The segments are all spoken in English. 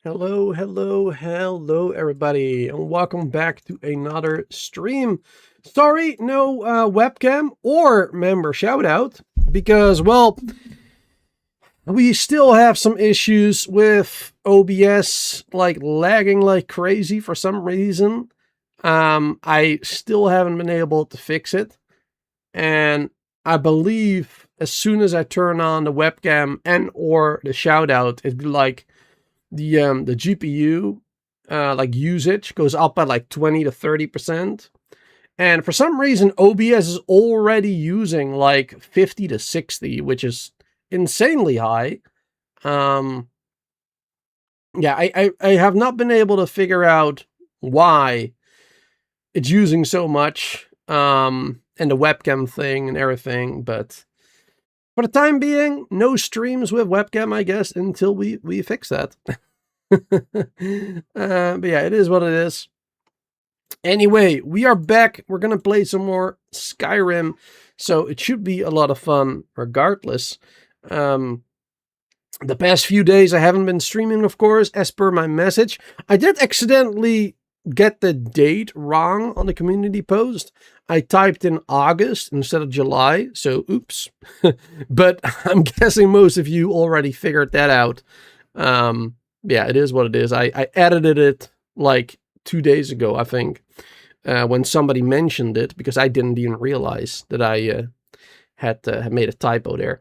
Hello, hello, hello, everybody, and welcome back to another stream. Sorry, no webcam or member shout out, because, well, we still have some issues with OBS, like lagging like crazy for some reason. I still haven't been able to fix it, and I believe as soon as I turn on the webcam and or the shout out, it'd be like the GPU like usage goes up by like 20 to 30%. And for some reason, OBS is already using like 50 to 60, which is insanely high. Yeah, I have not been able to figure out why it's using so much, and the webcam thing and everything, but for the time being, no streams with webcam, I guess, until we fix that. But yeah, it is what it is. Anyway, we are back. We're gonna play some more Skyrim, so it should be a lot of fun regardless. The past few days I haven't been streaming, of course, as per my message. I did accidentally get the date wrong on the community post. I typed in August instead of July, so oops. But I'm guessing most of you already figured that out. Yeah, it is what it is. I edited it like 2 days ago, I think, when somebody mentioned it, because I didn't even realize that I had made a typo there.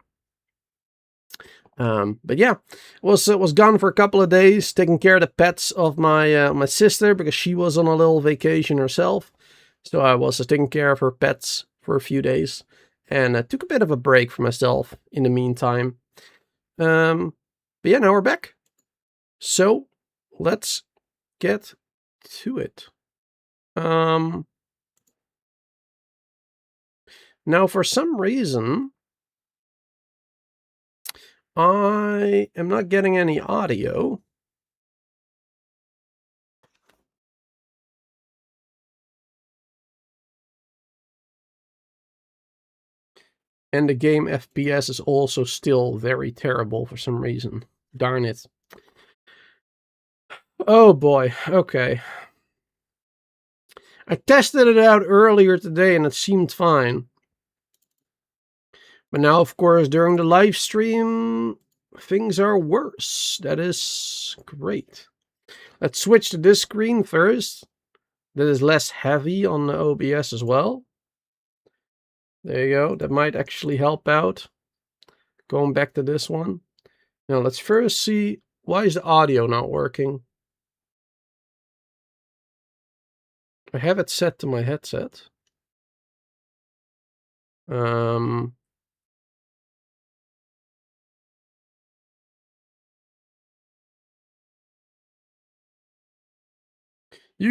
But yeah, was gone for a couple of days, taking care of the pets of my sister, because she was on a little vacation herself. So I was taking care of her pets for a few days, and I took a bit of a break for myself in the meantime. But yeah, now we're back. So let's get to it. Now, for some reason, I am not getting any audio. And the game FPS is also still very terrible for some reason. Darn it. Oh boy, okay. I tested it out earlier today and it seemed fine. But now, of course, during the live stream, things are worse. That is great. Let's switch to this screen first. That is less heavy on the OBS as well. There you go. That might actually help out. Going back to this one. Now, let's first see, why is the audio not working? I have it set to my headset. You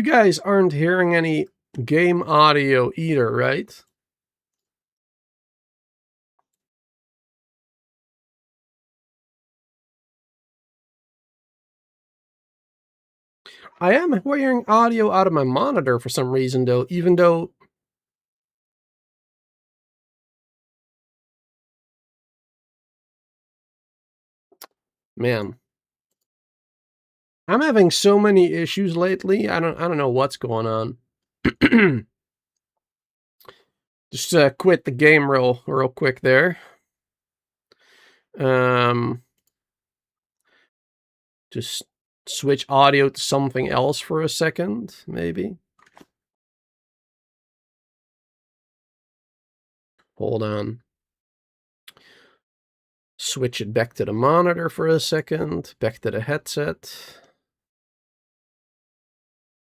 guys aren't hearing any game audio either, right? I am hearing audio out of my monitor for some reason, though, even though... Man. I'm having so many issues lately. I don't know what's going on. Just quit the game real quick there. Just switch audio to something else for a second, maybe. Hold on. Switch it back to the monitor for a second, back to the headset.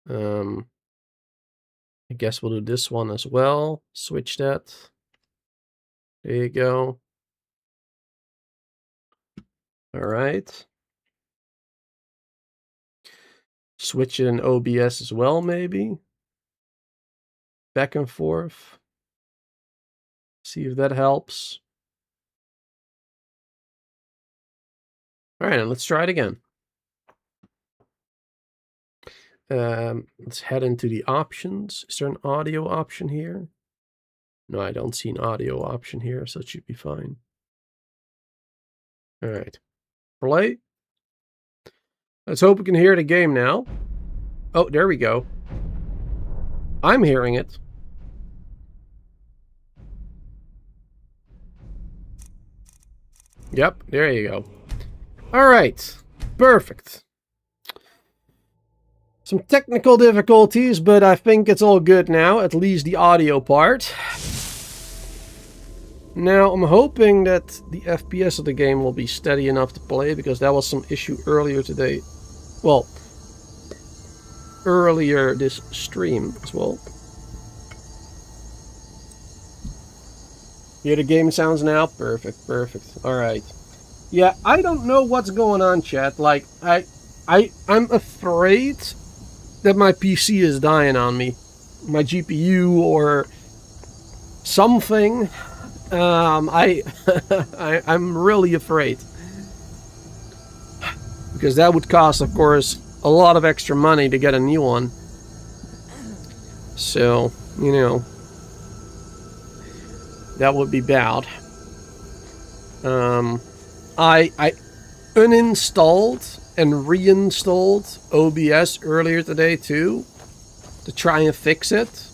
I guess we'll do this one as well. Switch that. There you go. All right. Switch it in OBS as well, maybe. Back and forth. See if that helps. All right, let's try it again. Let's head into the options. Is there an audio option here? No, I don't see an audio option here, so it should be fine. All right. Play. Let's hope we can hear the game now. Oh, there we go. I'm hearing it. Yep, there you go. All right, perfect. Some technical difficulties, but I think it's all good now, at least the audio part. Now, I'm hoping that the FPS of the game will be steady enough to play, because that was some issue earlier today. Well, earlier this stream as well. Hear the game sounds now? Perfect, perfect. Alright. Yeah, I don't know what's going on, chat. Like, I'm afraid that my PC is dying on me. My GPU or something. I'm really afraid. Because that would cost, of course, a lot of extra money to get a new one. So, you know, that would be bad. I uninstalled and reinstalled OBS earlier today too, to try and fix it.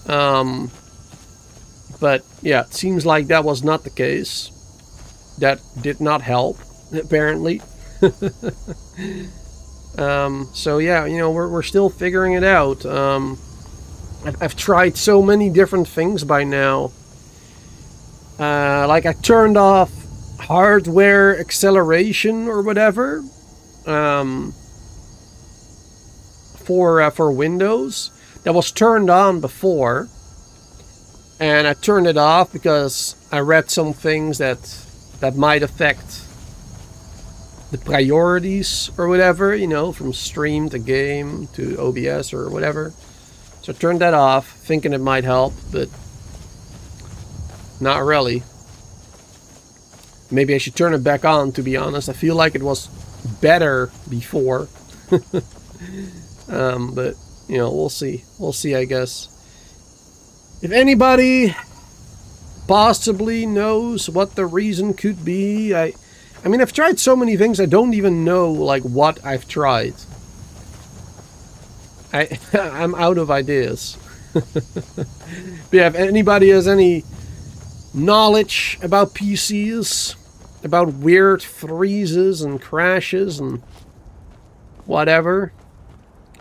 But yeah, it seems like that was not the case. That did not help, apparently. So yeah, you know, we're still figuring it out. I've tried so many different things by now. Like I turned off hardware acceleration or whatever for Windows. That was turned on before, and I turned it off because I read some things that might affect the priorities or whatever, you know, from stream to game to OBS or whatever. So I turned that off, thinking it might help, but not really. Maybe I should turn it back on, to be honest. I feel like it was better before. But, you know, we'll see. We'll see, I guess. If anybody possibly knows what the reason could be, I mean, I've tried so many things, I don't even know, like, what I've tried. I'm out of ideas. But yeah, if anybody has any knowledge about PCs, about weird freezes and crashes and whatever,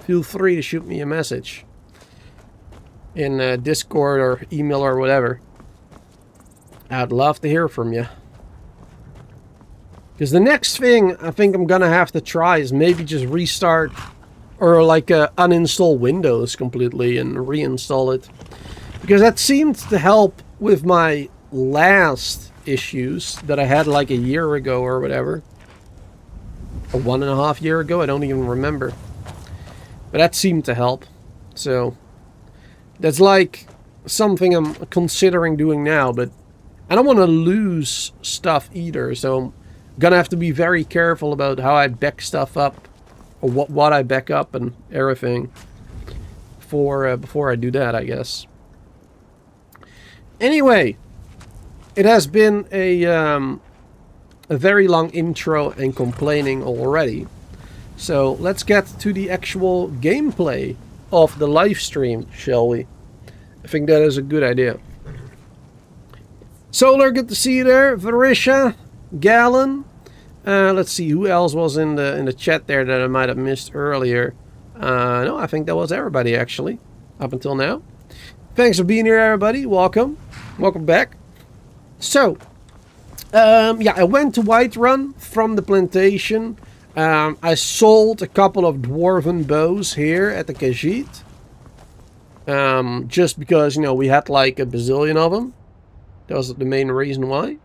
feel free to shoot me a message in Discord or email or whatever. I'd love to hear from you. Because the next thing I think I'm gonna have to try is maybe just restart or like uninstall Windows completely and reinstall it. Because that seemed to help with my last issues that I had like a year ago or whatever. Or 1.5 years ago, I don't even remember. But that seemed to help. So that's like something I'm considering doing now, but I don't want to lose stuff either, so I'm gonna have to be very careful about how I back stuff up, or what I back up and everything before I do that, I guess. Anyway, it has been a very long intro and complaining already. So let's get to the actual gameplay of the live stream, shall we? I think that is a good idea. Solar, good to see you there. Varisha, Gallon. Let's see who else was in the chat there that I might have missed earlier. No, I think that was everybody actually, up until now. Thanks for being here, everybody. Welcome. Welcome back. So, yeah, I went to Whiterun from the plantation. I sold a couple of dwarven bows here at the Khajiit. Just because, you know, we had like a bazillion of them. That was the main reason why.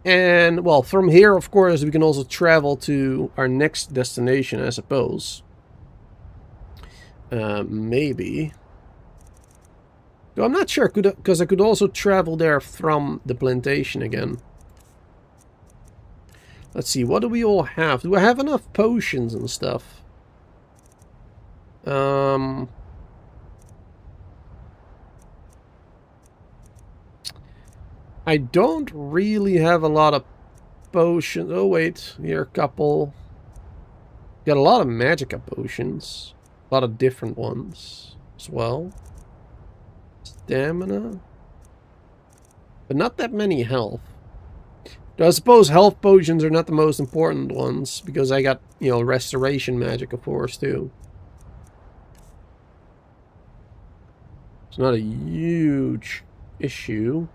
And, well, from here, of course, we can also travel to our next destination, I suppose. Maybe. Though I'm not sure, because I could also travel there from the plantation again. Let's see, what do we all have? Do I have enough potions and stuff? I don't really have a lot of potions. Oh, wait, here are a couple. Got a lot of magica potions. A lot of different ones as well. Stamina. But not that many health. Though I suppose health potions are not the most important ones, because I got, you know, restoration magic, of course, too. It's not a huge issue,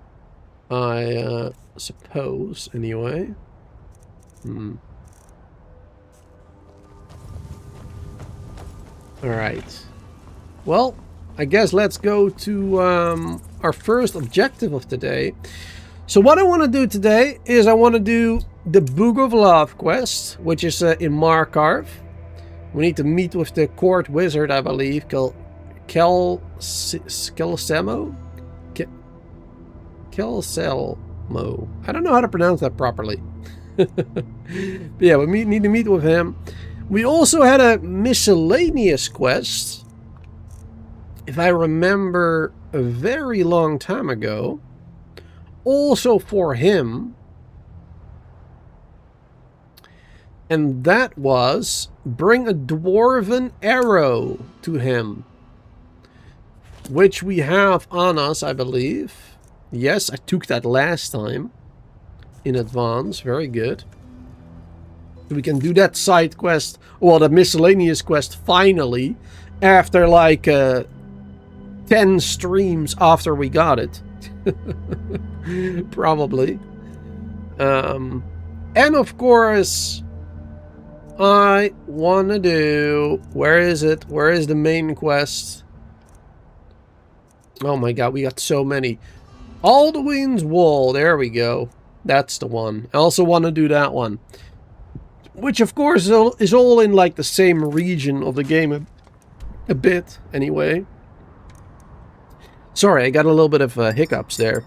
I suppose, anyway. Alright. Well, I guess let's go to our first objective of today. So what I want to do today is I want to do the Book of Love quest, which is in Markarth. We need to meet with the court wizard, I believe, Kelselmo? I don't know how to pronounce that properly. But yeah, we need to meet with him. We also had a miscellaneous quest, if I remember, a very long time ago. Also for him. And that was bring a dwarven arrow to him. Which we have on us, I believe. Yes, I took that last time. In advance. Very good. We can do that side quest. Well, the miscellaneous quest finally. After like 10 streams after we got it. Probably. And of course, I want to do... Where is it? Where is the main quest? Oh my god, we got so many. ALDUIN'S Wall. There we go. That's the one. I also want to do that one. Which, of course, is all in like the same region of the game. A bit, anyway. Sorry, I got a little bit of hiccups there.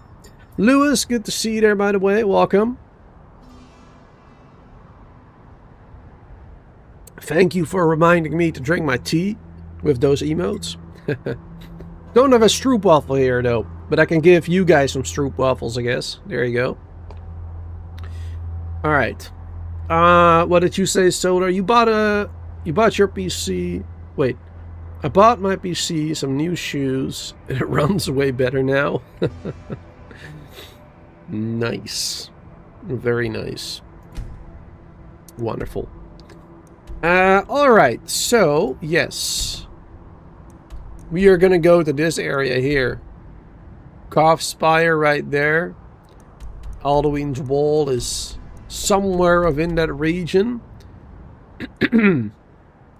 Lewis, good to see you there, by the way. Welcome. Thank you for reminding me to drink my tea with those emotes. Don't have a stroopwafel here, though. But I can give you guys some stroopwafels, I guess. There you go. Alright. What did you say, Solar? You bought your PC... Wait. I bought my PC some new shoes. It runs way better now. Nice. Very nice. Wonderful. Alright, so, yes. We are gonna go to this area here. Cough Spire right there. ALDUIN'S Wall is somewhere within that region.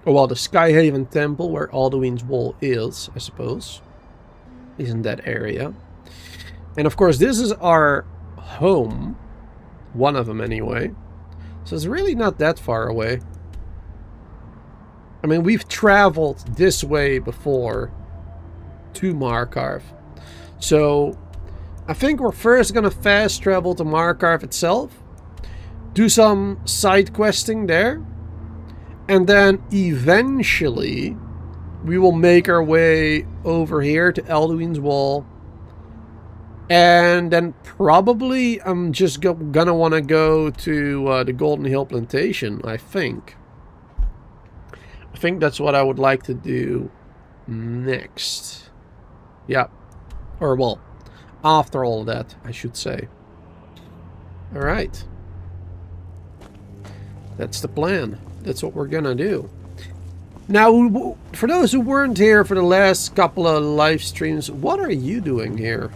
Well, the Skyhaven Temple, where ALDUIN'S Wall is, I suppose, is in that area. And of course, this is our home. One of them, anyway. So it's really not that far away. I mean, we've traveled this way before to Markarth. So, I think we're first gonna fast travel to Markarth itself. Do some side questing there. And then eventually we will make our way over here to ALDUIN'S Wall. And then probably I'm just gonna want to go to the Golden Hill Plantation, I think. I think that's what I would like to do next. Yeah. Or, well, after all of that, I should say. Alright. That's the plan. That's what we're gonna do. Now, for those who weren't here for the last couple of live streams, what are you doing here?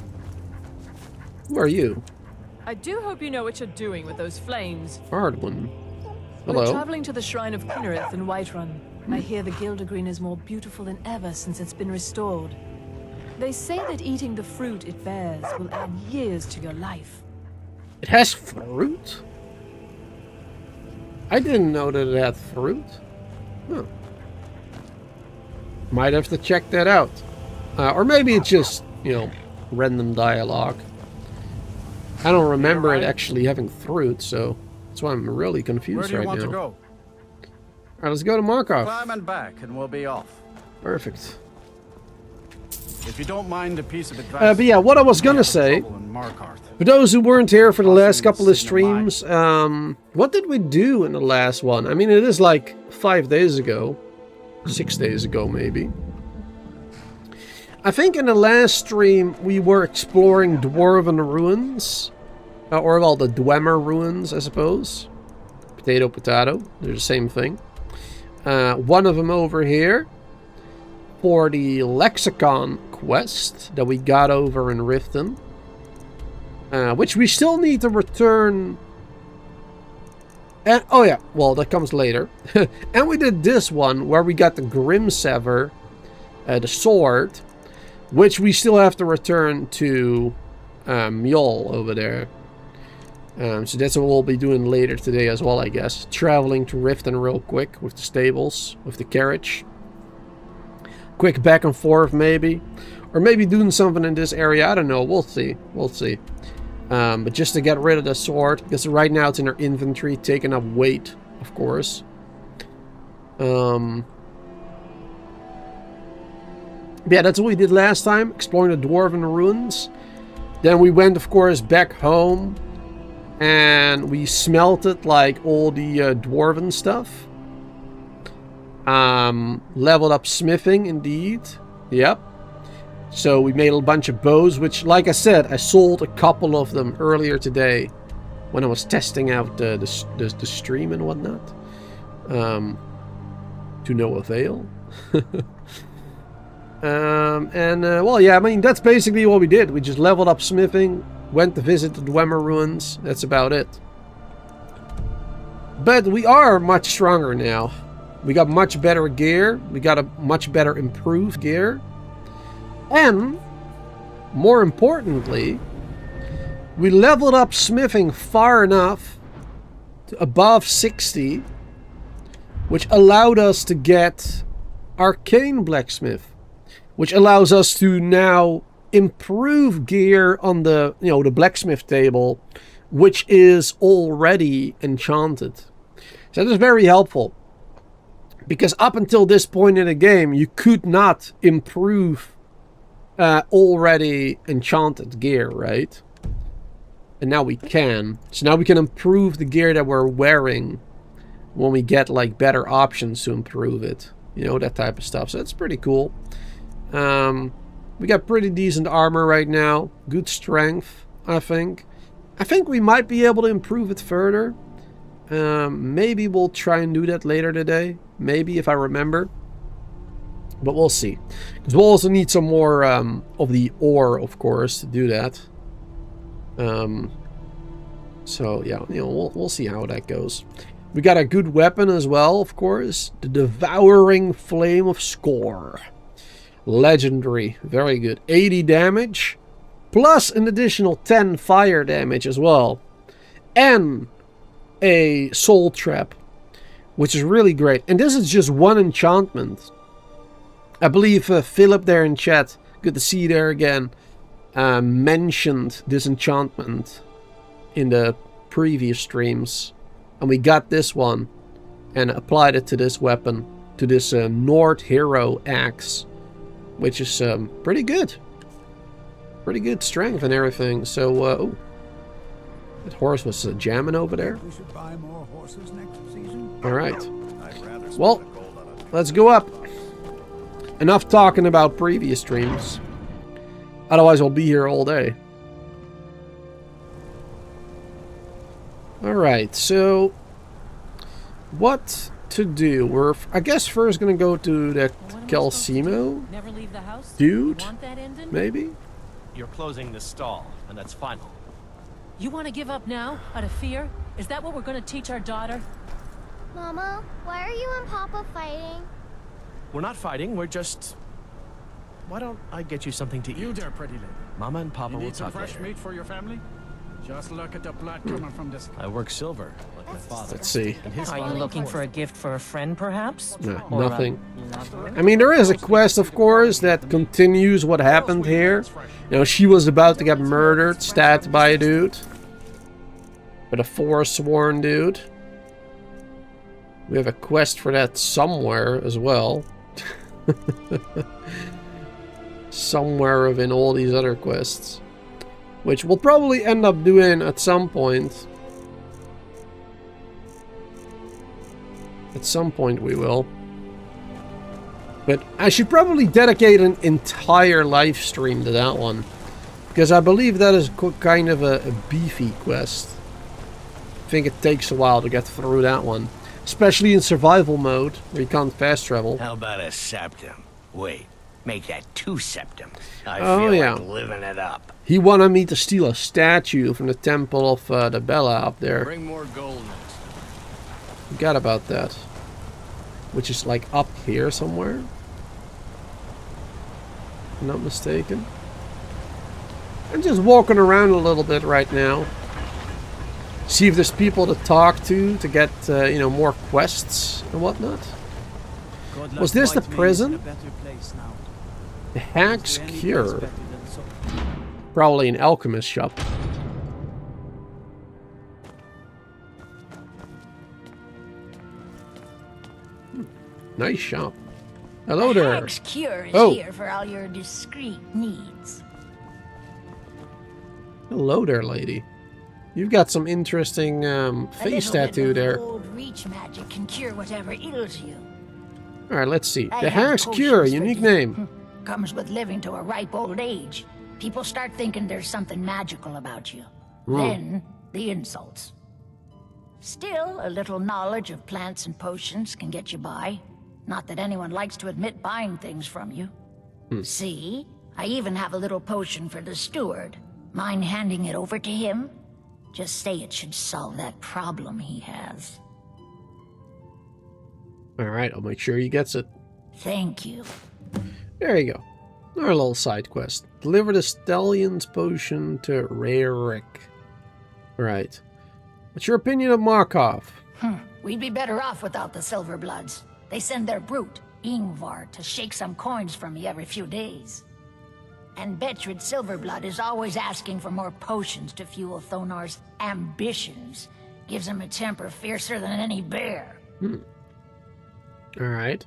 Who are you? I do hope you know what you're doing with those flames. Hard one. Hello. We're traveling to the Shrine of Kinnereth in Whiterun. I hear the Gildergreen is more beautiful than ever since it's been restored. They say that eating the fruit it bears will add years to your life. It has fruit? I didn't know that it had fruit. Huh. Might have to check that out. Or maybe it's just, you know, random dialogue. I don't remember it actually having fruit, so that's why I'm really confused right now. Where do you want to go? Alright, let's go to Markarth. Climb and back and we'll be off. Perfect. Is If you don't mind a piece of advice. But yeah, what I was gonna say, for those who weren't here for the last couple of streams, what did we do in the last one? I mean, it is like 5 days ago, 6 days ago maybe. I think in the last stream we were exploring Dwarven ruins, or well, the Dwemer ruins, I suppose. Potato, potato, they're the same thing. One of them over here for the Lexicon quest that we got over in Riften, which we still need to return. And oh yeah, well that comes later. And we did this one where we got the Grimsever, the sword, which we still have to return to Mjol over there. So that's what we'll be doing later today as well, I guess. Traveling to Riften real quick with the stables, with the carriage. Quick back and forth maybe. Or maybe doing something in this area, I don't know, we'll see. We'll see. But just to get rid of the sword, because right now it's in our inventory, taking up weight, of course. Yeah, that's what we did last time, exploring the Dwarven ruins. Then we went, of course, back home, and we smelted like all the Dwarven stuff. Leveled up smithing, indeed. Yep. So we made a bunch of bows, which, like I said, I sold a couple of them earlier today when I was testing out the stream and whatnot. To no avail. Well, yeah, I mean, that's basically what we did. We just leveled up smithing, went to visit the Dwemer ruins. That's about it. But we are much stronger now. We got much better gear. We got a much better improved gear. And, more importantly, we leveled up smithing far enough to above 60, which allowed us to get Arcane Blacksmith, which allows us to now improve gear on the, the blacksmith table, which is already enchanted. So that is very helpful, because up until this point in the game, you could not improve already enchanted gear, right? And now we can. So now we can improve the gear that we're wearing when we get like better options to improve it. You know, that type of stuff. So that's pretty cool. We got pretty decent armor right now. Good strength, I think. I think we might be able to improve it further. Maybe we'll try and do that later today. Maybe, if I remember. But we'll see. Because we'll also need some more of the ore, of course, to do that. So, yeah, we'll see how that goes. We got a good weapon as well, of course. The Devouring Flame of Score. Legendary. Very good. 80 damage. Plus an additional 10 fire damage as well. And a soul trap, which is really great. And this is just one enchantment. I believe Philip there in chat, good to see you there again, mentioned this enchantment in the previous streams. And we got this one and applied it to this weapon, to this Nord Hero axe, which is pretty good. Pretty good strength and everything. So, oh, that horse was jamming over there. We should buy more horses next season. All right. Well, let's go up. Enough talking about previous streams. Otherwise, I'll be here all day. All right. So, what to do? We're, I guess, first gonna go to the Calcimo dude. Maybe. You're closing this stall, and that's final. You want to give up now, out of fear? Is that what we're going to teach our daughter? Mama, why are you and Papa fighting? We're not fighting, we're just... Why don't I get you something to eat? You there, pretty lady. Mama and Papa You will need some talk fresh later. meat for your family? Just look at the blood coming from this. I work silver, like my father. Let's see. And his Are you father. looking for a gift for a friend, perhaps? No, Or a nothing. lover? I mean, there is a quest, of course, that continues what happened here. You know, she was about to get murdered, stabbed by a dude. But a forsworn dude. We have a quest for that somewhere as well. somewhere within all these other quests, which we'll probably end up doing at some point. At some point we will. But I should probably dedicate an entire live stream to that one, because I believe that is kind of a beefy quest. I think it takes a while to get through that one, especially in survival mode where you can't fast travel. How about a septum? Wait, make that 2 septums. I Oh, feel yeah. like living it up. He wanted me to steal a statue from the temple of the Bella up there. Bring more gold next time. Forgot about that. Which is like up here somewhere. If I'm not mistaken. I'm just walking around a little bit right now. See if there's people to talk to get, you know, more quests and whatnot. God Was this the left White prison? Mane in a better place now. The Hag's Is there any place Cure. better than so? Probably an alchemist shop. Nice shop. Hello there. Hag's Cure is Oh. here for all your discreet needs. Hello there, lady. You've got some interesting A face little bit tattoo of there. old reach magic can cure whatever ails you. Alright, let's see. I The have Hag's potions Cure, for unique you. name. Comes with living to a ripe old age. People start thinking there's something magical about you. Then, the insults. Still, a little knowledge of plants and potions can get you by. Not that anyone likes to admit buying things from you. See? I even have a little potion for the steward. Mind handing it over to him? Just say it should solve that problem he has. Alright, I'll make sure he gets it. Thank you. There you go. Our little side quest. Deliver the Stallion's potion to Rarik. Right. What's your opinion of Markov? We'd be better off without the Silverbloods. They send their brute, Ingvar, to shake some coins from me every few days. And Betrid Silverblood is always asking for more potions to fuel Thonar's ambitions. Gives him a temper fiercer than any bear. Alright.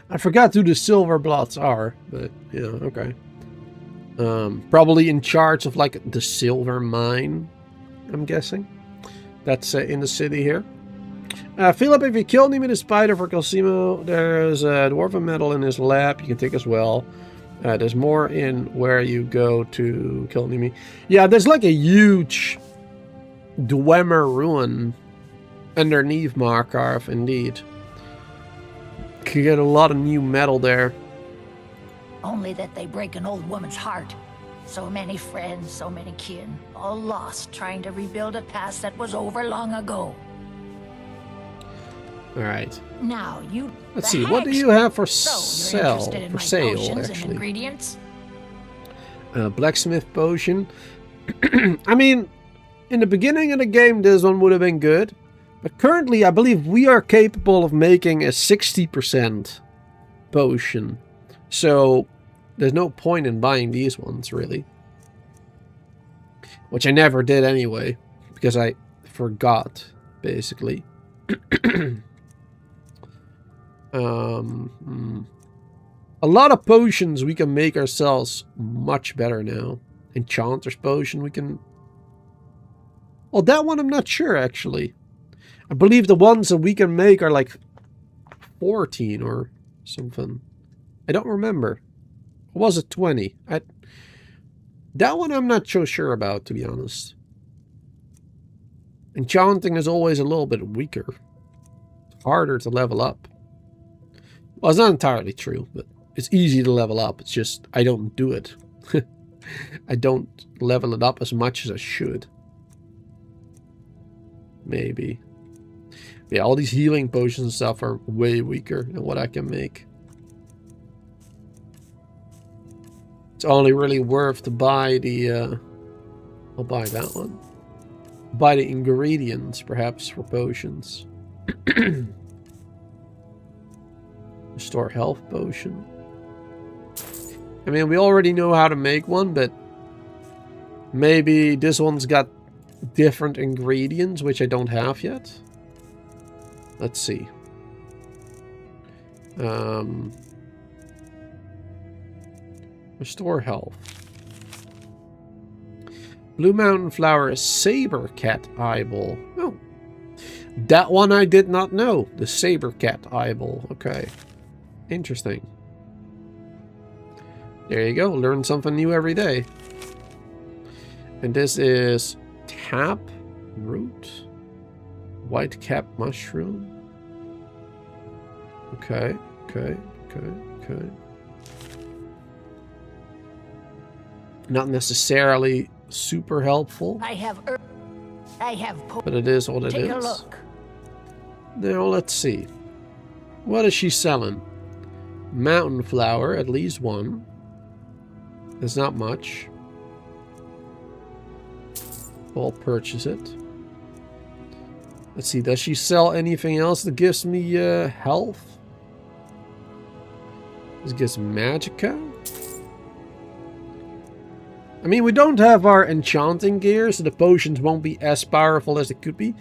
I forgot who the Silverbloods are, but yeah, okay. Probably in charge of like the silver mine, I'm guessing. That's in the city here. Philip, if you kill Nimi the spider for Cosimo, there's a dwarven medal in his lap you can take as well. There's more in where you go to kill Nimi. Yeah, there's like a huge Dwemer ruin underneath Markarth, indeed. Could get a lot of new metal there. Only that they break an old woman's heart. So many friends, so many kin, all lost trying to rebuild a past that was over long ago. Alright. Now, you... Let's the see, what do Hags- you have for So, you're sale? interested in For my sale, potions and actually. ingredients? Blacksmith potion. I mean, in the beginning of the game, this one would have been good. But currently, I believe we are capable of making a 60% potion. So, there's no point in buying these ones, really. Which I never did anyway. Because I forgot, basically. A lot of potions we can make ourselves much better now. Enchanter's potion we can... Well, that one I'm not sure, actually. I believe the ones that we can make are like 14 or something. I don't remember. Or was it 20? That one I'm not so sure about, to be honest. Enchanting is always a little bit weaker. It's harder to level up. Well, it's not entirely true, but it's easy to level up. It's just, I don't do it. I don't level it up as much as I should. Maybe. Yeah, all these healing potions and stuff are way weaker than what I can make. It's only really worth to buy the... I'll buy that one. Buy the ingredients, perhaps, for potions. Restore health potion. I mean, we already know how to make one, but maybe this one's got different ingredients, which I don't have yet. Let's see. Restore health. Blue Mountain Flower, Saber Cat Eyeball. Oh. That one I did not know. The Saber Cat Eyeball. Okay. Interesting. There you go. Learn something new every day. And this is Tap Root. White Cap Mushroom. Okay. Okay. Not necessarily super helpful. I have but it is what it is. Take a look. Now let's see. What is she selling? Mountain flower, at least one. There's not much. I'll purchase it. Let's see, does she sell anything else that gives me health? This gives magicka. I mean, we don't have our enchanting gear, so the potions won't be as powerful as they could be.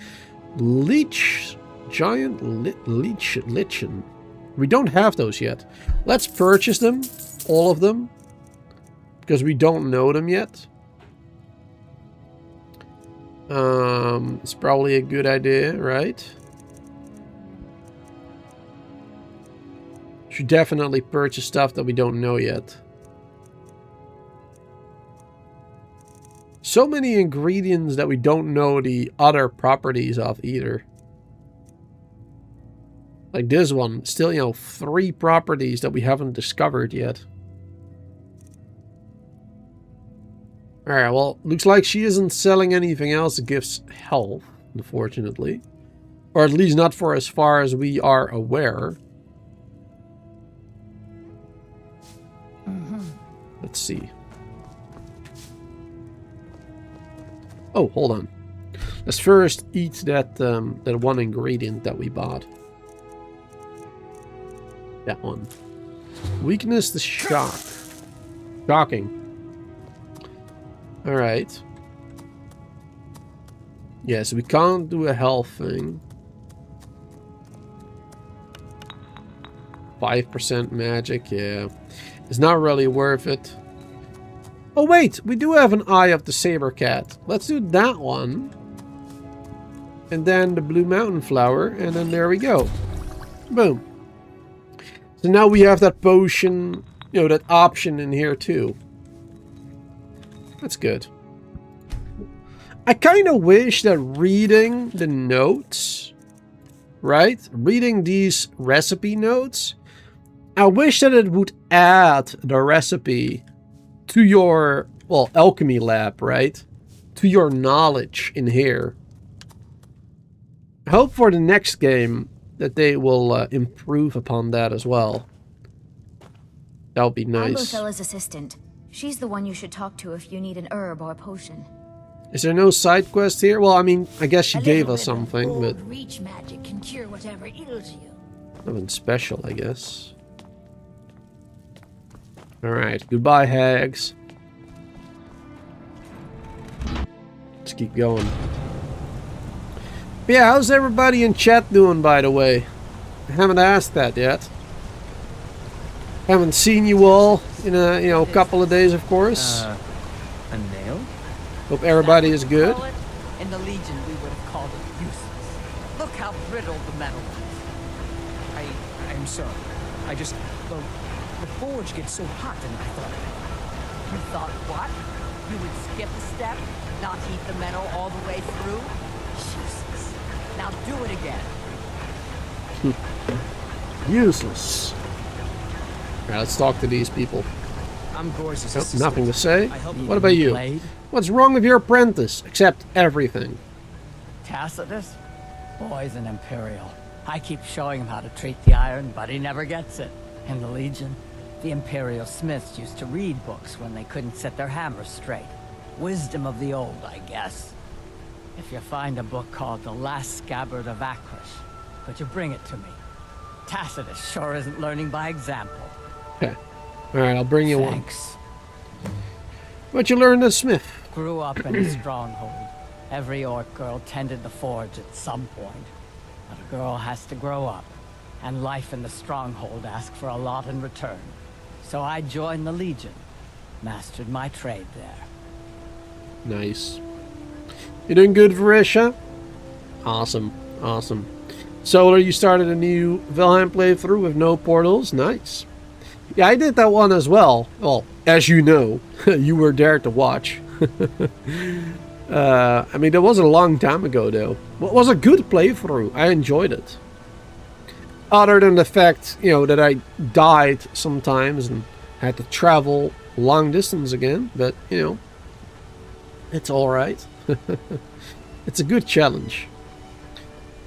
Leech. Giant lichen. We don't have those yet. Let's purchase them. All of them. Because we don't know them yet. It's probably a good idea, right? Should definitely purchase stuff that we don't know yet. So many ingredients that we don't know the other properties of either. Like this one, still, you know, 3 properties that we haven't discovered yet. Alright, well, looks like she isn't selling anything else that gives health, unfortunately. Or at least not for as far as we are aware. Let's see. Oh, hold on. Let's first eat that that one ingredient that we bought. That one. Weakness to shock. Shocking. Alright. Yeah, so we can't do a health thing. 5% magic, yeah. It's not really worth it. Oh wait, we do have an Eye of the Saber Cat. Let's do that one. And then the Blue Mountain Flower, and then there we go. Boom. So now we have that potion, you know, that option in here too. That's good. I kind of wish that reading the notes, right? Reading these recipe notes, I wish that it would add the recipe to your, well, alchemy lab, right? To your knowledge in here. I hope for the next game that they will improve upon that as well. That would be nice. I'm Othello's assistant. She's the one you should talk to if you need an herb or potion. Is there no side quest here? Well, I mean, I guess she gave us something, but reach magic can cure whatever ails you. nothing special, I guess. Alright, goodbye, hags. Let's keep going. But yeah, how's everybody in chat doing, by the way? I haven't asked that yet. Haven't seen you all in a couple of days, of course. A nail? Hope everybody is good. In the Legion, we would have called it useless. Look how brittle the metal is. I'm sorry. I just, well, the forge gets so hot, and I thought. You thought what? You would skip a step, not heat the metal all the way through? Jesus. Now do it again. Useless. Alright, let's talk to these people. I'm Gore's Nope, assistant. nothing to say. What about you? Blade? What's wrong with your apprentice? Except everything. Tacitus? Boy's an Imperial. I keep showing him how to treat the iron, but he never gets it. In the Legion, the Imperial smiths used to read books when they couldn't set their hammers straight. Wisdom of the old, I guess. If you find a book called The Last Scabbard of Akrish, could you bring it to me? Tacitus sure isn't learning by example. Okay. Alright, I'll bring you Thanks. one. What you learned at Smith? Grew up in a stronghold. Every orc girl tended the forge at some point. But a girl has to grow up, and life in the stronghold asks for a lot in return. So I joined the Legion. Mastered my trade there. Nice. You doing good, Varisha? Awesome. Awesome. Solar, you started a new Valheim playthrough with no portals. Nice. Yeah, I did that one as well. Well, as you know, you were there to watch. I mean, that was a long time ago, though. It was a good playthrough. I enjoyed it. Other than the fact, you know, that I died sometimes and had to travel long distance again. But, you know, it's alright. It's a good challenge.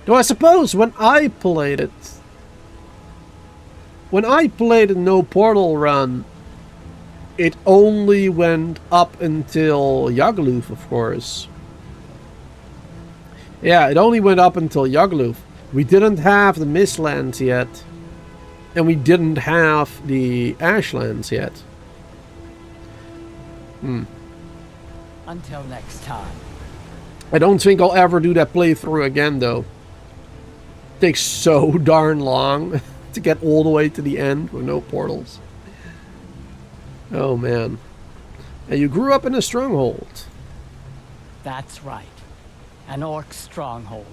Though I suppose when I played it... When I played a no portal run, it only went up until Yagluth, of course. Yeah, it only went up until Yagluth. We didn't have the Mistlands yet. And we didn't have the Ashlands yet. Until next time. I don't think I'll ever do that playthrough again, though. It takes so darn long to get all the way to the end with no portals. Oh, man. And you grew up in a stronghold. That's right. An orc stronghold.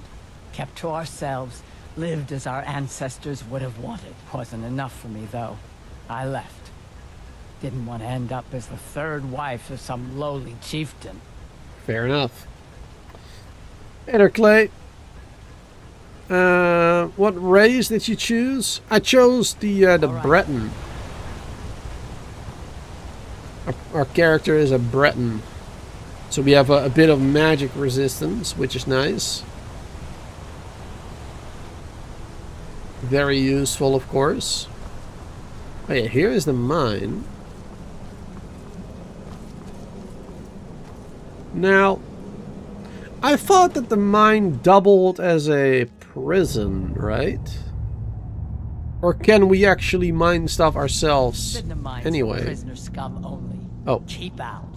Kept to ourselves, lived as our ancestors would have wanted. Wasn't enough for me, though. I left. Didn't want to end up as the third wife of some lowly chieftain. Fair enough. Hey there, Clay. What race did you choose? I chose the right. Breton. Our character is a Breton. So we have a bit of magic resistance, which is nice. Very useful, of course. Oh yeah, here is the mine. Now, I thought that the mine doubled as a prison, right? Or can we actually mine stuff ourselves anyway? Prisoner scum only. Oh. Keep out.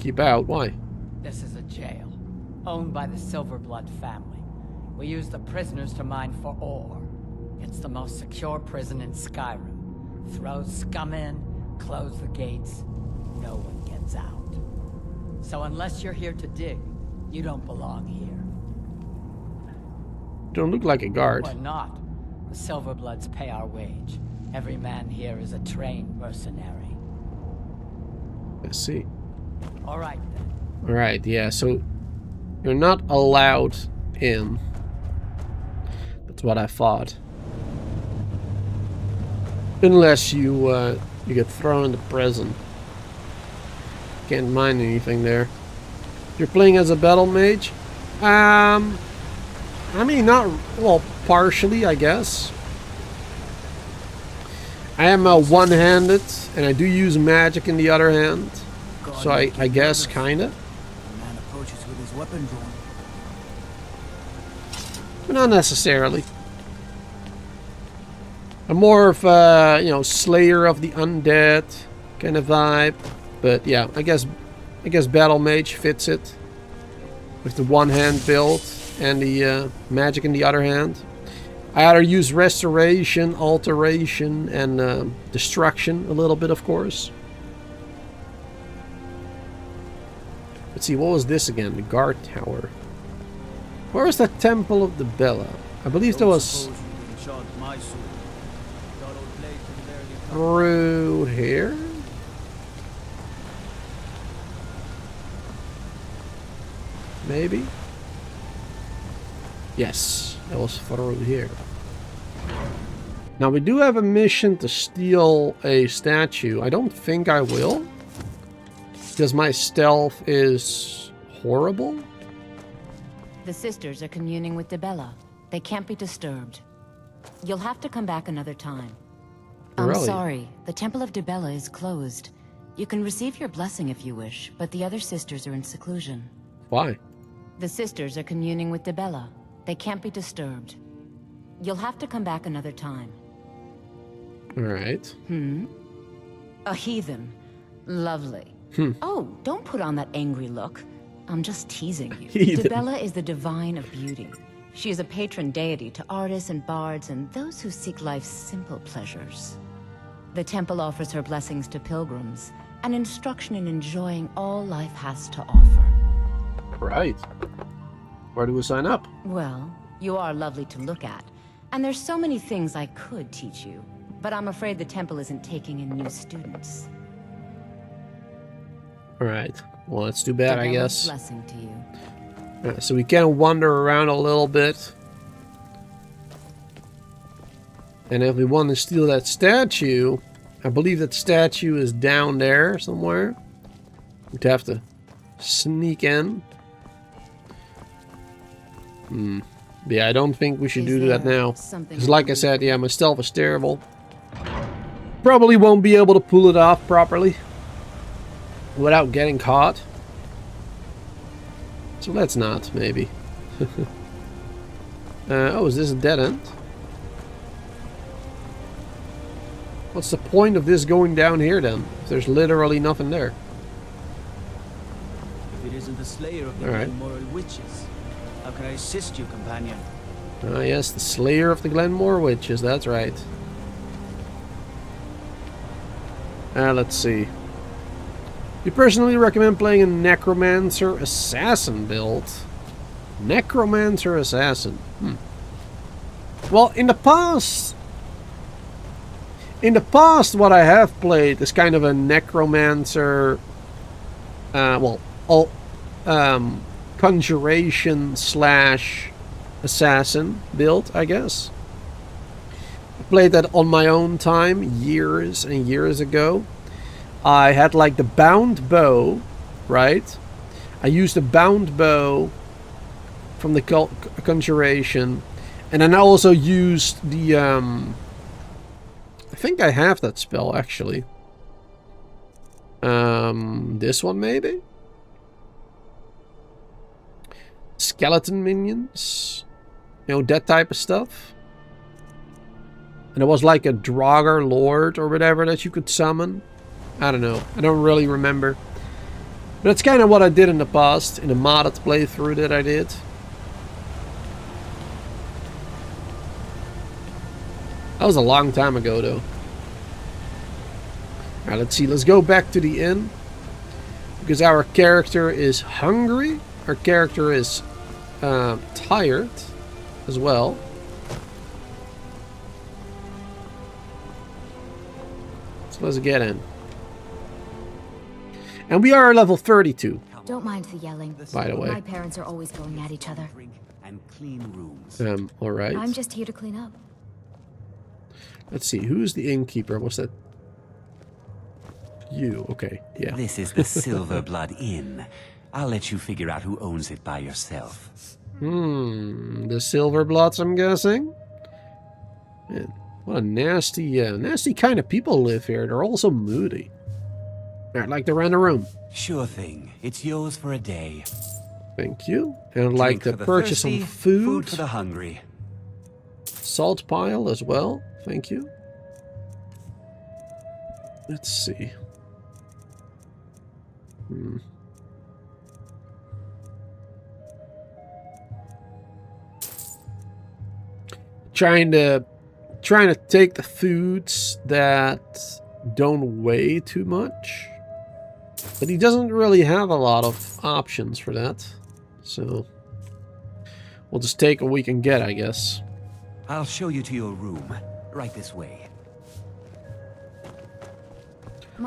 Keep out? Why? This is a jail, owned by the Silverblood family. We use the prisoners to mine for ore. It's the most secure prison in Skyrim. Throw scum in, close the gates, no one gets out. So unless you're here to dig, you don't belong here. Don't look like a guard. We're not. The Silverbloods pay our wage. Every man here is a trained mercenary. I see. All right, then. Alright, yeah, so you're not allowed in. That's what I thought. Unless you get thrown into prison. Can't mine anything there. You're playing as a battle mage? I mean, not... Well, partially, I guess. I am one-handed, and I do use magic in the other hand. So I guess, kinda. The man approaches with his weapon drawn. But not necessarily. I'm more of a, you know, Slayer of the Undead kind of vibe. But yeah, I guess Battle Mage fits it. With the one-hand build and the magic in the other hand. I either use Restoration, Alteration, and Destruction a little bit, of course. Let's see, what was this again? The Guard Tower. Where was the Temple of the Bella? I believe there was... Through here? Maybe? Yes, that was through here. Now we do have a mission to steal a statue. I don't think I will. Because my stealth is horrible. The sisters are communing with Dibella. They can't be disturbed. You'll have to come back another time. I'm Really? sorry, the Temple of Dibella is closed. You can receive your blessing if you wish, but the other sisters are in seclusion. Why? The sisters are communing with Dibella. They can't be disturbed. You'll have to come back another time. Alright. A heathen. Lovely. Oh, don't put on that angry look. I'm just teasing you. Heathen. Dibella is the divine of beauty. She is a patron deity to artists and bards and those who seek life's simple pleasures. The temple offers her blessings to pilgrims, and instruction in enjoying all life has to offer. Right. Where do we sign up? Well, you are lovely to look at, and there's so many things I could teach you, but I'm afraid the temple isn't taking in new students. Alright. Well, that's too bad, I guess. Blessing to you. Alright, so we can wander around a little bit. And if we want to steal that statue, I believe that statue is down there somewhere. We'd have to sneak in. Yeah, I don't think we should do that now. Because like I said, yeah, my stealth is terrible. Probably won't be able to pull it off properly without getting caught. So let's not, maybe. Oh, is this a dead end? What's the point of this going down here then? If there's literally nothing there. If it isn't the slayer of the immoral witches, how can I assist you, companion? Ah, yes, the slayer of the Glenmore witches, that's right. Let's see. You personally recommend playing a Necromancer Assassin build? Necromancer Assassin. Well, in the past, what I have played is kind of a Necromancer, Conjuration / Assassin build, I guess. I played that on my own time years and years ago. I had like the bound bow, right? I used the bound bow from the Conjuration, and then I also used the I think I have that spell actually. This one maybe? Skeleton minions, you know, that type of stuff. And it was like a Draugr Lord or whatever that you could summon. I don't know. I don't really remember. But it's kind of what I did in the past, in a modded playthrough that I did. That was a long time ago, though. Alright, let's see. Let's go back to the inn. Because our character is hungry. Our character is tired as well. So let's get in. And we are level 32. Don't mind the yelling. By the way. My parents are always going at each other. And clean rooms. Alright. I'm just here to clean up. Let's see, who's the innkeeper? What's that? You, okay, yeah. This is the Silver Blood Inn. I'll let you figure out who owns it by yourself. The Silver Bloods, I'm guessing? Man, what a nasty, nasty kind of people live here. They're all so moody. I'd like to rent a room. Sure thing. It's yours for a day. Thank you. And I'd like to purchase some food. Food for the hungry. Salt pile as well. Thank you. Let's see. Trying to take the foods that don't weigh too much. But he doesn't really have a lot of options for that. So we'll just take what we can get, I guess. I'll show you to your room. Right this way.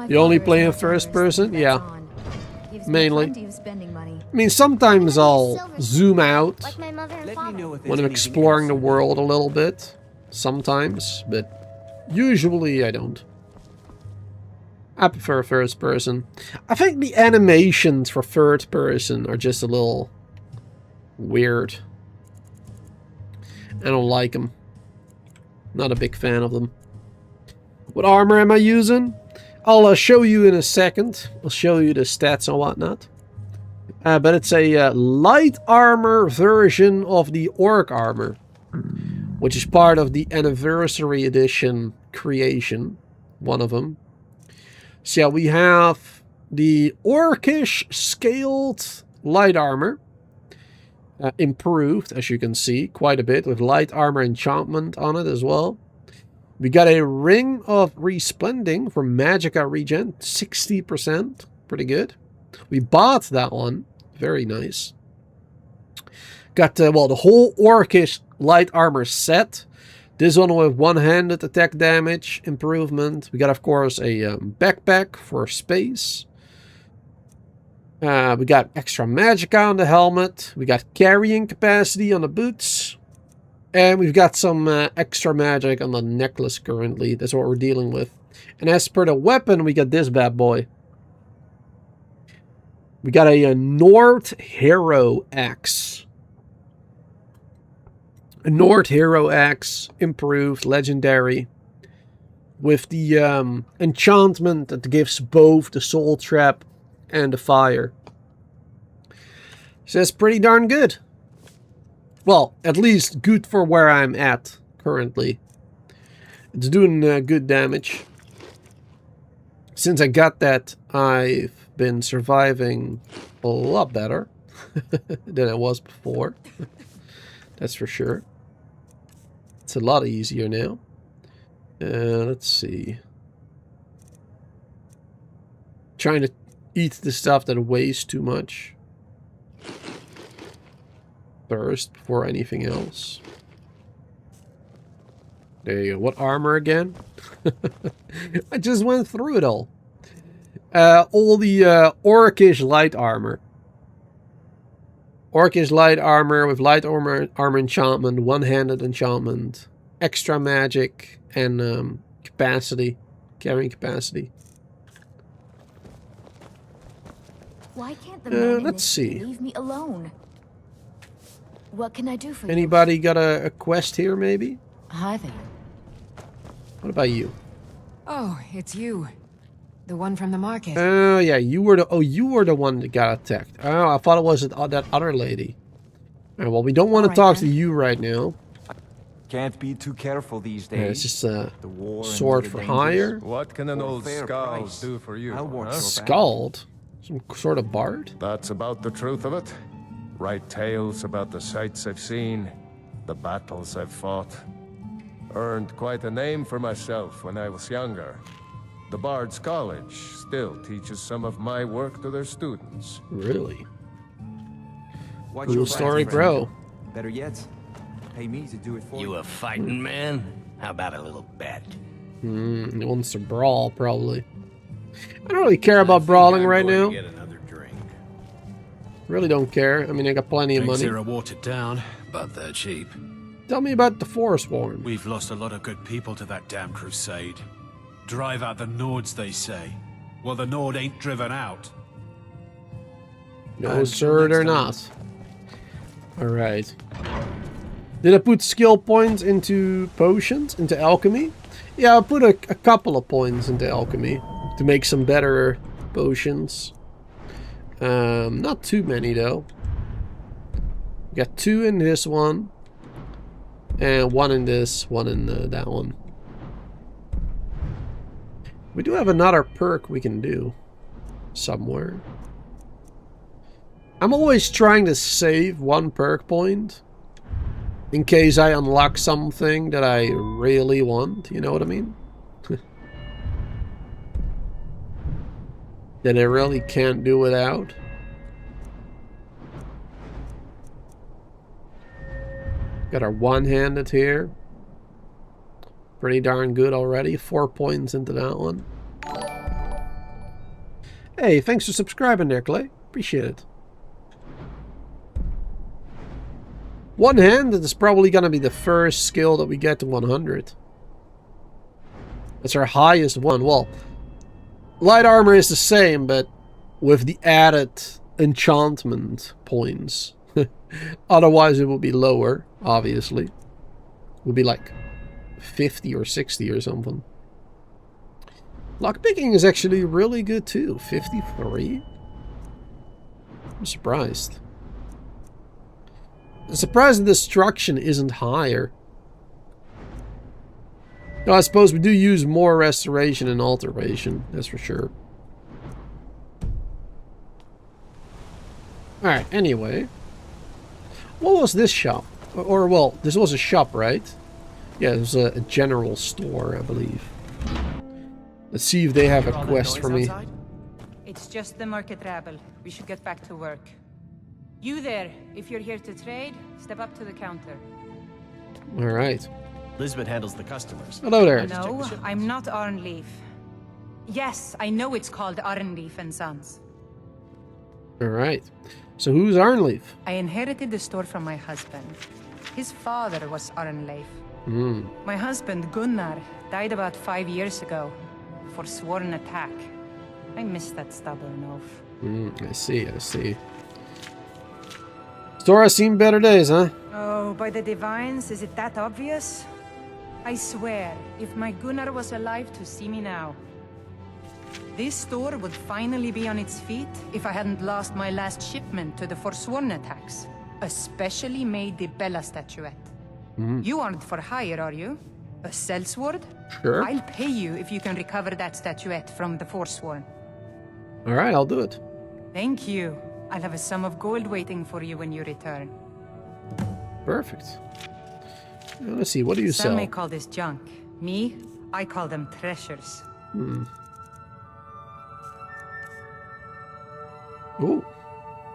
You only play in first person? Yeah. Mainly. I mean, sometimes I'll zoom out when I'm exploring the world a little bit. Sometimes, but usually I don't. I prefer first person. I think the animations for third person are just a little weird. I don't like them. Not a big fan of them. What armor am I using? I'll show you in a second. I'll show you the stats and whatnot. But it's a light armor version of the orc armor, which is part of the Anniversary Edition creation. One of them. So yeah, we have the orcish scaled light armor. Improved, as you can see, quite a bit, with light armor enchantment on it as well. We got a Ring of Resplending for Magicka regen, 60%. Pretty good. We bought that one. Very nice. Got, well, the whole Orcish light armor set. This one with one-handed attack damage improvement. We got, of course, a backpack for space. We got extra magicka on the helmet. We got carrying capacity on the boots. And we've got some extra magic on the necklace currently. That's what we're dealing with. And as per the weapon, we got this bad boy. We got a Nord Hero Axe. A Nord Hero Axe, improved, legendary. With the enchantment that gives both the soul trap and the fire. So that's pretty darn good. Well, at least good for where I'm at currently. It's doing good damage. Since I got that, I've been surviving a lot better than I was before. That's for sure. It's a lot easier now. Let's see. Trying to eat the stuff that weighs too much first before anything else. There you go. What armor again? I just went through it all. All the Orcish light armor. Orcish light armor with light armor enchantment, one-handed enchantment, extra magic, and capacity, carrying capacity. Why can't the man in let's this see. leave me alone? What can I do for you? Anybody got a quest here, maybe? Hi there. What about you? Oh, it's you. The one from the market. Oh, yeah, you were the one that got attacked. Oh, I thought it was that other lady. Well, we don't want to talk to you right now. Can't be too careful these days. Yeah, it's just a sword for hire. What can an old skald do for you? Skald? Some sort of bard? That's about the truth of it. Write tales about the sights I've seen, the battles I've fought. Earned quite a name for myself when I was younger. The Bard's College still teaches some of my work to their students. Really? Watch cool story, bro. Better yet, pay me to do it for you. You a fighting man? How about a little bet? He wants to brawl, probably. I don't really care about brawling right now. Get another drink. Really don't care. I mean, I got plenty of money. Here are watered down, but they're cheap. Tell me about the Forsworn. We've lost a lot of good people to that damn crusade. Drive out the Nords, they say. Well, the Nord ain't driven out. No, sir, they're not. Alright. Did I put skill points into potions, into alchemy? Yeah, I put a couple of points into alchemy to make some better potions. Not too many, though. Got 2 in this one. And 1 in this, 1 in that one. We do have another perk we can do somewhere. I'm always trying to save 1 perk point in case I unlock something that I really want, you know what I mean? That I really can't do without. Got our one-handed here. Pretty darn good already. 4 points into that one. Hey, thanks for subscribing there, Clay. Appreciate it. One-handed is probably going to be the first skill that we get to 100. That's our highest one. Well, light armor is the same, but with the added enchantment points. Otherwise, it would be lower, obviously. It would be like 50 or 60 or something. Lockpicking is actually really good too. 53? I'm surprised. I'm surprised the destruction isn't higher. No, I suppose we do use more restoration and alteration, that's for sure. Alright, anyway. What was this shop? Or, well, this was a shop, right? Yeah, there's a general store, I believe. Let's see if they have a quest for me. It's just the market rabble. We should get back to work. You there, if you're here to trade, step up to the counter. All right. Lisbeth handles the customers. Hello there. No, I'm not Arnleif. Yes, I know it's called Arnleif and Sons. All right. So who's Arnleif? I inherited the store from my husband. His father was Arnleif. My husband, Gunnar, died about 5 years ago. Forsworn attack. I miss that stubborn oaf. I see, I see. Store has seen better days, huh? Oh, by the divines, is it that obvious? I swear, if my Gunnar was alive to see me now, this store would finally be on its feet if I hadn't lost my last shipment to the Forsworn attacks. A specially made Dibella statuette. You aren't for hire, are you? A sellsword? Sure. I'll pay you if you can recover that statuette from the Forsworn. All right, I'll do it. Thank you. I'll have a sum of gold waiting for you when you return. Perfect. Now, let's see, what do you Some sell? may call this junk. Me, I call them treasures. Ooh,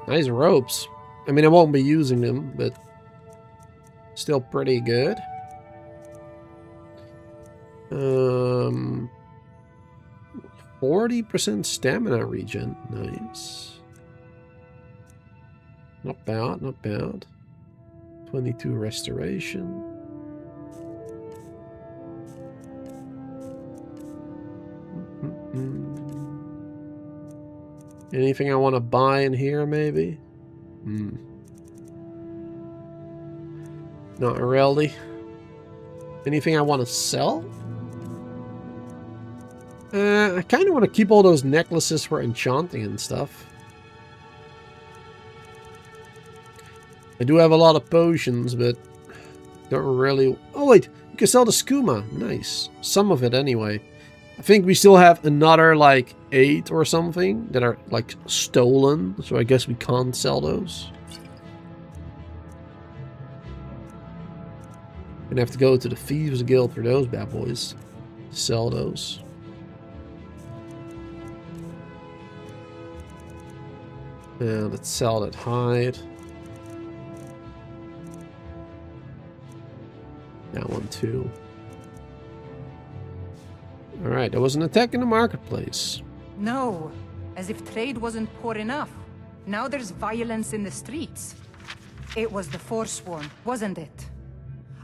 nice ropes. I mean, I won't be using them, but still pretty good. 40% stamina regen. Nice. Not bad, not bad. 22 restoration. Anything I want to buy in here, maybe? Not really. Anything I want to sell? I kind of want to keep all those necklaces for enchanting and stuff. I do have a lot of potions, but don't really... Oh, wait. You can sell the skooma. Nice. Some of it, anyway. I think we still have another, like, 8 or something that are, like, stolen. So I guess we can't sell those. Gonna have to go to the Thieves Guild for those bad boys. Sell those. And let's sell that hide. That one too. Alright, there was an attack in the marketplace. No, as if trade wasn't poor enough. Now there's violence in the streets. It was the Forsworn, wasn't it?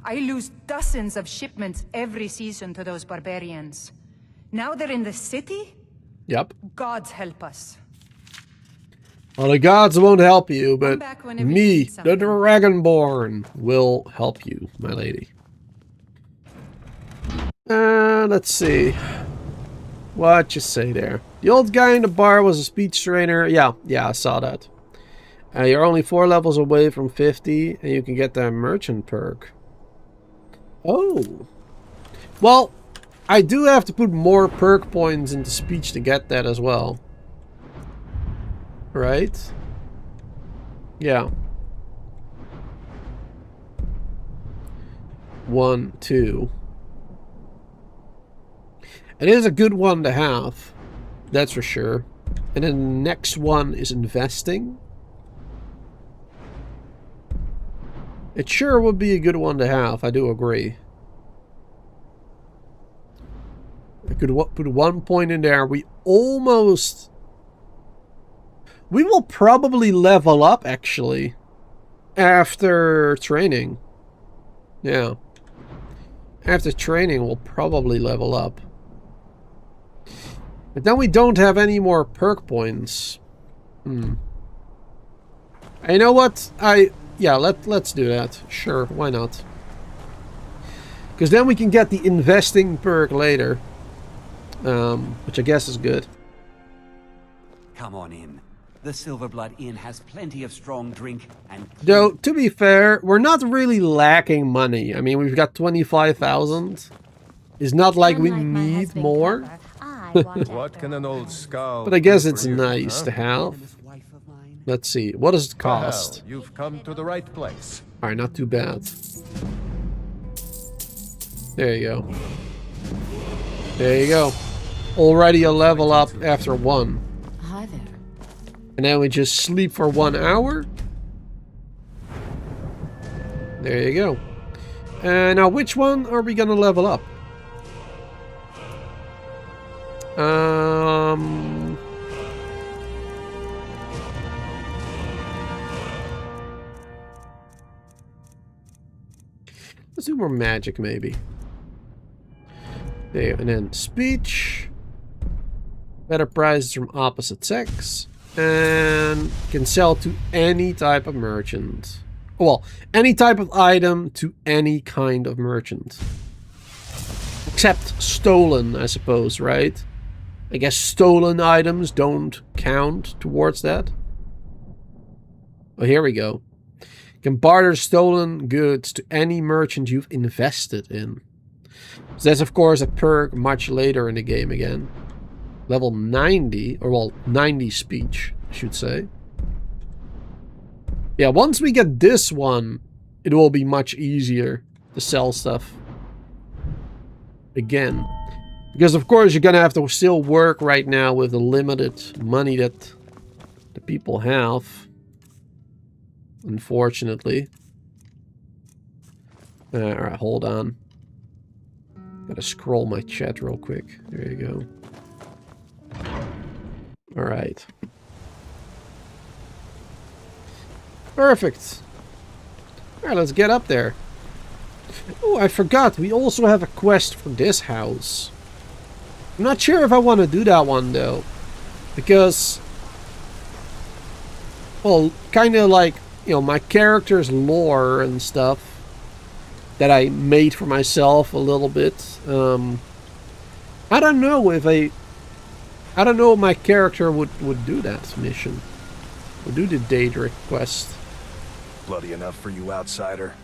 I lose dozens of shipments every season to those barbarians. Now they're in the city? Yep. Gods help us. Well, the gods won't help you, but me, the the Dragonborn, will help you, my lady. Let's see. What you say there? The old guy in the bar was a speech trainer. Yeah, I saw that. You're only 4 levels away from 50, and you can get the merchant perk. Oh. Well, I do have to put more perk points into speech to get that as well. Right? Yeah. 1, 2. It is a good one to have. That's for sure. And then the next one is investing. It sure would be a good one to have. I do agree. I could put 1 point in there. We almost... We will probably level up, actually, after training. Yeah. After training, we'll probably level up. But then we don't have any more perk points. And you know what? Yeah, let's do that. Sure, why not? Because then we can get the investing perk later. Which I guess is good. Come on in. The Silverblood Inn has plenty of strong drink and... Though, to be fair, we're not really lacking money. I mean, we've got 25,000. It's not like we need more. What can an old skull? But I guess do it's for you, nice huh? to have. Let's see. What does it cost? Well, you've come to the right place. Alright, not too bad. There you go. There you go. Already a level up after 1. Hi there. And then we just sleep for 1 hour. There you go. Now which one are we gonna level up? Let's do more magic, maybe. There, and then speech. Better prices from opposite sex. And can sell to any type of merchant. Well, any type of item to any kind of merchant. Except stolen, I suppose, right? I guess stolen items don't count towards that. Oh, here we go. Can barter stolen goods to any merchant you've invested in. So that's of course a perk much later in the game again. Level 90, or well, 90 speech, I should say. Yeah, once we get this one, it will be much easier to sell stuff again. Because of course you're gonna have to still work right now with the limited money that the people have. Unfortunately. Alright, hold on. Gotta scroll my chat real quick. There you go. Alright. Perfect. Alright, let's get up there. Oh, I forgot. We also have a quest for this house. I'm not sure if I want to do that one, though. Because... well, kind of like... you know, my character's lore and stuff that I made for myself a little bit. I don't know if I don't know if my character would do that mission. Would do the Daedric quest. Bloody enough for you, outsider?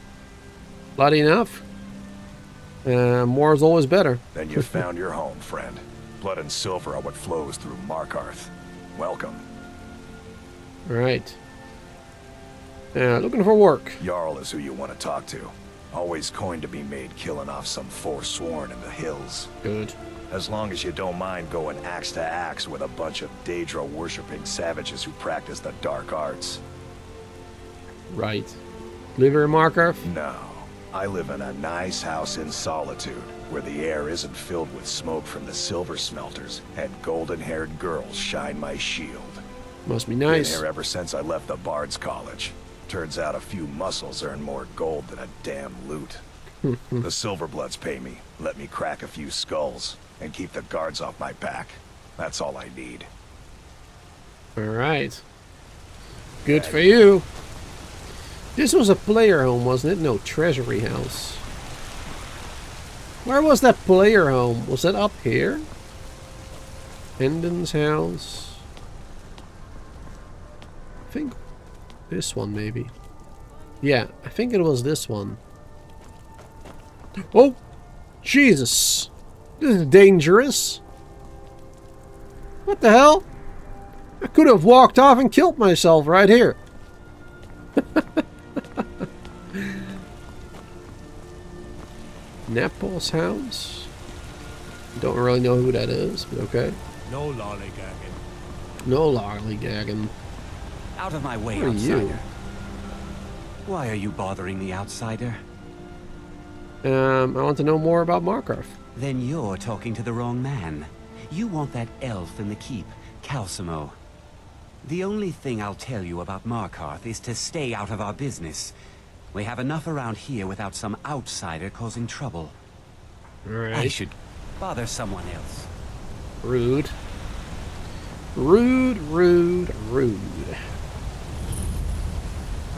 Bloody enough? More is always better. Then you found your home, friend. Blood and silver are what flows through Markarth. Welcome. Alright. Looking for work. Jarl is who you want to talk to. Always coined to be made killing off some forsworn in the hills. Good. As long as you don't mind going axe to axe with a bunch of Daedra-worshipping savages who practice the dark arts. Right. Live here in Markarth? No. I live in a nice house in solitude, where the air isn't filled with smoke from the silver smelters, and golden-haired girls shine my shield. Must be nice. Been here ever since I left the Bard's College. Turns out a few muscles earn more gold than a damn loot. The Silverbloods pay me, let me crack a few skulls, and keep the guards off my back. That's all I need. Alright. Good for you. This was a player home, wasn't it? No, treasury house. Where was that player home? Was that up here? Hendon's house. I think this one, maybe. Yeah, I think it was this one. Oh! Jesus! This is dangerous. What the hell? I could have walked off and killed myself right here. Napol's house? Don't really know who that is, but okay. No lollygagging. No lollygagging. Out of my way, Who are outsider. you? Why are you bothering the outsider? I want to know more about Markarth. Then you're talking to the wrong man. You want that elf in the keep, Calcimo. The only thing I'll tell you about Markarth is to stay out of our business. We have enough around here without some outsider causing trouble. Alright. I should bother someone else. Rude. Rude, rude, rude.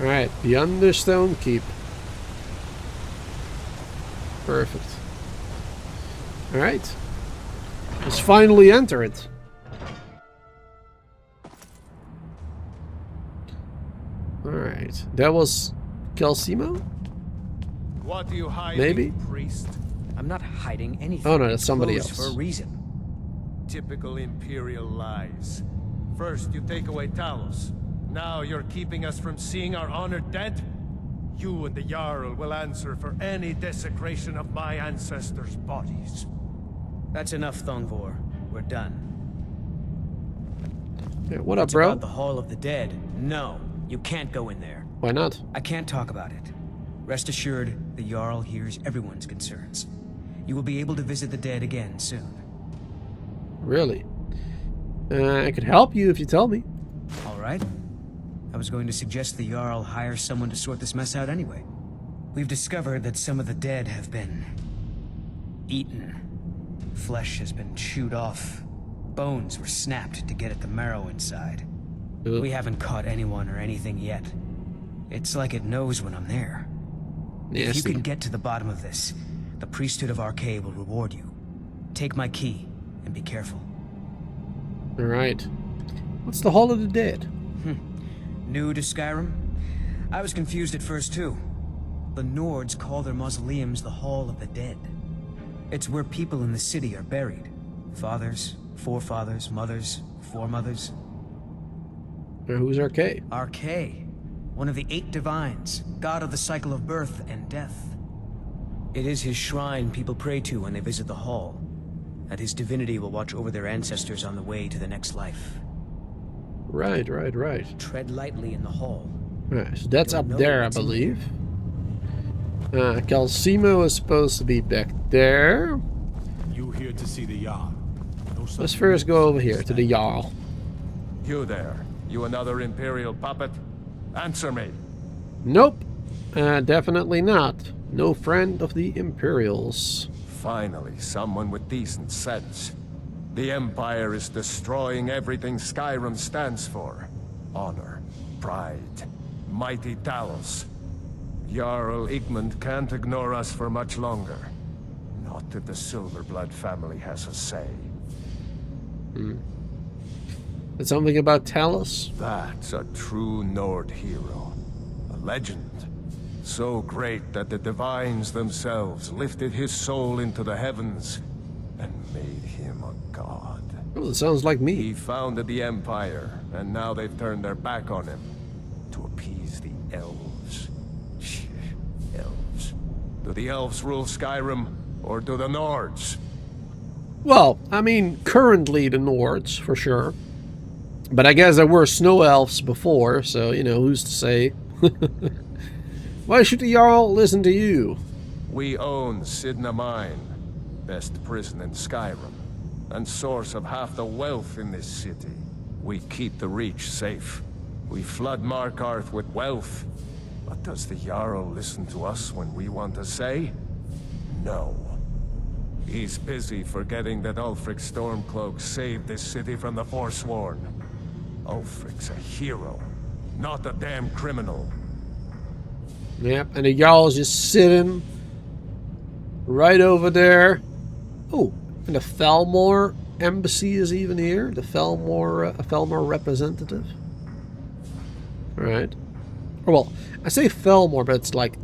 Alright, the Understone Keep. Perfect. Alright. Let's finally enter it. Alright. That was Calcimo? What do you hide, Maybe? priest? I'm not hiding anything. Oh no, that's somebody Closed else. for a reason. Typical Imperial lies. First, you take away Talos. Now you're keeping us from seeing our honored dead? You and the Jarl will answer for any desecration of my ancestors' bodies. That's enough, Thongvor. We're done. Yeah, what up, It's bro? about the Hall of the Dead. No, you can't go in there. Why not? I can't talk about it. Rest assured, the Jarl hears everyone's concerns. You will be able to visit the dead again soon. Really? I could help you if you tell me. All right. I was going to suggest the Jarl hire someone to sort this mess out anyway. We've discovered that some of the dead have been eaten. Flesh has been chewed off. Bones were snapped to get at the marrow inside. Ugh. We haven't caught anyone or anything yet. It's like it knows when I'm there. If you can get to the bottom of this, the priesthood of Arcay will reward you. Take my key and be careful. All right. What's the Hall of the Dead? New to Skyrim? I was confused at first too. The Nords call their mausoleums the Hall of the Dead. It's where people in the city are buried. Fathers, forefathers, mothers, foremothers. Who's Arcay? Arcay, one of the 8 divines, god of the cycle of birth and death. It is his shrine people pray to when they visit the hall, and his divinity will watch over their ancestors on the way to the next life. Right. Tread lightly in the hall. Right, so that's up there, I believe. Calcimo is supposed to be back there. You here to see the Jarl? Let's first go over here to the Jarl. You there. You another Imperial puppet? Answer me. Nope. Definitely not. No friend of the Imperials. Finally, someone with decent sense. The Empire is destroying everything Skyrim stands for. Honor, pride, mighty Talos. Jarl Igmund can't ignore us for much longer. Not if the Silverblood family has a say. Is something about Talos? That's a true Nord hero. A legend. So great that the divines themselves lifted his soul into the heavens and made him a god. Oh, it sounds like me. He founded the Empire, and now they've turned their back on him to appease the elves. Elves. Do the elves rule Skyrim, or do the Nords? Well, I mean, currently the Nords, for sure. But I guess there were snow elves before, so, you know, who's to say? Why should the Jarl listen to you? We own Sidna Mine, best prison in Skyrim, and source of half the wealth in this city. We keep the Reach safe. We flood Markarth with wealth. But does the Jarl listen to us when we want to say? No. He's busy forgetting that Ulfric Stormcloak saved this city from the Forsworn. Ulfric's a hero, not a damn criminal. Yep, and the Jarl's just sitting right over there. Oh, and the Felmore embassy is even here. The Felmore representative. Alright. Well, I say Felmore, but it's like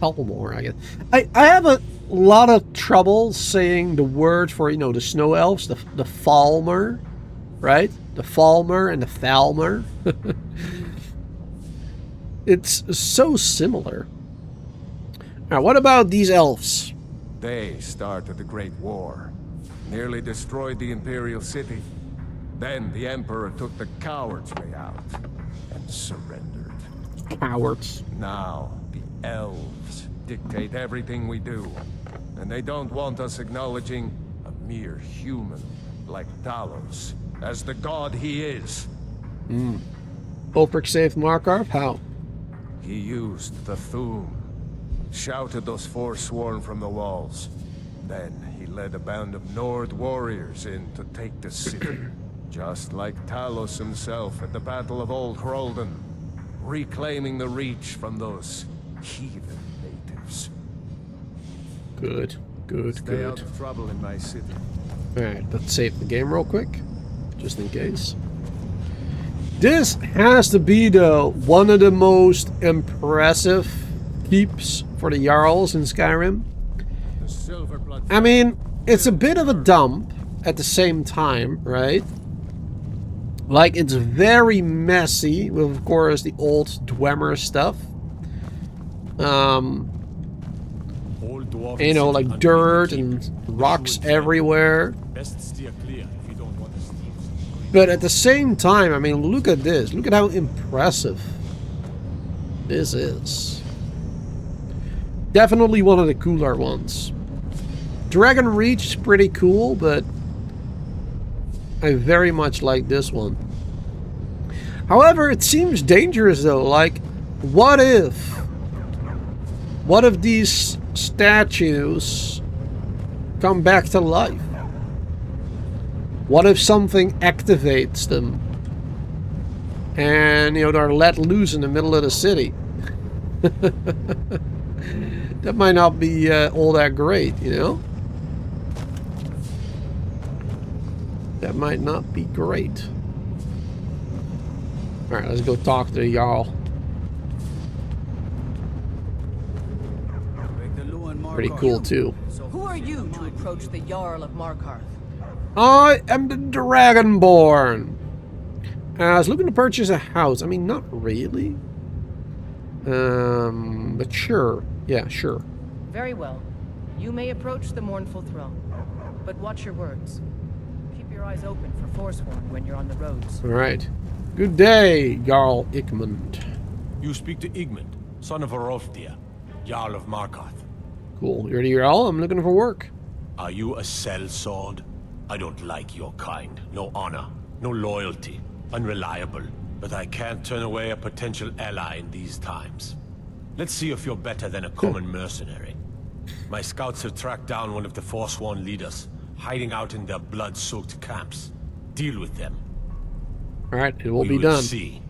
Telmore, I guess. I have a lot of trouble saying the word for, you know, the snow elves, the Falmer, right? The Falmer and the Falmer. It's so similar. Now, what about these elves? They started the Great War, nearly destroyed the Imperial City. Then the Emperor took the coward's way out and surrendered. Cowards. Now, the elves dictate everything we do, and they don't want us acknowledging a mere human like Talos as the god he is. Ulfric saved Markarth? How? He used the Thu'um, shouted those Forsworn from the walls. Then he led a band of Nord warriors in to take the city, just like Talos himself at the Battle of Old Hroldan, reclaiming the Reach from those heathen natives. Good. Stay out of trouble in my city. Alright, let's save the game real quick, just in case. This has to be, though, one of the most impressive keeps for the Jarls in Skyrim. I mean, it's a bit of a dump at the same time, right? Like, it's very messy with, of course, the old Dwemer stuff. You know, like dirt and rocks everywhere. Best steer clear if you don't want to steam. But at the same time, I mean, look at this. Look at how impressive this is. Definitely one of the cooler ones. Dragon Reach is pretty cool, but I very much like this one. However, it seems dangerous though. Like, what if these statues come back to life? What if something activates them and, you know, they're let loose in the middle of the city? That might not be all that great, you know? That might not be great. Alright, let's go talk to the Jarl. Pretty cool too. Who are you to approach the Jarl of Markarth? I am the Dragonborn. I was looking to purchase a house. I mean, not really. But sure. Yeah, sure. Very well. You may approach the mournful throne, but watch your words. Keep your eyes open for Forsworn when you're on the roads. All right. Good day, Jarl Igmund. You speak to Igmund, son of Arolfdir, Jarl of Markarth. Cool. You're the Jarl. I'm looking for work. Are you a sellsword? I don't like your kind. No honor, no loyalty, unreliable. But I can't turn away a potential ally in these times. Let's see if you're better than a common mercenary. My scouts have tracked down one of the Forsworn leaders, hiding out in their blood-soaked camps. Deal with them. Alright, it will be done. See.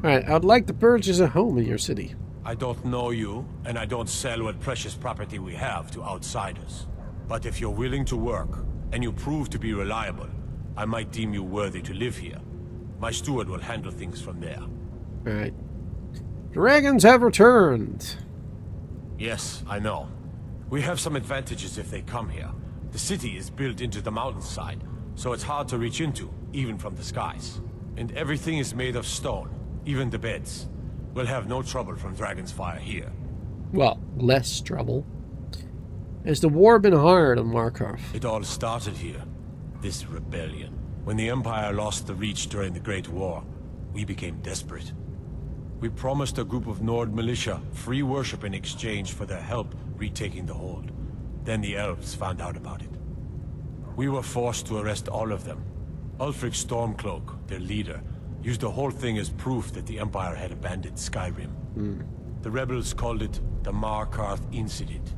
Alright, I'd like to purchase a home in your city. I don't know you, and I don't sell what precious property we have to outsiders. But if you're willing to work, and you prove to be reliable, I might deem you worthy to live here. My steward will handle things from there. Alright. Dragons have returned. Yes, I know. We have some advantages if they come here. The city is built into the mountainside, so it's hard to reach into, even from the skies. And everything is made of stone, even the beds. We'll have no trouble from Dragon's Fire here. Well, less trouble. Has the war been hard on Markarth? It all started here. This rebellion. When the Empire lost the Reach during the Great War, we became desperate. We promised a group of Nord militia free worship in exchange for their help retaking the hold. Then the elves found out about it. We were forced to arrest all of them. Ulfric Stormcloak, their leader, used the whole thing as proof that the Empire had abandoned Skyrim. The rebels called it the Markarth Incident.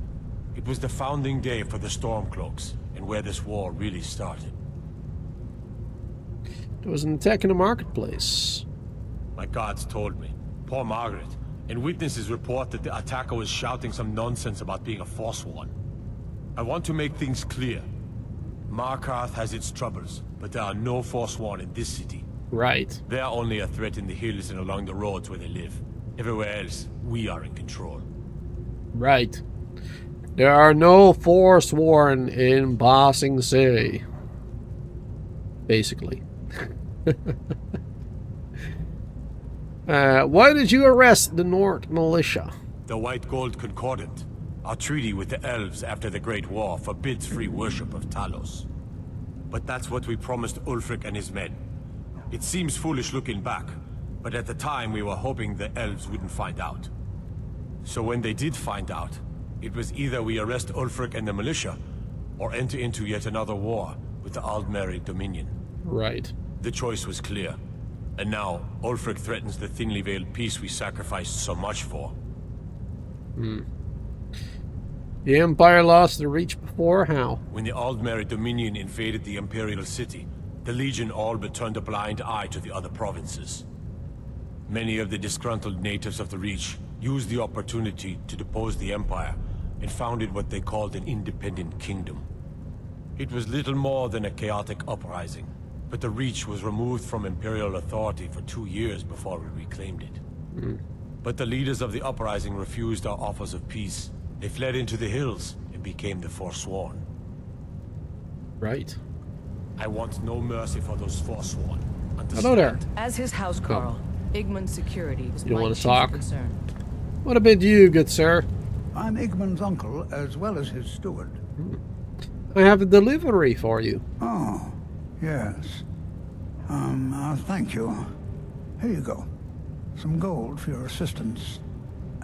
It was the founding day for the Stormcloaks, and where this war really started. There was an attack in the marketplace. My guards told me. Poor Margaret. And witnesses report that the attacker was shouting some nonsense about being a Forsworn. I want to make things clear. Markarth has its troubles, but there are no Forsworn in this city. Right. They are only a threat in the hills and along the roads where they live. Everywhere else, we are in control. Right. There are no Forsworn in Bossing City. Basically. Why did you arrest the Nord militia? The White Gold Concordant. Our treaty with the elves after the Great War forbids free worship of Talos. But that's what we promised Ulfric and his men. It seems foolish looking back, but at the time we were hoping the elves wouldn't find out. So when they did find out, it was either we arrest Ulfric and the militia, or enter into yet another war with the Aldmeri Dominion. Right. The choice was clear. And now, Ulfric threatens the thinly veiled peace we sacrificed so much for. The Empire lost the Reach before? How? When the Aldmeri Dominion invaded the Imperial City, the Legion all but turned a blind eye to the other provinces. Many of the disgruntled natives of the Reach used the opportunity to depose the Empire and founded what they called an independent kingdom. It was little more than a chaotic uprising, but the Reach was removed from Imperial authority for 2 years before we reclaimed it. But the leaders of the uprising refused our offers of peace. They fled into the hills and became the Forsworn. Right. I want no mercy for those Forsworn. Hello there. As his housecarl, Igmund's security is You don't my want to chief talk? concern. What about you, good sir? I'm Igmund's uncle, as well as his steward. I have a delivery for you. Oh, yes. Thank you. Here you go. Some gold for your assistance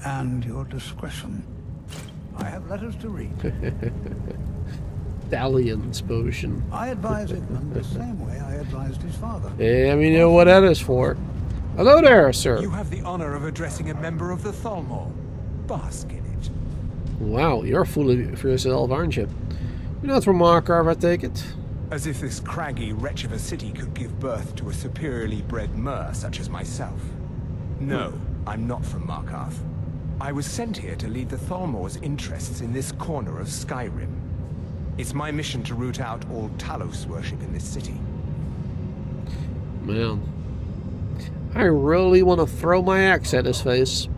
and your discretion. I have letters to read. Dalliance potion. I advise Igmund the same way I advised his father. Yeah, we know what that is for. Hello there, sir. You have the honor of addressing a member of the Thalmor. Bask in it. Wow, you're full of yourself, aren't you? You're not from Markarth, I take it. As if this craggy wretch of a city could give birth to a superiorly bred mer such as myself. No, I'm not from Markarth. I was sent here to lead the Thalmor's interests in this corner of Skyrim. It's my mission to root out all Talos worship in this city. Man, I really want to throw my axe at his face.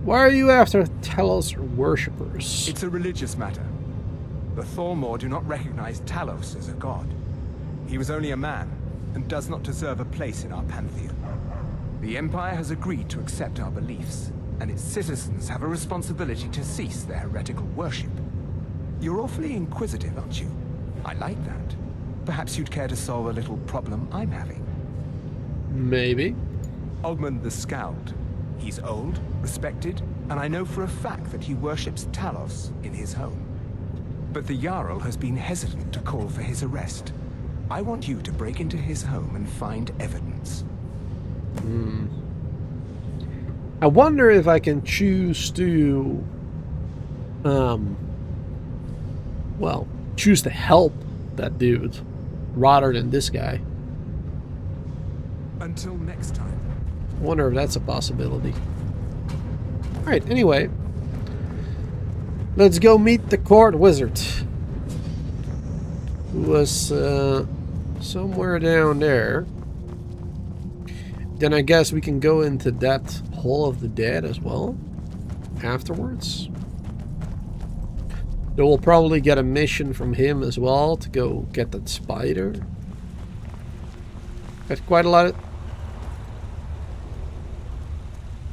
Why are you after Talos worshippers? It's a religious matter. The Thalmor do not recognize Talos as a god. He was only a man, and does not deserve a place in our pantheon. The Empire has agreed to accept our beliefs, and its citizens have a responsibility to cease their heretical worship. You're awfully inquisitive, aren't you? I like that. Perhaps you'd care to solve a little problem I'm having. Maybe. Ogmund the Scowled. He's old, respected, and I know for a fact that he worships Talos in his home. But the Jarl has been hesitant to call for his arrest. I want you to break into his home and find evidence. I wonder if I can choose to, well, choose to help that dude rather than this guy. Until next time. I wonder if that's a possibility. Alright, anyway. Let's go meet the court wizard. Who was somewhere down there. Then I guess we can go into that Hall of the Dead as well. Afterwards. Then we'll probably get a mission from him as well to go get that spider. Got quite a lot of...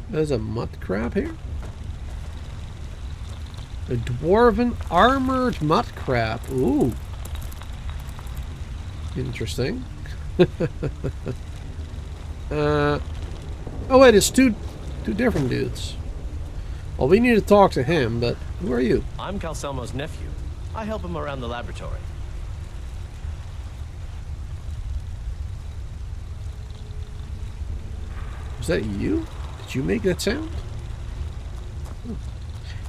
There's a mud crab here. A dwarven armored mud crab. Ooh. Interesting. Oh wait, it's two different dudes. Well, we need to talk to him, but who are you? I'm Calcelmo's nephew. I help him around the laboratory. Was that you? Did you make that sound?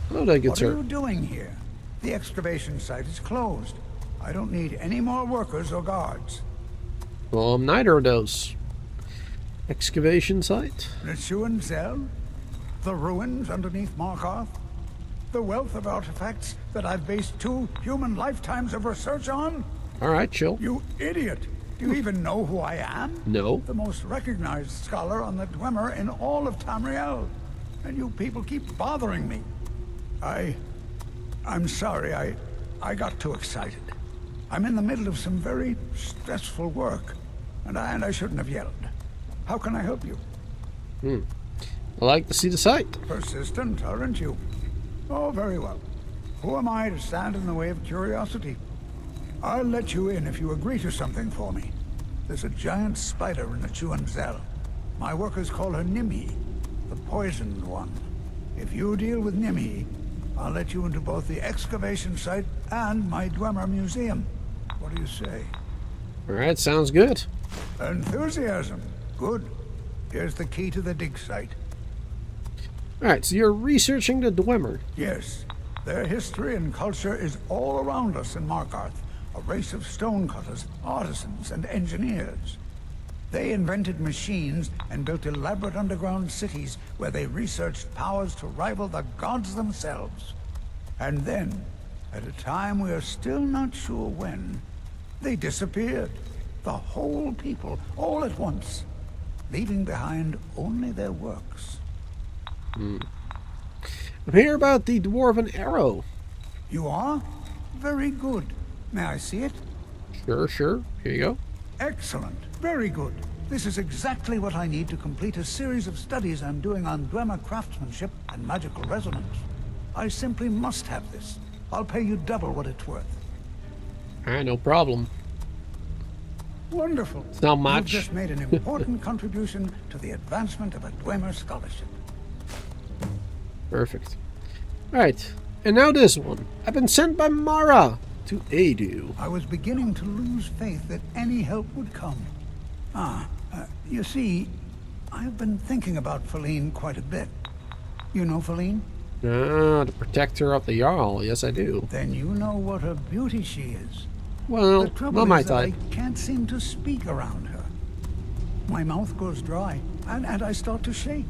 Hello there, good sir. What are you doing here? The excavation site is closed. I don't need any more workers or guards. Well, I'm neither of those. Excavation site? The Zell? The ruins underneath Markarth? The wealth of artifacts that I've based 2 human lifetimes of research on? Alright, chill. You idiot! Do you even know who I am? No. The most recognized scholar on the Dwemer in all of Tamriel. And you people keep bothering me. I'm sorry, I got too excited. I'm in the middle of some very stressful work, and I shouldn't have yelled. How can I help you? I like to see the site. Persistent, aren't you? Oh, very well. Who am I to stand in the way of curiosity? I'll let you in if you agree to something for me. There's a giant spider in the Zell. My workers call her Nimhi, the poisoned one. If you deal with Nimhi, I'll let you into both the excavation site and my Dwemer museum. What do you say? Alright, sounds good. Enthusiasm. Good. Here's the key to the dig site. Alright, so you're researching the Dwemer. Yes. Their history and culture is all around us in Markarth. A race of stonecutters, artisans, and engineers. They invented machines and built elaborate underground cities where they researched powers to rival the gods themselves. And then, at a time we are still not sure when, they disappeared. The whole people, all at once, leaving behind only their works. I'm here about the Dwarven Arrow. You are? Very good. May I see it? Sure. Here you go. Excellent. Very good. This is exactly what I need to complete a series of studies I'm doing on Dwemer craftsmanship and magical resonance. I simply must have this. I'll pay you double what it's worth. Alright, no problem. Wonderful. It's not much. You've just made an important contribution to the advancement of a Dwemer scholarship. Perfect. Alright, and now this one. I've been sent by Mara to aid you. I was beginning to lose faith that any help would come. You see, I've been thinking about Feline quite a bit. You know Feline? The protector of the Jarl. Yes, I do. Then you know what a beauty she is. Well, the trouble not my is that type. I can't seem to speak around her. My mouth goes dry, and I start to shake.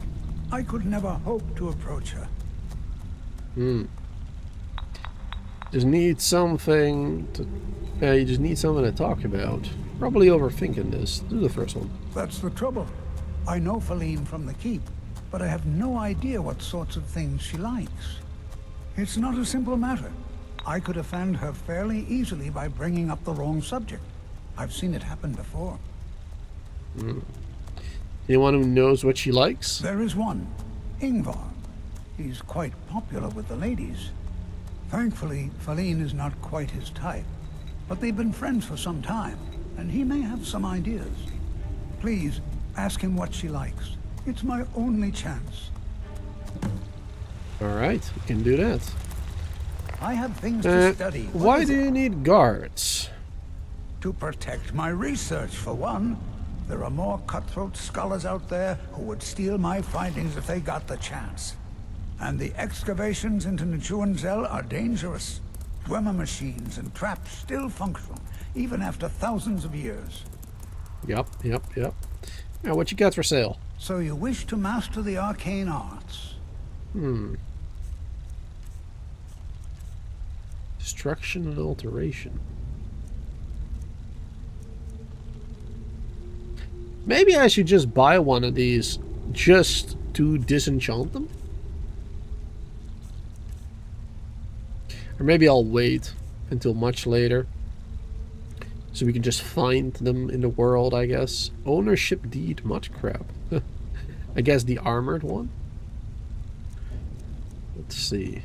I could never hope to approach her. Just need something to... you just need something to talk about. Probably overthinking this. Do the first one. That's the trouble. I know Feline from the keep, but I have no idea what sorts of things she likes. It's not a simple matter. I could offend her fairly easily by bringing up the wrong subject. I've seen it happen before. Anyone who knows what she likes? There is one, Ingvar. He's quite popular with the ladies. Thankfully, Feline is not quite his type, but they've been friends for some time, and he may have some ideas. Please, ask him what she likes. It's my only chance. Alright, we can do that. I have things to study. Why do you need guards? To protect my research, for one. There are more cutthroat scholars out there who would steal my findings if they got the chance. And the excavations into Neuschwanzell are dangerous. Dwemer machines and traps still functional, even after thousands of years. Yep. Now, what you got for sale? So you wish to master the arcane arts? Destruction and alteration. Maybe I should just buy one of these just to disenchant them? Or maybe I'll wait until much later so we can just find them in the world, I guess. Ownership deed, much crap. I guess the armored one? Let's see.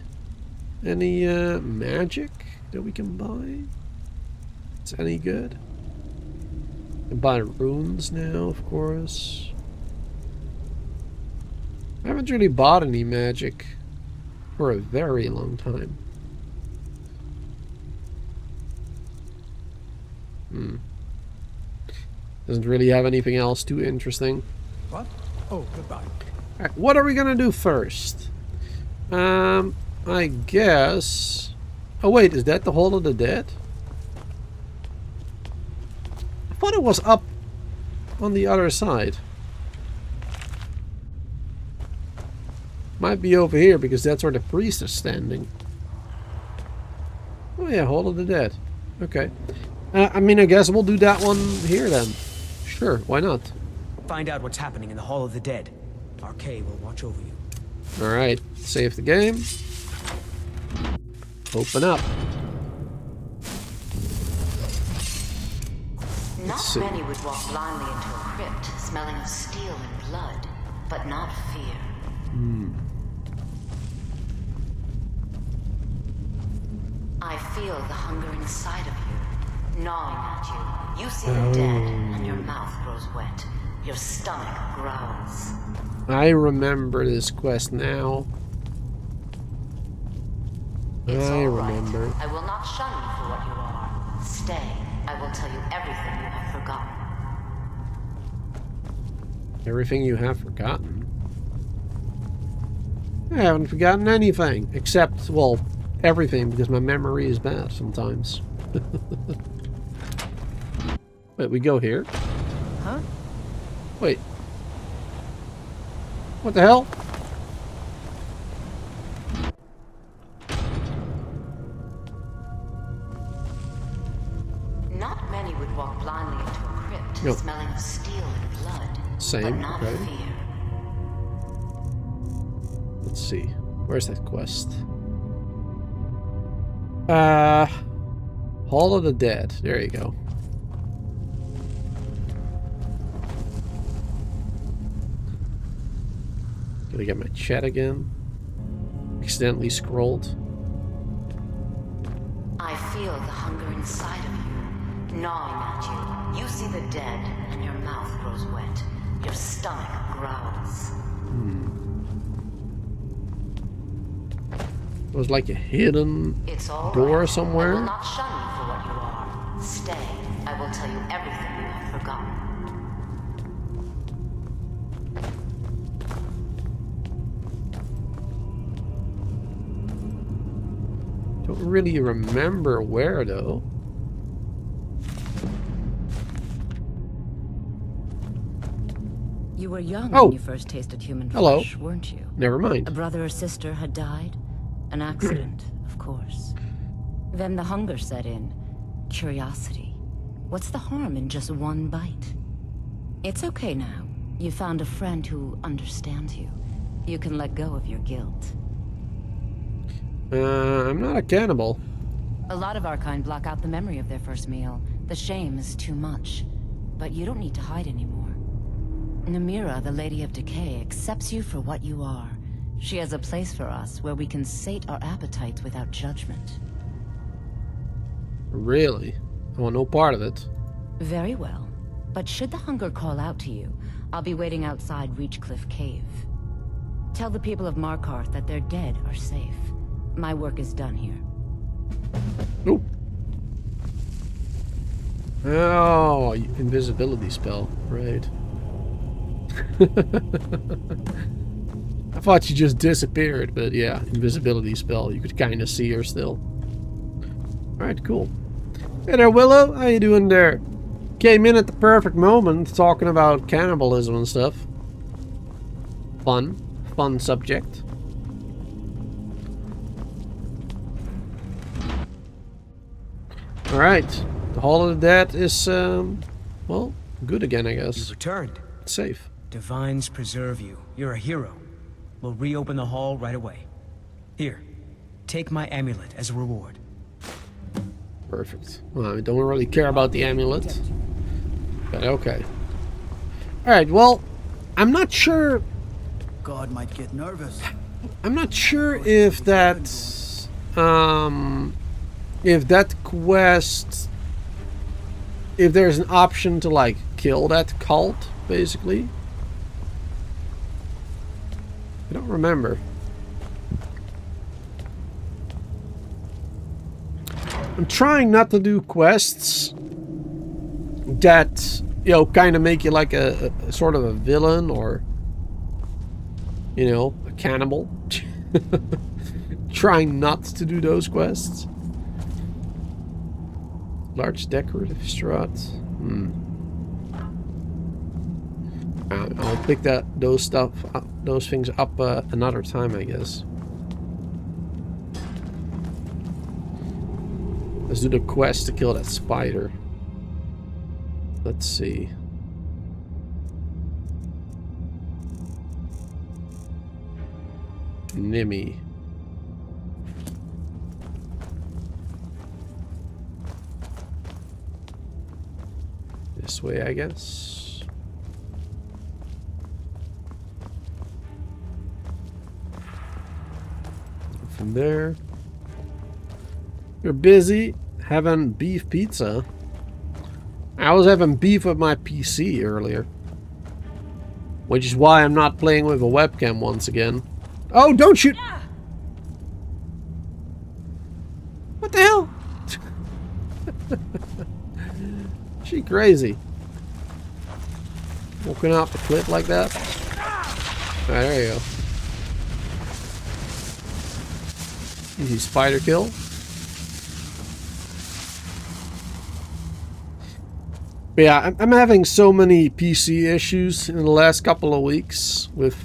Any magic that we can buy? It's any good? Can buy runes now, of course. I haven't really bought any magic for a very long time. Doesn't really have anything else too interesting. What? Oh, goodbye. Alright, what are we gonna do first? I guess... Oh wait, is that the Hall of the Dead? I thought it was up on the other side. Might be over here because that's where the priest is standing. Oh yeah, Hall of the Dead. Okay. I mean, I guess we'll do that one here then. Sure, why not? Find out what's happening in the Hall of the Dead. Arcay will watch over you. Alright, save the game. Open up. Not many would walk blindly into a crypt, smelling of steel and blood, but not fear. I feel the hunger inside of you, gnawing at you. You see the dead, and your mouth grows wet. Your stomach growls. I remember this quest now. I remember. Right. I will not shun you for what you are. Stay. I will tell you everything you have forgotten. Everything you have forgotten? I haven't forgotten anything. Except, well, everything, because my memory is bad sometimes. Wait, we go here? Huh? Wait. What the hell? Not many would walk blindly into a crypt, smelling of steel and blood. Same, but not okay. fear. Let's see. Where's that quest? Hall of the Dead. There you go. Gotta get my chat again. Accidentally scrolled. I feel the hunger inside of you, gnawing at you. You see the dead, and your mouth grows wet. Your stomach growls. It was like a hidden door somewhere. I will not shun you for what you are. Stay. I will tell you everything you have forgotten. Don't really remember where though. You were young Oh. when you first tasted human Hello. flesh, weren't you? Never mind. A brother or sister had died? An accident, of course. Then the hunger set in. Curiosity. What's the harm in just one bite? It's okay now. You found a friend who understands you. You can let go of your guilt. I'm not a cannibal. A lot of our kind block out the memory of their first meal. The shame is too much. But you don't need to hide anymore. Namira, the Lady of Decay, accepts you for what you are. She has a place for us where we can sate our appetites without judgment. Really? I want no part of it. Very well. But should the hunger call out to you, I'll be waiting outside Reachcliff Cave. Tell the people of Markarth that their dead are safe. My work is done here. Nope. Oh, invisibility spell. Right. I thought she just disappeared, but yeah, invisibility spell. You could kind of see her still. Alright, cool. Hey there, Willow. How you doing there? Came in at the perfect moment talking about cannibalism and stuff. Fun. Fun subject. Alright. The Hall of the Dead is, well, good again, I guess. You've returned. It's safe. Divines preserve you. You're a hero. We'll reopen the hall right away. Here, take my amulet as a reward. Perfect. Well, I don't really care about the amulet. But okay. Alright, well, I'm not sure... God might get nervous. I'm not sure if that... if that quest... If there's an option to, like, kill that cult, basically. I don't remember. I'm trying not to do quests that, you know, kind of make you like a sort of a villain or, you know, a cannibal. Trying not to do those quests. Large decorative strut. I'll pick those things up another time, I guess. Let's do the quest to kill that spider. Let's see. Nimmy. This way, I guess. From there. You're busy having beef pizza. I was having beef with my PC earlier. Which is why I'm not playing with a webcam once again. Oh, don't shoot! What the hell? She crazy. Walking off the cliff like that. Alright, there you go. Easy spider kill. But yeah, I'm having so many PC issues in the last couple of weeks with...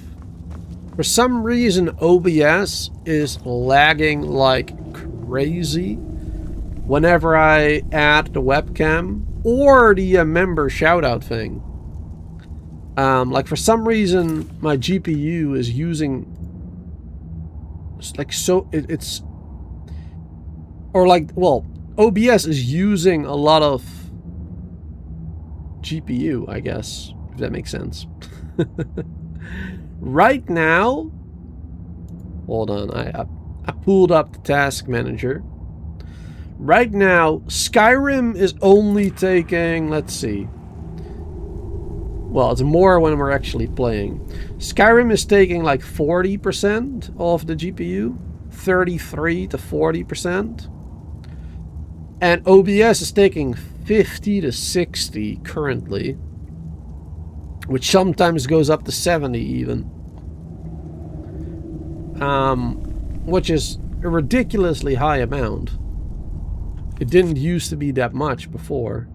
For some reason, OBS is lagging like crazy whenever I add the webcam or the member shoutout thing. Like for some reason, my GPU is using... like so... It's... Or like, well, OBS is using a lot of GPU, I guess, if that makes sense. Right now, hold on, I pulled up the task manager. Right now, Skyrim is only taking, let's see. Well, it's more when we're actually playing. Skyrim is taking like 40% of the GPU, 33 to 40%. And OBS is taking 50 to 60 currently, which sometimes goes up to 70 even. Which is a ridiculously high amount. It didn't used to be that much before.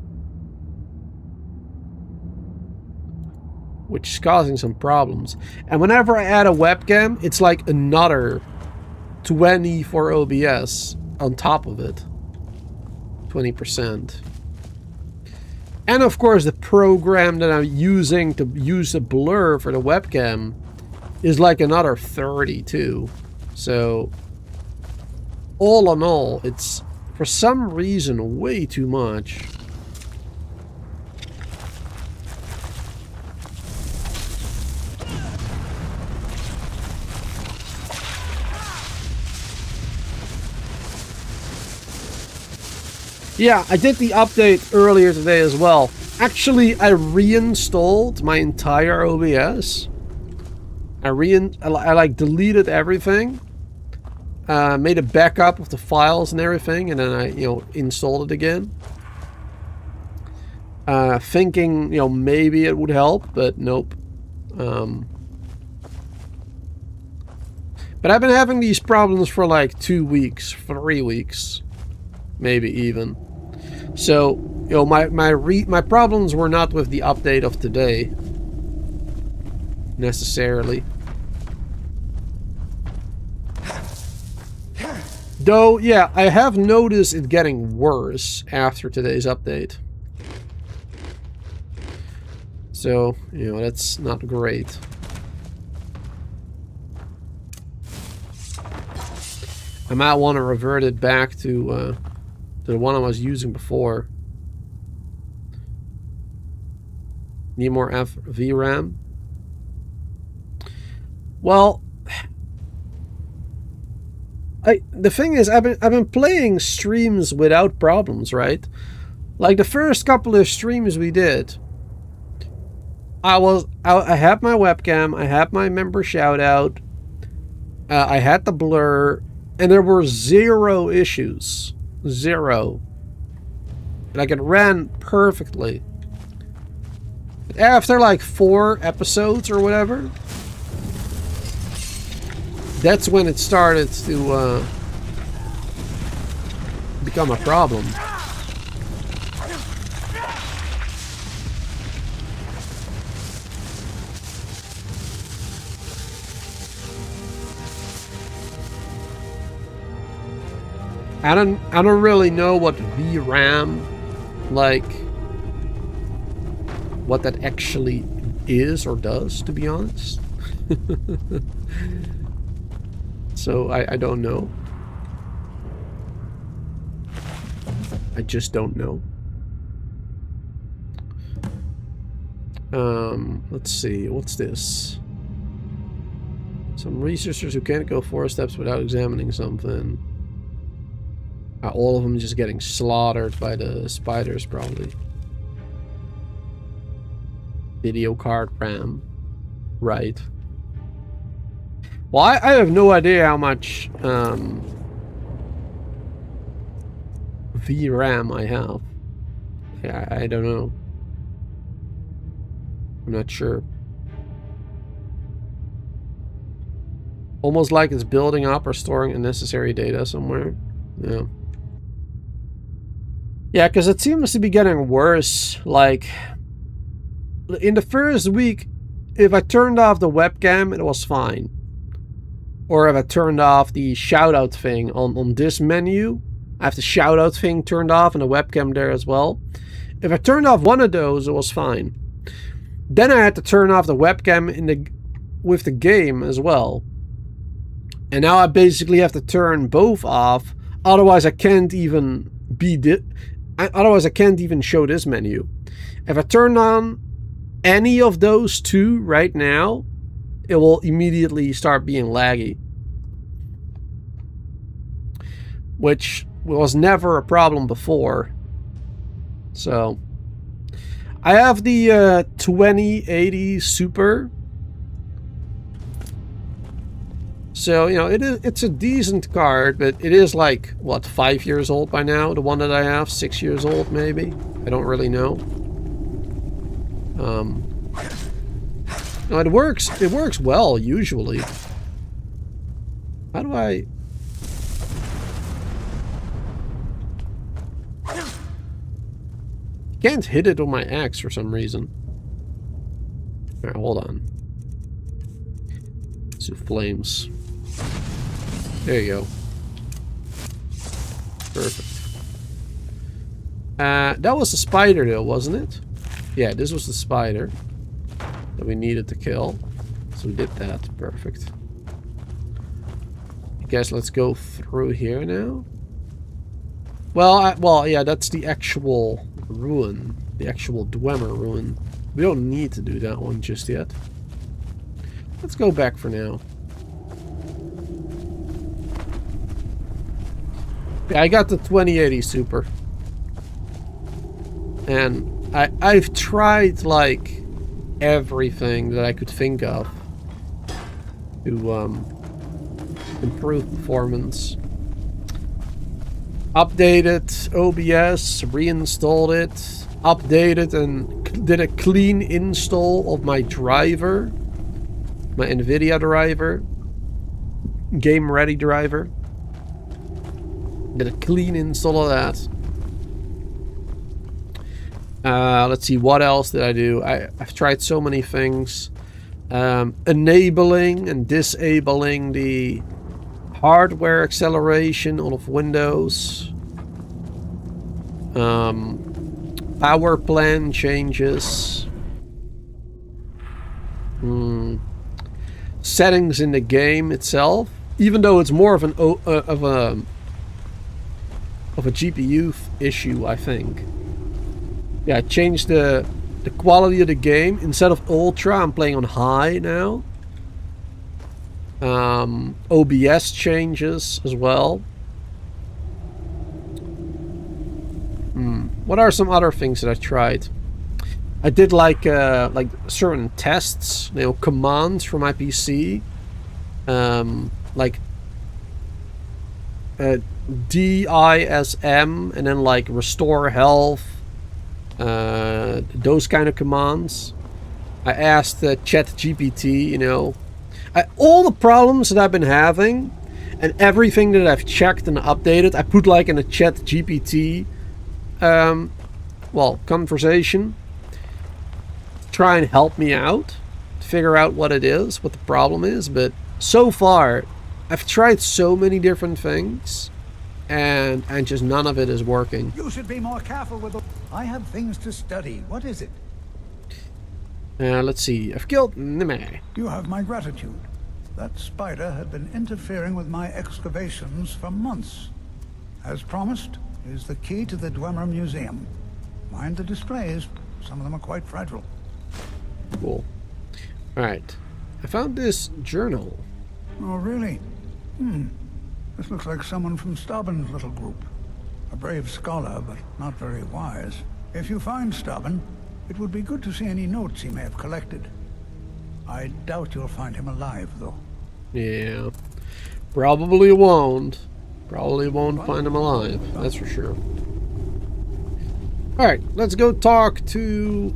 Which is causing some problems. And whenever I add a webcam, it's like another 20 for OBS on top of it. 20%. And of course the program that I'm using to use the blur for the webcam is like another 30 too. So all in all, it's for some reason way too much. Yeah, I did the update earlier today as well. Actually, I reinstalled my entire OBS. I like deleted everything. Made a backup of the files and everything, and then I, installed it again. Thinking, maybe it would help, but nope. But I've been having these problems for like 2 weeks, 3 weeks, maybe even. So, my problems were not with the update of today, necessarily. Though, yeah, I have noticed it getting worse after today's update. So, that's not great. I might want to revert it back to the one I was using before. Need more VRAM? Well, the thing is, I've been playing streams without problems, right? Like the first couple of streams we did, I had my webcam, I had my member shout out, I had the blur, and there were 0 issues. 0. Like it ran perfectly. After like 4 episodes or whatever, that's when it started to become a problem. I don't really know what VRAM, like what that actually is or does, to be honest. So I don't know. I just don't know. Let's see, what's this? Some researchers who can't go 4 steps without examining something. All of them just getting slaughtered by the spiders, probably. Video card RAM. Right. Well, I have no idea how much VRAM I have. I don't know. I'm not sure. Almost like it's building up or storing unnecessary data somewhere. Yeah. Yeah, because it seems to be getting worse. Like, in the first week, if I turned off the webcam, it was fine. Or if I turned off the shout-out thing on this menu, I have the shout-out thing turned off and the webcam there as well. If I turned off one of those, it was fine. Then I had to turn off the webcam with the game as well. And now I basically have to turn both off. Otherwise, I can't even Otherwise, I can't even show this menu. If I turn on any of those two right now, it will immediately start being laggy. Which was never a problem before. So I have the 2080 Super. So, you know, it's a decent card, but it is like, what, 5 years old by now? The one that I have, 6 years old maybe? I don't really know. No, it works well, usually. How do I... Can't hit it on my axe for some reason. Alright, hold on. Let's do flames. There you go. Perfect. That was the spider though, wasn't it? Yeah, this was the spider that we needed to kill. So we did that. Perfect. I guess let's go through here now. Well, yeah, that's the actual ruin. The actual Dwemer ruin. We don't need to do that one just yet. Let's go back for now. Yeah, I got the 2080 Super. And I've tried, like, everything that I could think of to improve performance. Updated OBS, reinstalled it, updated and did a clean install of my driver, my NVIDIA driver, game ready driver. Did a clean install of that. Let's see, what else did I do? I've tried so many things. Enabling and disabling the hardware acceleration of Windows. Power plan changes. Settings in the game itself, even though it's more of a GPU issue, I think. Yeah, I changed the quality of the game. Instead of ultra, I'm playing on high now. OBS changes as well. What are some other things that I tried? I did like certain tests, you know, commands for my PC, like DISM, and then like restore health, those kind of commands. I asked ChatGPT, you know, all the problems that I've been having and everything that I've checked and updated, I put like in a ChatGPT conversation. Try and help me out to figure out what it is, what the problem is. But so far, I've tried so many different things, and just none of it is working. You should be more careful with the... I have things to study. What is it? Let's see. I've killed Nime. You have my gratitude. That spider had been interfering with my excavations for months. As promised, is the key to the Dwemer Museum. Mind the displays. Some of them are quite fragile. Cool. Alright. I found this journal. Oh, really? This looks like someone from Stauben's little group. A brave scholar, but not very wise. If you find Stauben, it would be good to see any notes he may have collected. I doubt you'll find him alive, though. Yeah. Probably won't. Probably won't find him alive. That's for sure. Alright, let's go talk to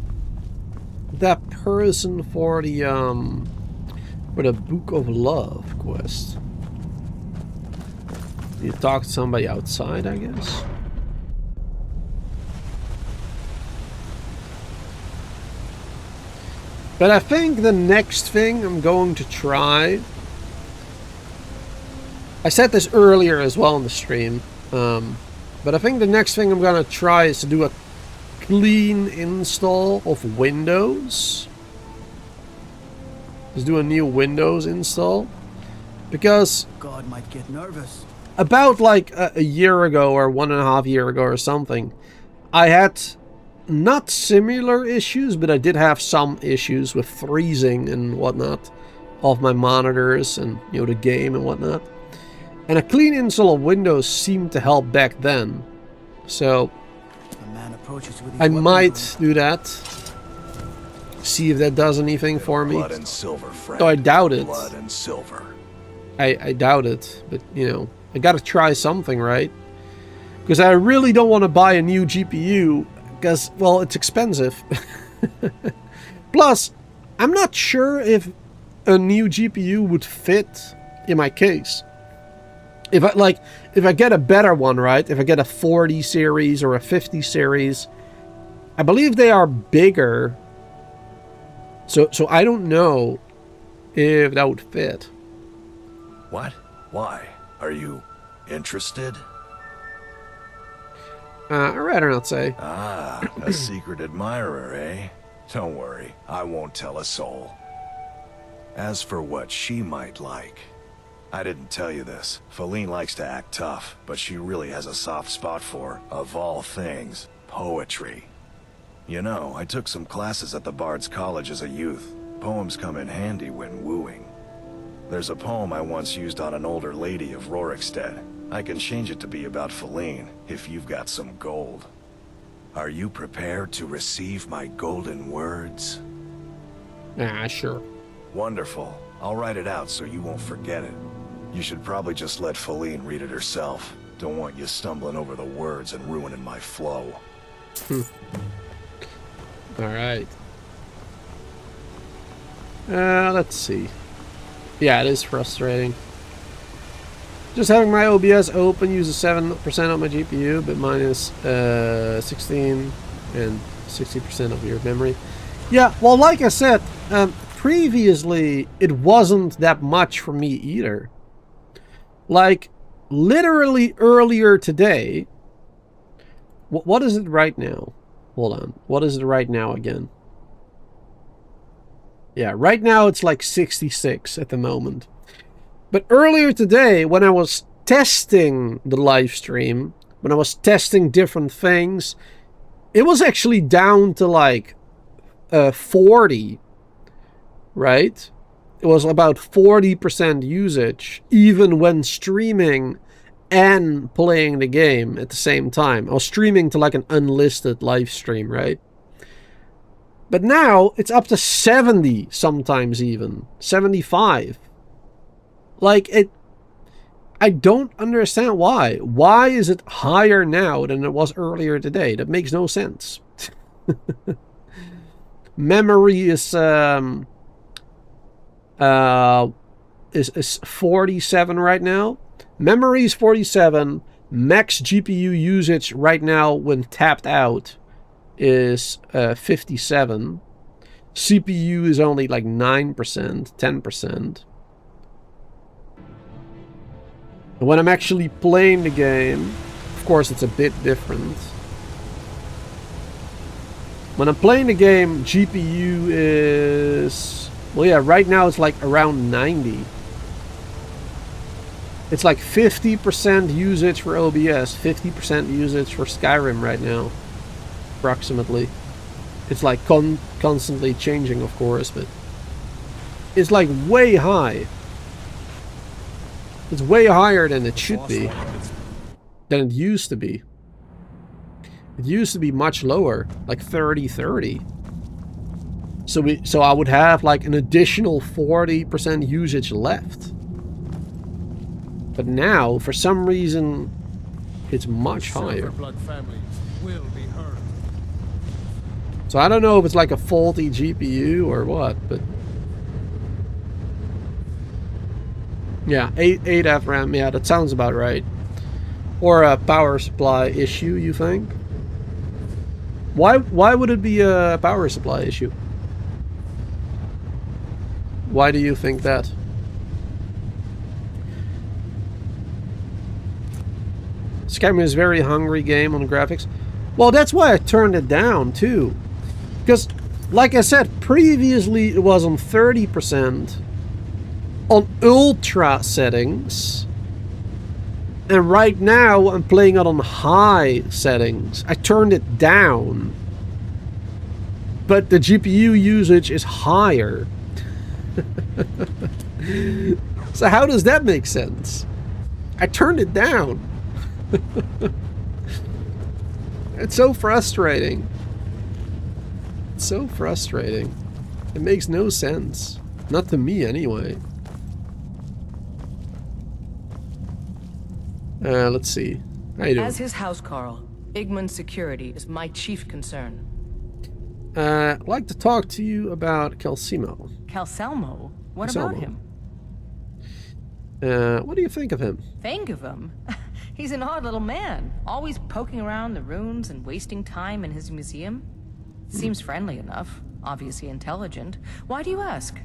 that person for the Book of Love quest. You talk to somebody outside, I guess. But I think the next thing I'm going to try... I said this earlier as well in the stream. But I think the next thing I'm going to try is to do a clean install of Windows. Just do a new Windows install. Because... God might get nervous. About like a year ago or 1.5 years ago or something, I had not similar issues, but I did have some issues with freezing and whatnot of my monitors and, you know, the game and whatnot. And a clean install of Windows seemed to help back then. So I might do that. See if that does anything for me. Blood and silver, friend. Though I doubt it. Blood and silver. I doubt it, but you know, I gotta try something, right? Because I really don't want to buy a new GPU because, well, it's expensive. Plus, I'm not sure if a new GPU would fit in my case. If I get a better one, right? If I get a 40 series or a 50 series, I believe they are bigger. So I don't know if that would fit. What? Why? Are you interested? I'd rather not say. Ah, a secret admirer, eh? Don't worry, I won't tell a soul. As for what she might like, I didn't tell you this. Feline likes to act tough, but she really has a soft spot for, of all things, poetry. You know, I took some classes at the Bard's College as a youth. Poems come in handy when wooing. There's a poem I once used on an older lady of Rorikstead. I can change it to be about Feline, if you've got some gold. Are you prepared to receive my golden words? Sure. Wonderful. I'll write it out so you won't forget it. You should probably just let Feline read it herself. Don't want you stumbling over the words and ruining my flow. Alright. Let's see. Yeah, it is frustrating. Just having my OBS open uses 7% of my GPU, but mine is 16 and 60% of your memory. Yeah, well, like I said, previously it wasn't that much for me either. Like, literally earlier today, what is it right now? Hold on, what is it right now again? Yeah, right now it's like 66 at the moment. But earlier today, when I was testing the live stream, when I was testing different things, it was actually down to like 40, right? It was about 40% usage, even when streaming and playing the game at the same time. I was streaming to like an unlisted live stream, right? But now it's up to 70, sometimes even 75. Like, I don't understand why. Why is it higher now than it was earlier today? That makes no sense. Memory is 47 right now. Memory is 47. Max GPU usage right now when tapped out is 57. CPU is only like 9%, 10%. And when I'm actually playing the game, of course it's a bit different. When I'm playing the game, GPU is... well, yeah, right now it's like around 90. It's like 50% usage for OBS, 50% usage for Skyrim right now, approximately. It's like constantly changing, of course, but it's like way high. It's way higher than it should be, than it used to be. It used to be much lower, like 30. So I would have like an additional 40% usage left. But now, for some reason, it's much higher. So I don't know if it's like a faulty GPU or what, but... yeah, 8 FRAM, yeah, that sounds about right. Or a power supply issue, you think? Why would it be a power supply issue? Why do you think that? Skyrim is a very hungry game on the graphics. Well, that's why I turned it down, too. Because, like I said, previously it was on 30%. On ultra settings, and right now I'm playing it on high settings. I turned it down, but the GPU usage is higher. So how does that make sense? I turned it down. It's so frustrating. It's so frustrating. It makes no sense. Not to me, anyway. Let's see. How you doing? As his housecarl, Igman's security is my chief concern. I'd like to talk to you about Calsimo. Calselmo? What about him? What do you think of him? Think of him? He's an odd little man, always poking around the ruins and wasting time in his museum. Seems friendly enough, obviously intelligent. Why do you ask?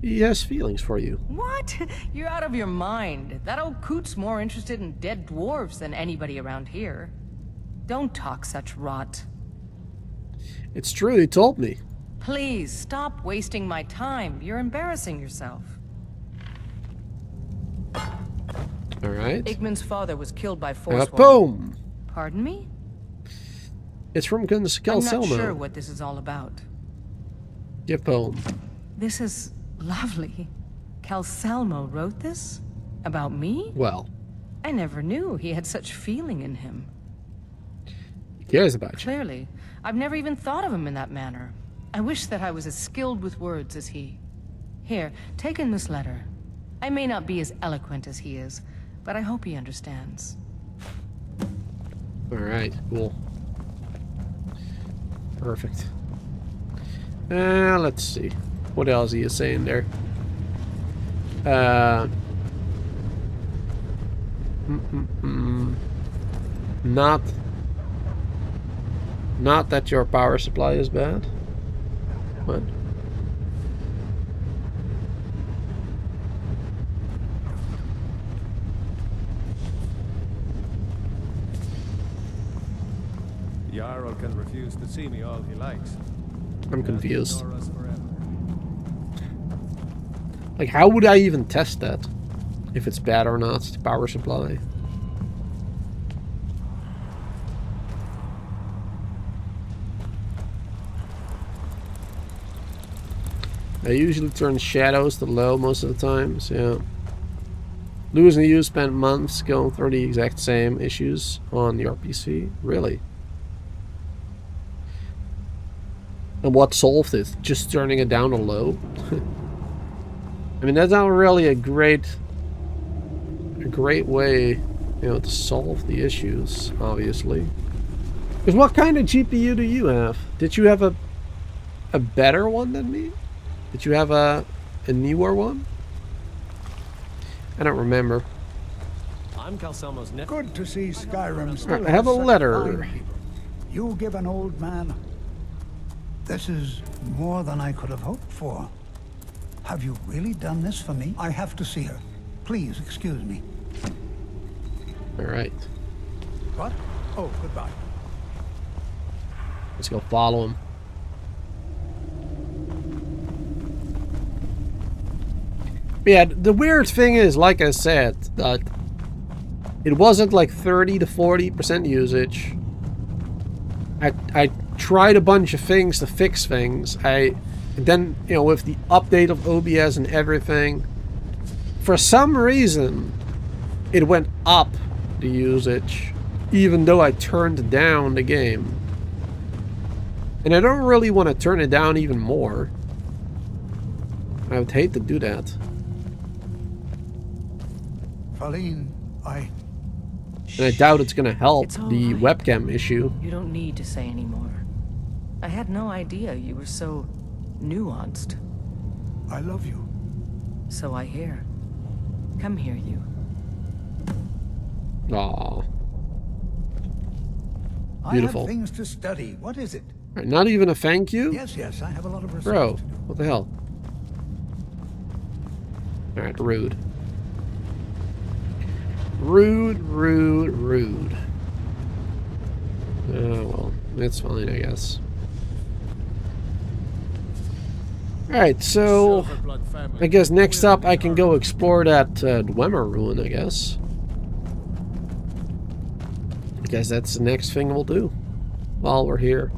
He has feelings for you. What? You're out of your mind. That old coot's more interested in dead dwarves than anybody around here. Don't talk such rot. It's true, he told me. Please, stop wasting my time. You're embarrassing yourself. Alright. Igman's father was killed by force. Boom! Pardon me? It's from Calselmo. I'm not sure what this is all about. Give poem. This is lovely. Calselmo wrote this? About me? Well. I never knew he had such feeling in him. He cares about you. Clearly. I've never even thought of him in that manner. I wish that I was as skilled with words as he. Here, take in this letter. I may not be as eloquent as he is, but I hope he understands. Alright, cool. Perfect. Let's see. What else are you saying there? Not that your power supply is bad. What? Jarl can refuse to see me all he likes. I'm confused. Like, how would I even test that? If it's bad or not, the power supply. I usually turn shadows to low most of the times, yeah. Lewis and you spent months going through the exact same issues on your PC? Really? And what solved it? Just turning it down to low? I mean, that's not really a great way, you know, to solve the issues, obviously. Because what kind of GPU do you have? Did you have a better one than me? Did you have a newer one? I don't remember. I'm Calselmo's nephew. Good to see Skyrim still I have a has such letter. fine people. You give an old man. This is more than I could have hoped for. Have you really done this for me? I have to see her. Please excuse me. All right. What? Oh, goodbye. Let's go follow him. Yeah, the weird thing is, like I said, that it wasn't like 30 to 40% usage. I tried a bunch of things to fix things. And then, you know, with the update of OBS and everything, for some reason, it went up, the usage, even though I turned down the game. And I don't really want to turn it down even more. I would hate to do that. Pauline, And I doubt it's going to help the webcam issue. You don't need to say anymore. I had no idea you were so nuanced. I love you. So I hear. Come here, you. Aww. I Beautiful. have things to study. What is it? Right, not even a thank you? Yes, I have a lot of research. Bro, what the hell? Alright, rude. Rude. Oh, well, it's fine, I guess. Alright, so I guess next up I can go explore that Dwemer ruin, I guess. I guess that's the next thing we'll do while we're here.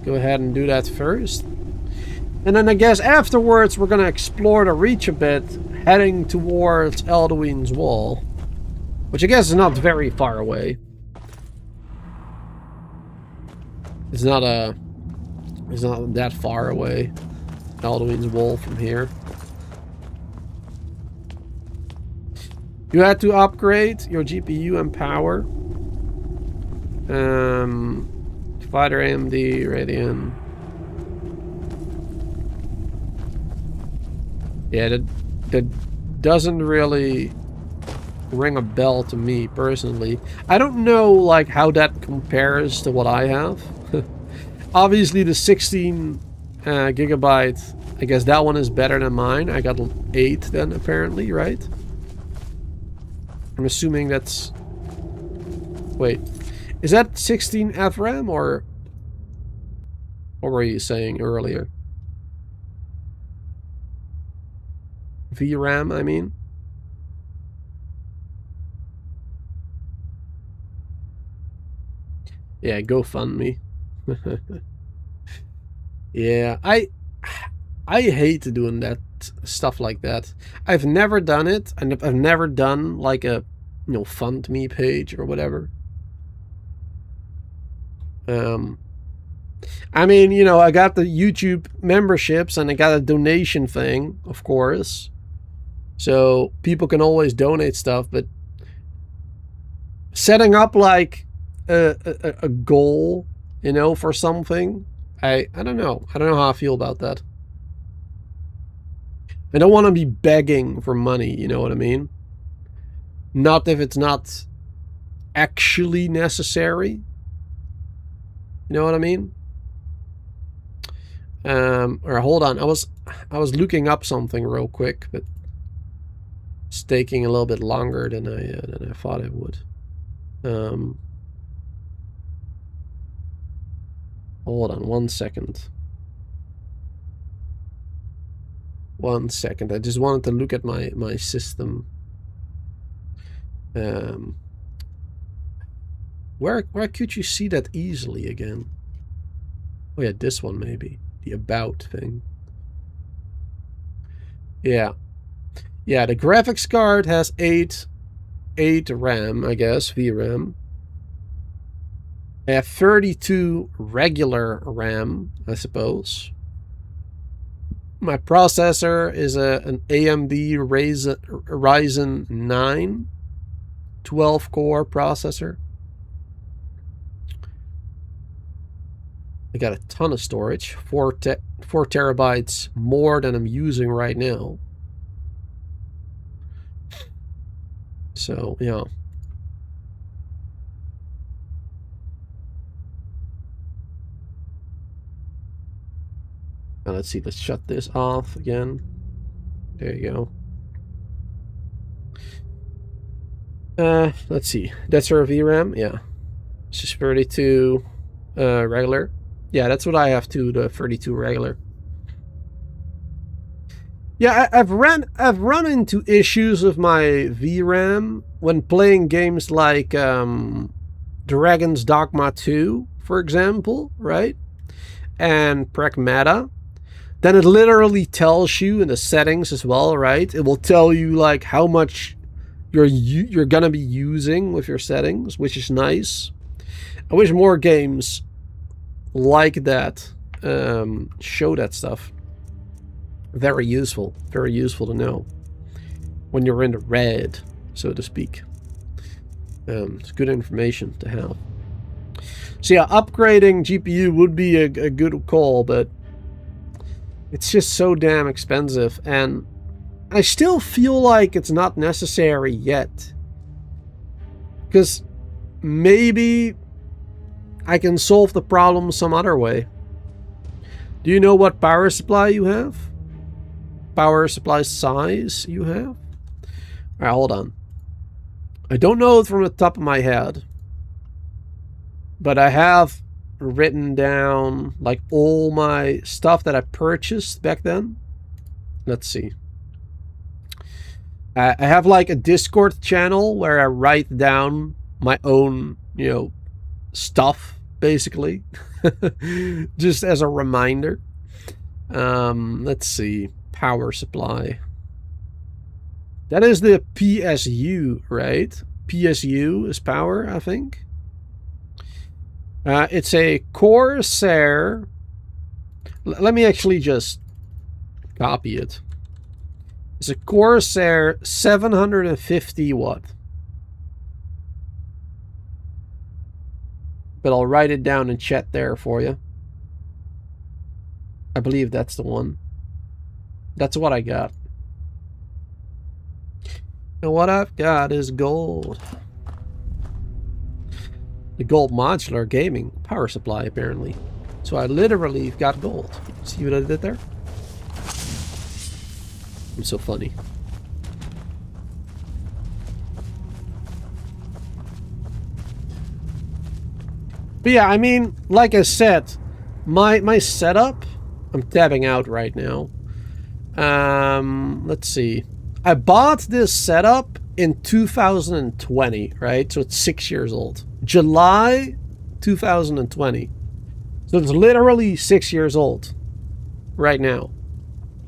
go ahead and do that first. And then I guess afterwards we're gonna explore the reach a bit, heading towards ALDUIN'S wall. Which I guess is not very far away. It's not that far away. ALDUIN'S wall from here. You had to upgrade your GPU and power. Fighter AMD Radeon. Yeah, that doesn't really ring a bell to me personally. I don't know like how that compares to what I have. Obviously the 16 gigabyte, I guess that one is better than mine. I got 8 then apparently, right? I'm assuming that's... Wait, is that 16 FRAM or what were you saying earlier? VRAM, I mean. Yeah, GoFundMe. Yeah, I hate doing that stuff like that. I've never done it, and I've never done like a, you know, fund me page or whatever. I mean, you know, I got the YouTube memberships and I got a donation thing, of course. So people can always donate stuff, but setting up like a goal, you know, for something, I don't know. I don't know how I feel about that. I don't want to be begging for money, you know what I mean? Not if it's not actually necessary. You know what I mean? Or hold on, I was looking up something real quick, but it's taking a little bit longer than I thought it would. Hold on 1 second. 1 second. I just wanted to look at my system. Where could you see that easily again? Oh yeah, this one maybe. The about thing. Yeah. Yeah, the graphics card has 8 RAM, I guess, VRAM. I have 32 regular RAM, I suppose. My processor is an AMD Ryzen 9 12-core processor. I got a ton of storage, 4 terabytes more than I'm using right now. So, yeah. Now let's see, let's shut this off again. There you go. Let's see. That's our VRAM, yeah. It's just 32 regular. Yeah, that's what I have too, the 32 regular. Yeah, I've run into issues with my VRAM when playing games like Dragon's Dogma 2, for example, right? And Pragmata. Then it literally tells you in the settings as well, right? It will tell you like how much you're gonna be using with your settings, which is nice. I wish more games like that show that stuff. Very useful to know when you're in the red, so to speak. It's good information to have. So yeah, upgrading GPU would be a good call, but it's just so damn expensive, and I still feel like it's not necessary yet. Because maybe I can solve the problem some other way. Do you know what power supply you have? Power supply size you have? Alright, hold on. I don't know it from the top of my head, but I have written down like all my stuff that I purchased back then. Let's see. I have like a Discord channel where I write down my own, you know, stuff basically. Just as a reminder. Let's see. Power supply. That is the PSU, right? PSU is power, I think. It's a Corsair. Let me actually just copy it. It's a Corsair 750 watt. But I'll write it down in chat there for you. I believe that's the one. That's what I got. And what I've got is gold. The gold modular gaming power supply, apparently. So I literally got gold. See what I did there? I'm so funny. But yeah, I mean, like I said, my setup, I'm tabbing out right now. Let's see. I bought this setup in 2020, right? So it's 6 years old. July 2020. So it's literally 6 years old right now.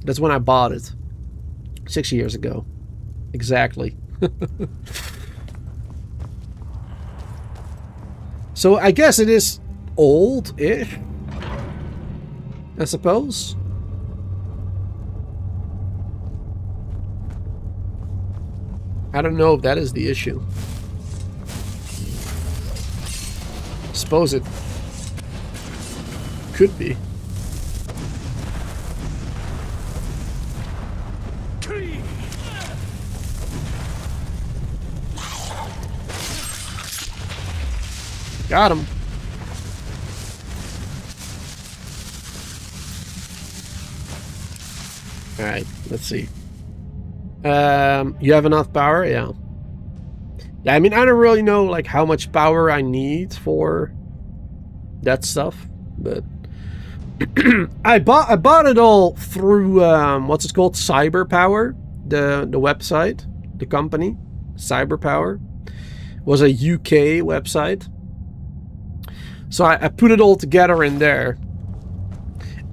That's when I bought it. 6 years ago. Exactly. So I guess it is old-ish, I suppose. I don't know if that is the issue. Suppose it could be. Got him. All right, let's see. You have enough power? Yeah. Yeah, I mean, I don't really know like how much power I need for that stuff, but I bought it all through what's it called? CyberPower, the website, the company. CyberPower was a UK website. So I put it all together in there.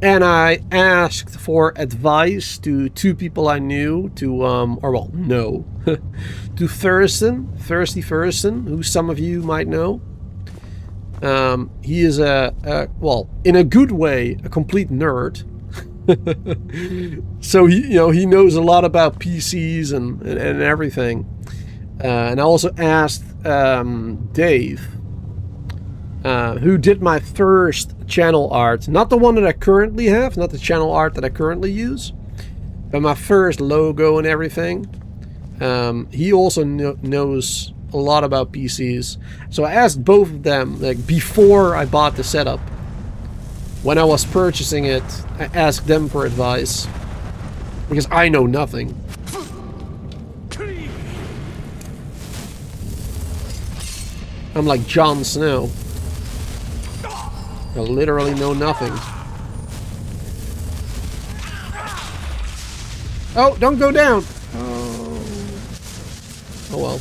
And I asked for advice to two people I knew, to, to Thirsty Thurston, who some of you might know. He is well, in a good way, a complete nerd. So he knows a lot about PCs and everything. And I also asked Dave, who did my first channel art. Not the one that I currently have, not the channel art that I currently use, but my first logo and everything. He also knows a lot about PCs. So I asked both of them, like before I bought the setup. When I was purchasing it, I asked them for advice. Because I know nothing. I'm like Jon Snow. I literally know nothing. Oh, don't go down. Oh well.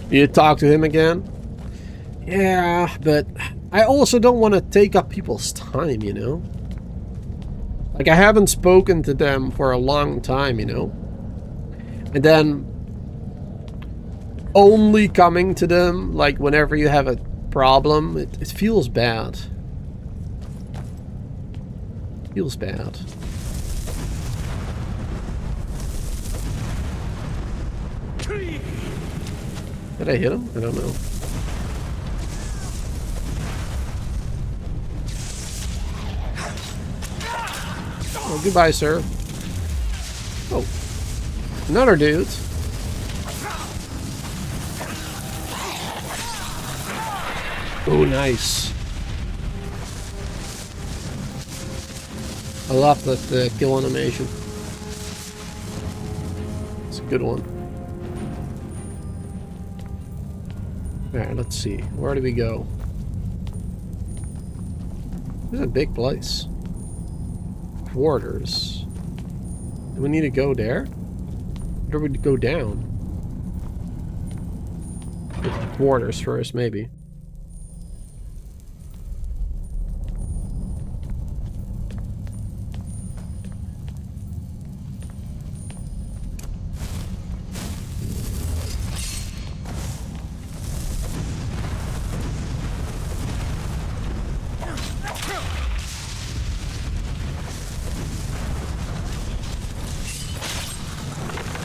You talk to him again? Yeah, but I also don't want to take up people's time, you know? Like, I haven't spoken to them for a long time, you know? And then only coming to them, like, whenever you have a problem, it feels bad. Feels bad. Did I hit him? I don't know. Oh, goodbye, sir. Oh. Another dude. Oh, nice. I love that kill animation. It's a good one. Alright, let's see. Where do we go? This is a big place. Quarters. Do we need to go there? Or do we go down? quarters first, maybe.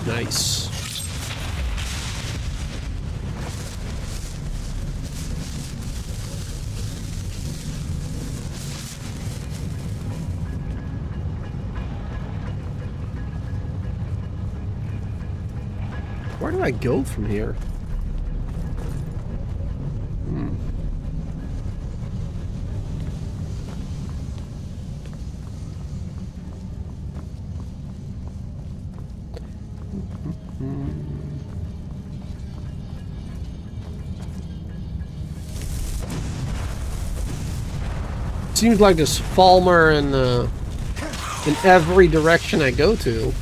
Nice. Where do I go from here? Seems like there's Falmer in every direction I go to.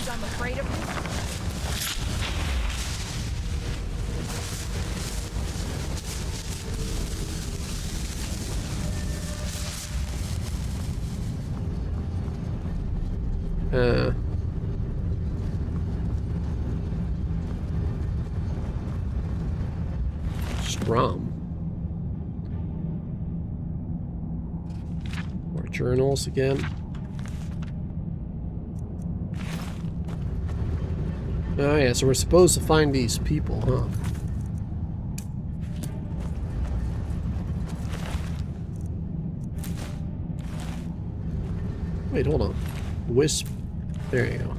I'm afraid of you. Strum. More journals again. Oh yeah, so we're supposed to find these people, huh? Wait, hold on. Wisp. There you go.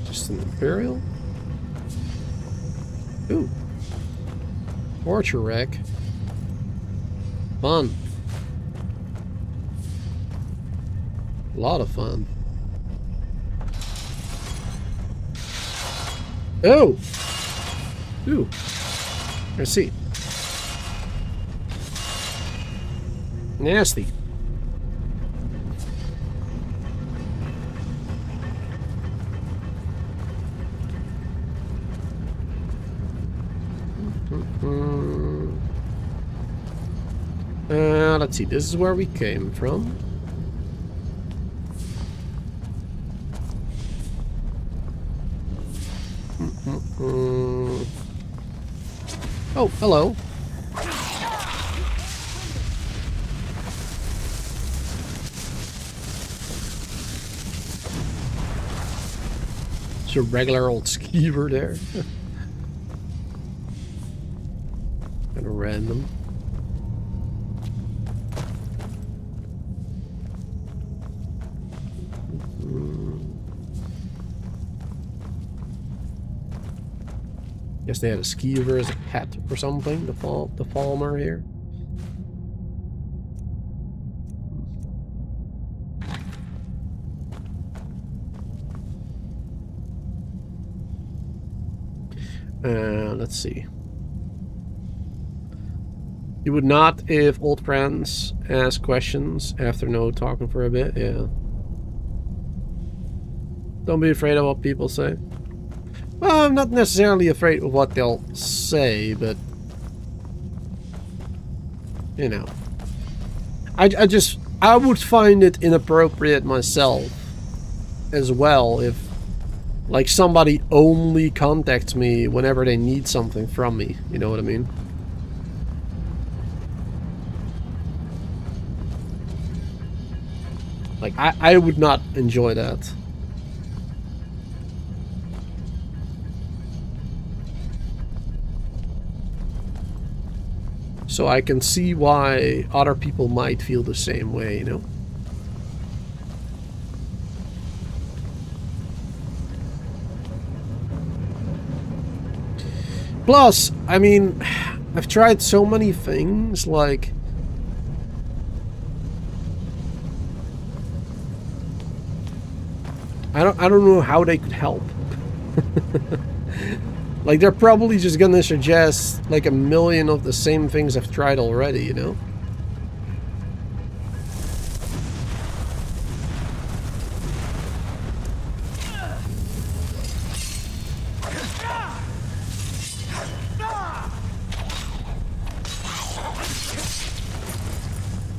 Just an Imperial? Ooh. Torture wreck. Fun. A lot of fun. Oh! Ooh. Let's see. Nasty. Let's see. This is where we came from. Oh, hello. It's a regular old skeever there. Kind of random. Guess they had a skeever as a pet or something, the Falmer here. Let's see. You would not if old friends ask questions after no talking for a bit, yeah. Don't be afraid of what people say. Well, I'm not necessarily afraid of what they'll say, but you know, I would find it inappropriate myself as well if like somebody only contacts me whenever they need something from me, you know what I mean? Like I would not enjoy that. So I can see why other people might feel the same way, you know? Plus, I mean, I've tried so many things, like... I don't know how they could help. Like, they're probably just gonna suggest, like, a million of the same things I've tried already, you know?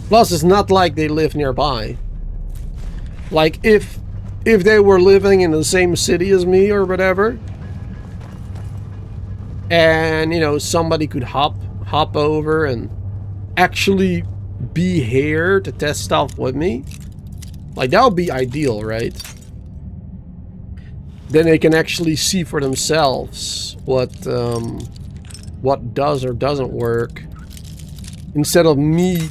Plus, it's not like they live nearby. Like, if they were living in the same city as me or whatever, and, you know, somebody could hop over and actually be here to test stuff with me, like, that would be ideal, right? Then they can actually see for themselves what does or doesn't work, instead of me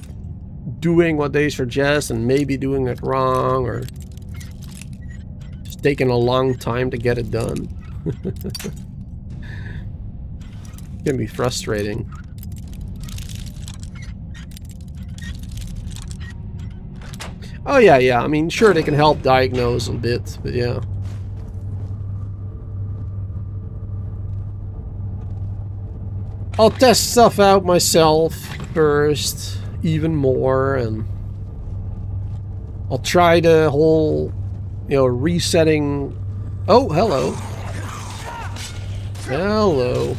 doing what they suggest and maybe doing it wrong, or just taking a long time to get it done. It can be frustrating. Oh yeah, I mean, sure, they can help diagnose a bit, but yeah. I'll test stuff out myself first, even more, and I'll try the whole, you know, resetting. Oh, hello. Hello.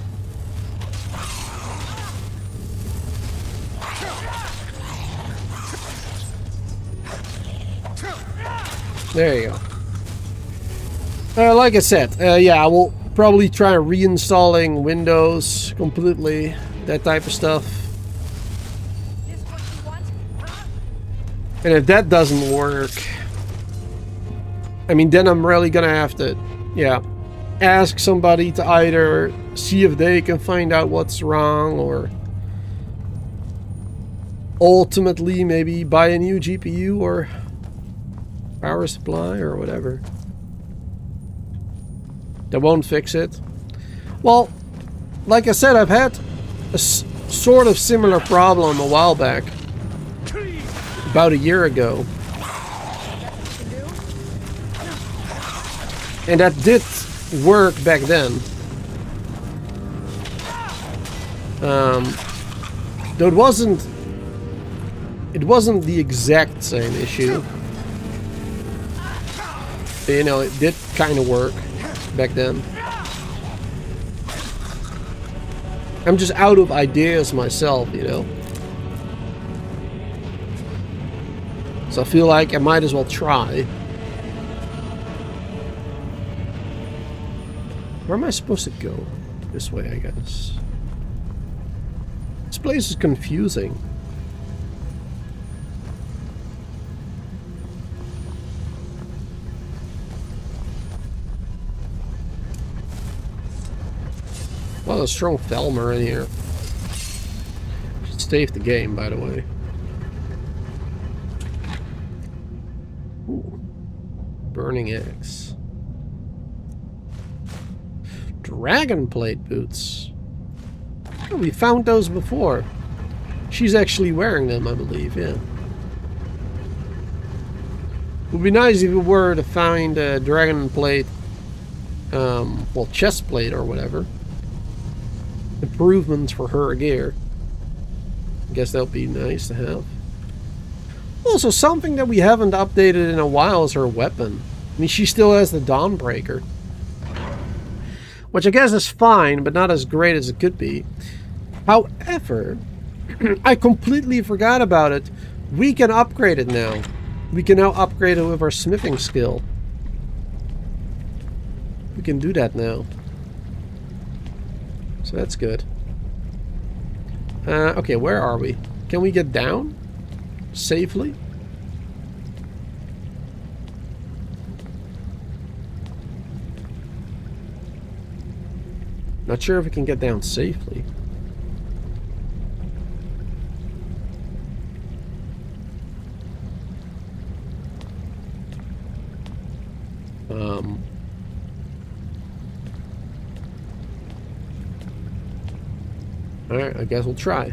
There you go. Like I said, yeah, I will probably try reinstalling Windows completely, that type of stuff. And if that doesn't work, I mean, then I'm really gonna have to, yeah, ask somebody to either see if they can find out what's wrong, or ultimately maybe buy a new GPU or power supply or whatever. That won't fix it. Well, like I said, I've had a sort of similar problem a while back. About a year ago. And that did work back then. Though it wasn't the exact same issue. But, you know, it did kind of work back then. I'm just out of ideas myself, you know. So I feel like I might as well try. Where am I supposed to go? This way, I guess. This place is confusing. Well, a strong Thelmer in here. Should save the game, by the way. Ooh. Burning axe. Dragon plate boots. Oh, we found those before. She's actually wearing them, I believe, yeah. Would be nice if we were to find a dragon plate, well, chest plate or whatever. Improvements for her gear. I guess that would be nice to have. Also, something that we haven't updated in a while is her weapon. I mean, she still has the Dawnbreaker. Which I guess is fine, but not as great as it could be. However, I completely forgot about it. We can upgrade it now. We can now upgrade it with our smithing skill. We can do that now. So that's good. Okay, where are we? Can we get down safely? Not sure if we can get down safely. Alright, I guess we'll try.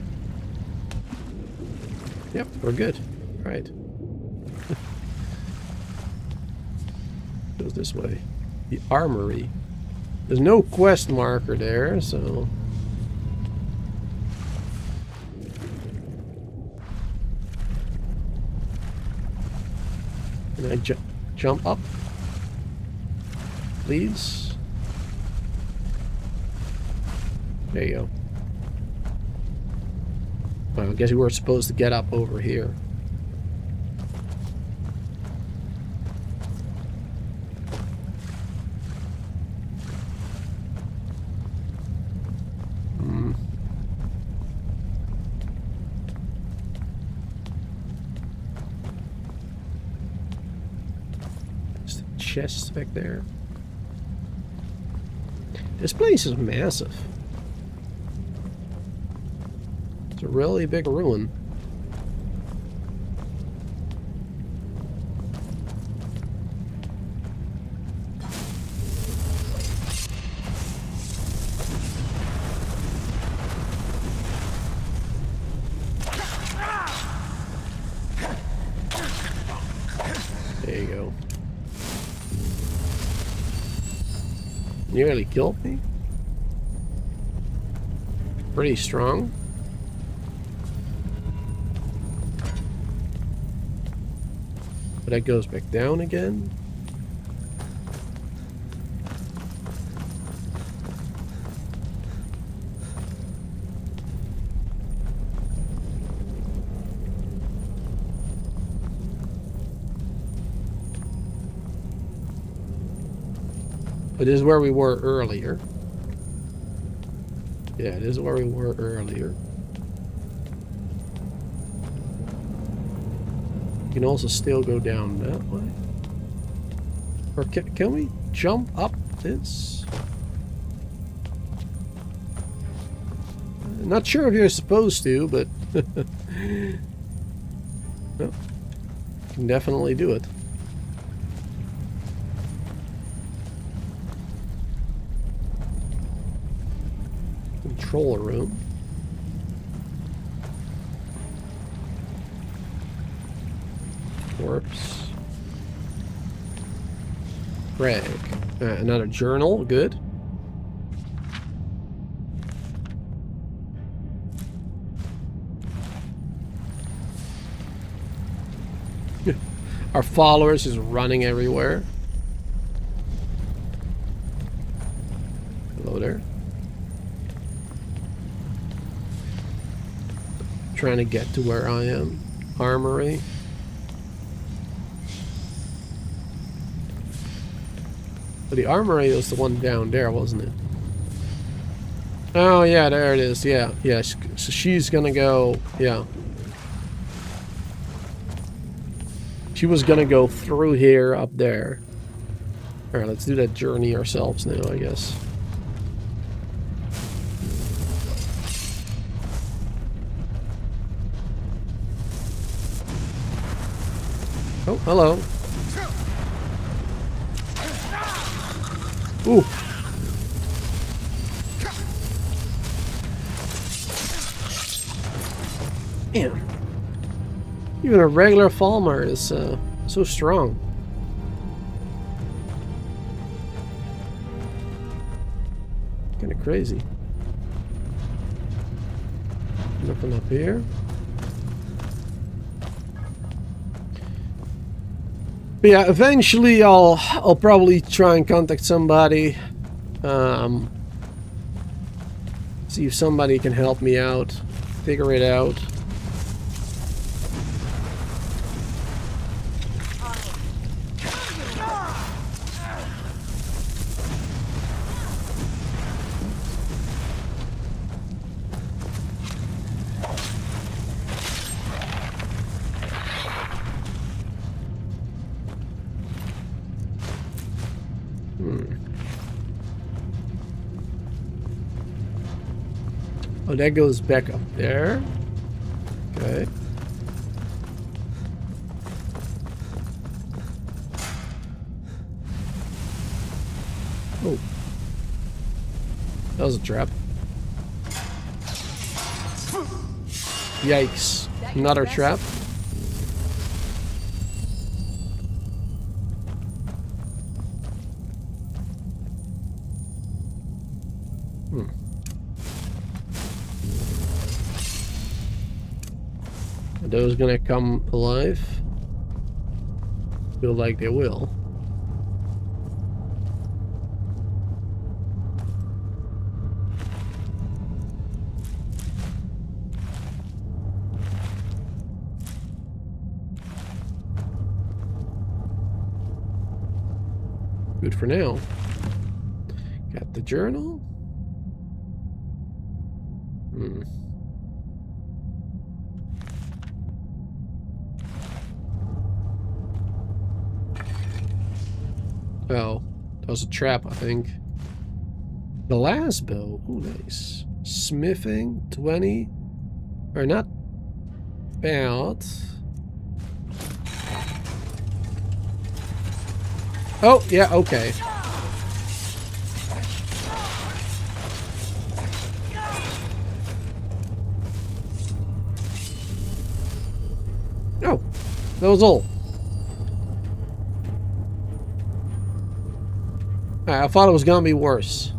Yep, we're good. Alright. Goes this way. The armory. There's no quest marker there, so... Can I jump up? Please? There you go. Well, I guess we were supposed to get up over here. Chests back there. This place is massive. It's a really big ruin. There you go. Nearly killed me. Pretty strong. But that goes back down again. It is where we were earlier. Yeah, it is where we were earlier. You can also still go down that way. Or can we jump up this? Not sure if you're supposed to, but... no. Can definitely do it. Controller room. Corpse. Greg. Another journal. Good. Our followers is running everywhere. Hello there. Trying to get to where I am. Armory. But the armory was the one down there, wasn't it? Oh yeah, there it is. Yeah, yeah. So she's gonna go. Yeah. She was gonna go through here, up there. All right, let's do that journey ourselves now, I guess. Oh, hello. Ooh. Man. Even a regular Falmer is so strong. Kinda crazy. Nothing up here. But yeah, eventually I'll probably try and contact somebody. See if somebody can help me out. Figure it out. Oh, that goes back up there. Okay. Oh. That was a trap. Yikes. Another trap. Are those gonna come alive? Feel like they will. Good for now. Got the journal. Oh, that was a trap, I think. The last bow. Oh, nice. Smithing, 20. Or not bad. Oh, yeah, okay. Oh, that was all. I thought it was gonna be worse.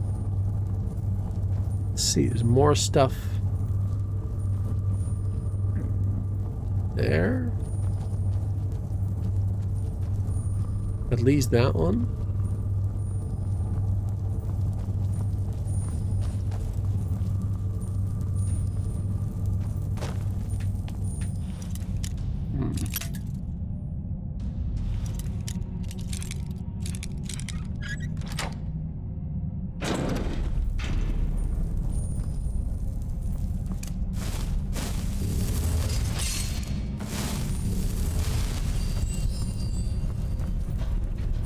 Let's see, there's more stuff there. At least that one.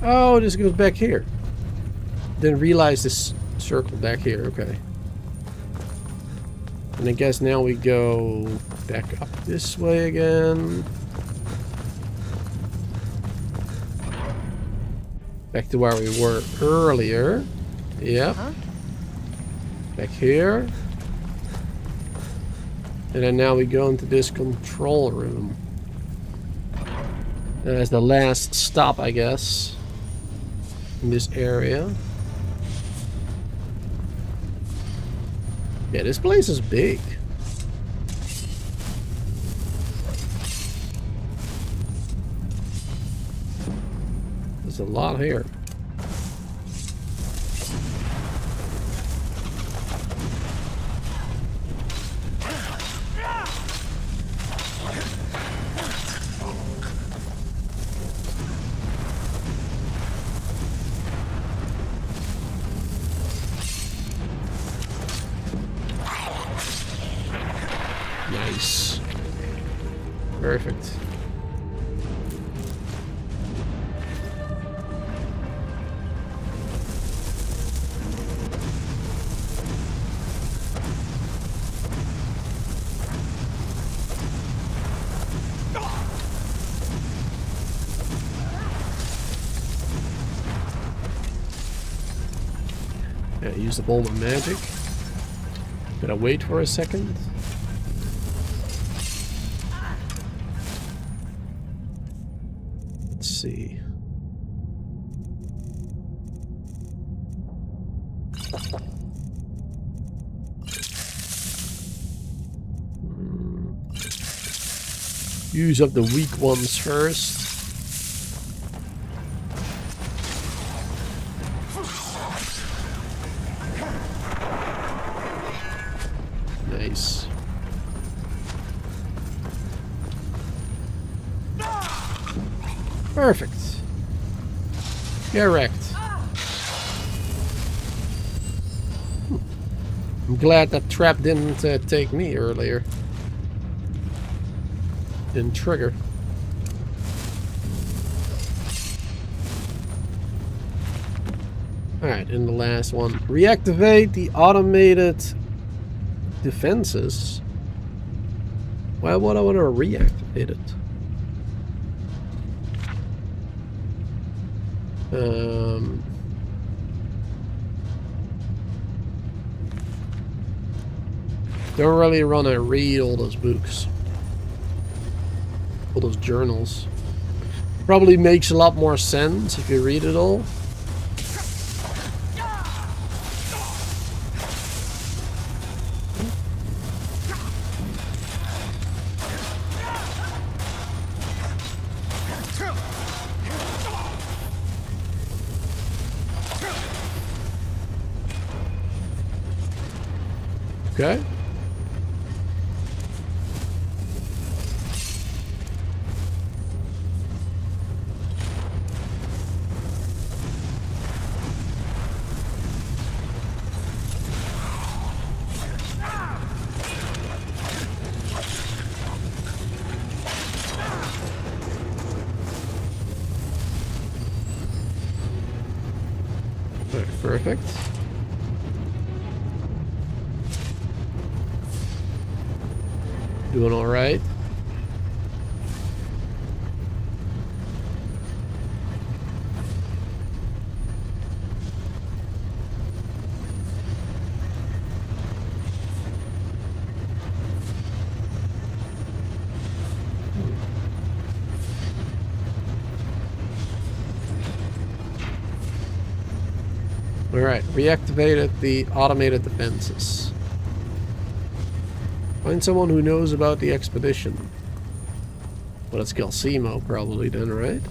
Oh, this goes back here. Didn't realize this circle back here. Okay. And I guess now we go back up this way again. Back to where we were earlier. Yep. Back here. And then now we go into this control room. As the last stop, I guess. In this area. Yeah, this place is big. There's a lot here. Nice. Perfect. Yeah, use the bolt of magic. Gotta wait for a second. Let's see. Use up the weak ones first. Nice. Perfect. Get wrecked. I'm glad that trap didn't take me earlier. Didn't trigger. Alright, and the last one. Reactivate the automated defenses. Why would I want to reactivate it? Don't really want to read all those books. All those journals. Probably makes a lot more sense if you read it all. Okay. Perfect. Doing all right. All right, reactivated the automated defenses. Find someone who knows about the expedition. Well, it's Galsimo probably then, right?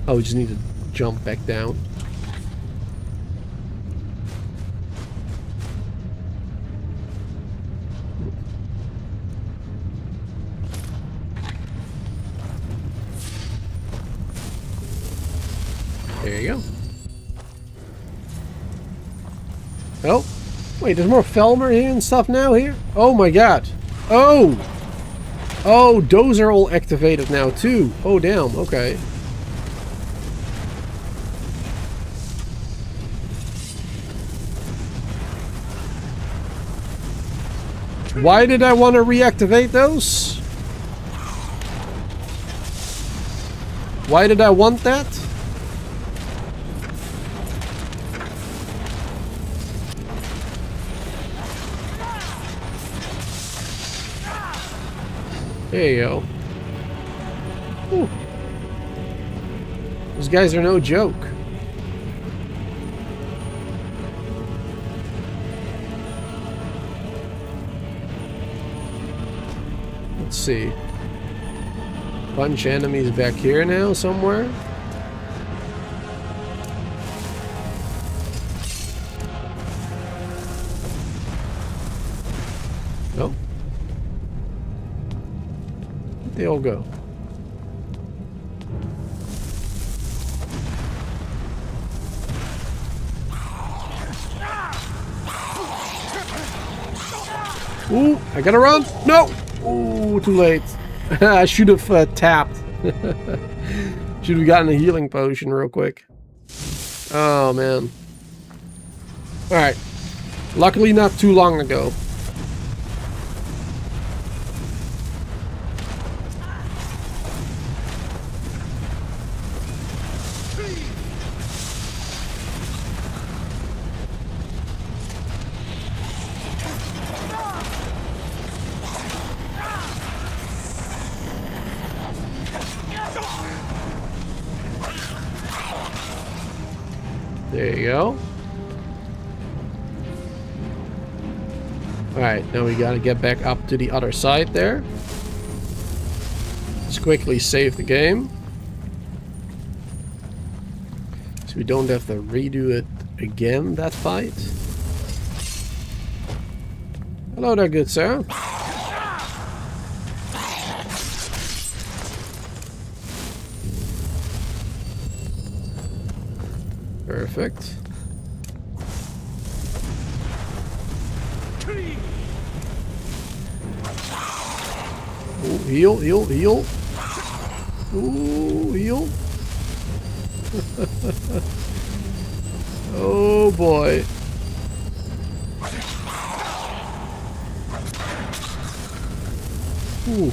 Oh, we just need to jump back down. There you go. Oh, wait, there's more Felmer here and stuff now here? Oh my god. Oh! Oh, those are all activated now too. Oh damn, okay. Why did I want to reactivate those? Why did I want that? There you go. Ooh. Those guys are no joke. Let's see. Bunch of enemies back here now somewhere. Nope. They all go. Ooh, I gotta run. No. Ooh, too late. I should have tapped. Should have gotten a healing potion real quick. Oh man. All right. Luckily, not too long ago. There you go. Alright, now we gotta get back up to the other side there. Let's quickly save the game. So we don't have to redo it again, that fight. Hello there, good sir. Perfect. Ooh, heal, heal, heal. Ooh, heal. Oh boy. Ooh.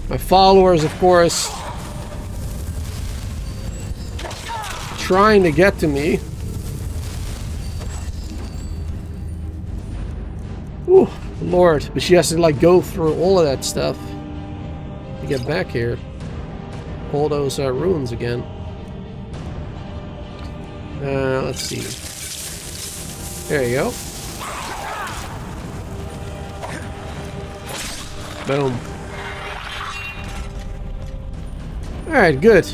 My followers, of course, trying to get to me. Ooh, Lord. But she has to, like, go through all of that stuff to get back here. All those ruins again. Let's see. There you go. Boom. Alright, good.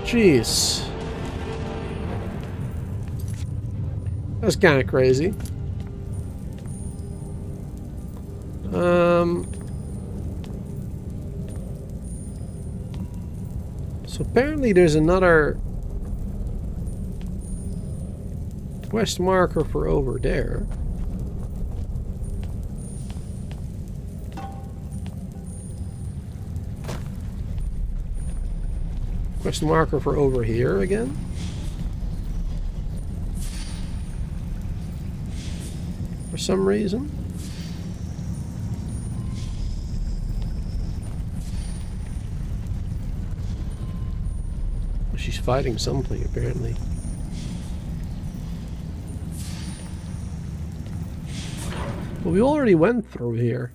Jeez. That's kind of crazy. So apparently there's another quest marker for over there. Quest marker for over here again. For some reason. She's fighting something apparently. But we already went through here.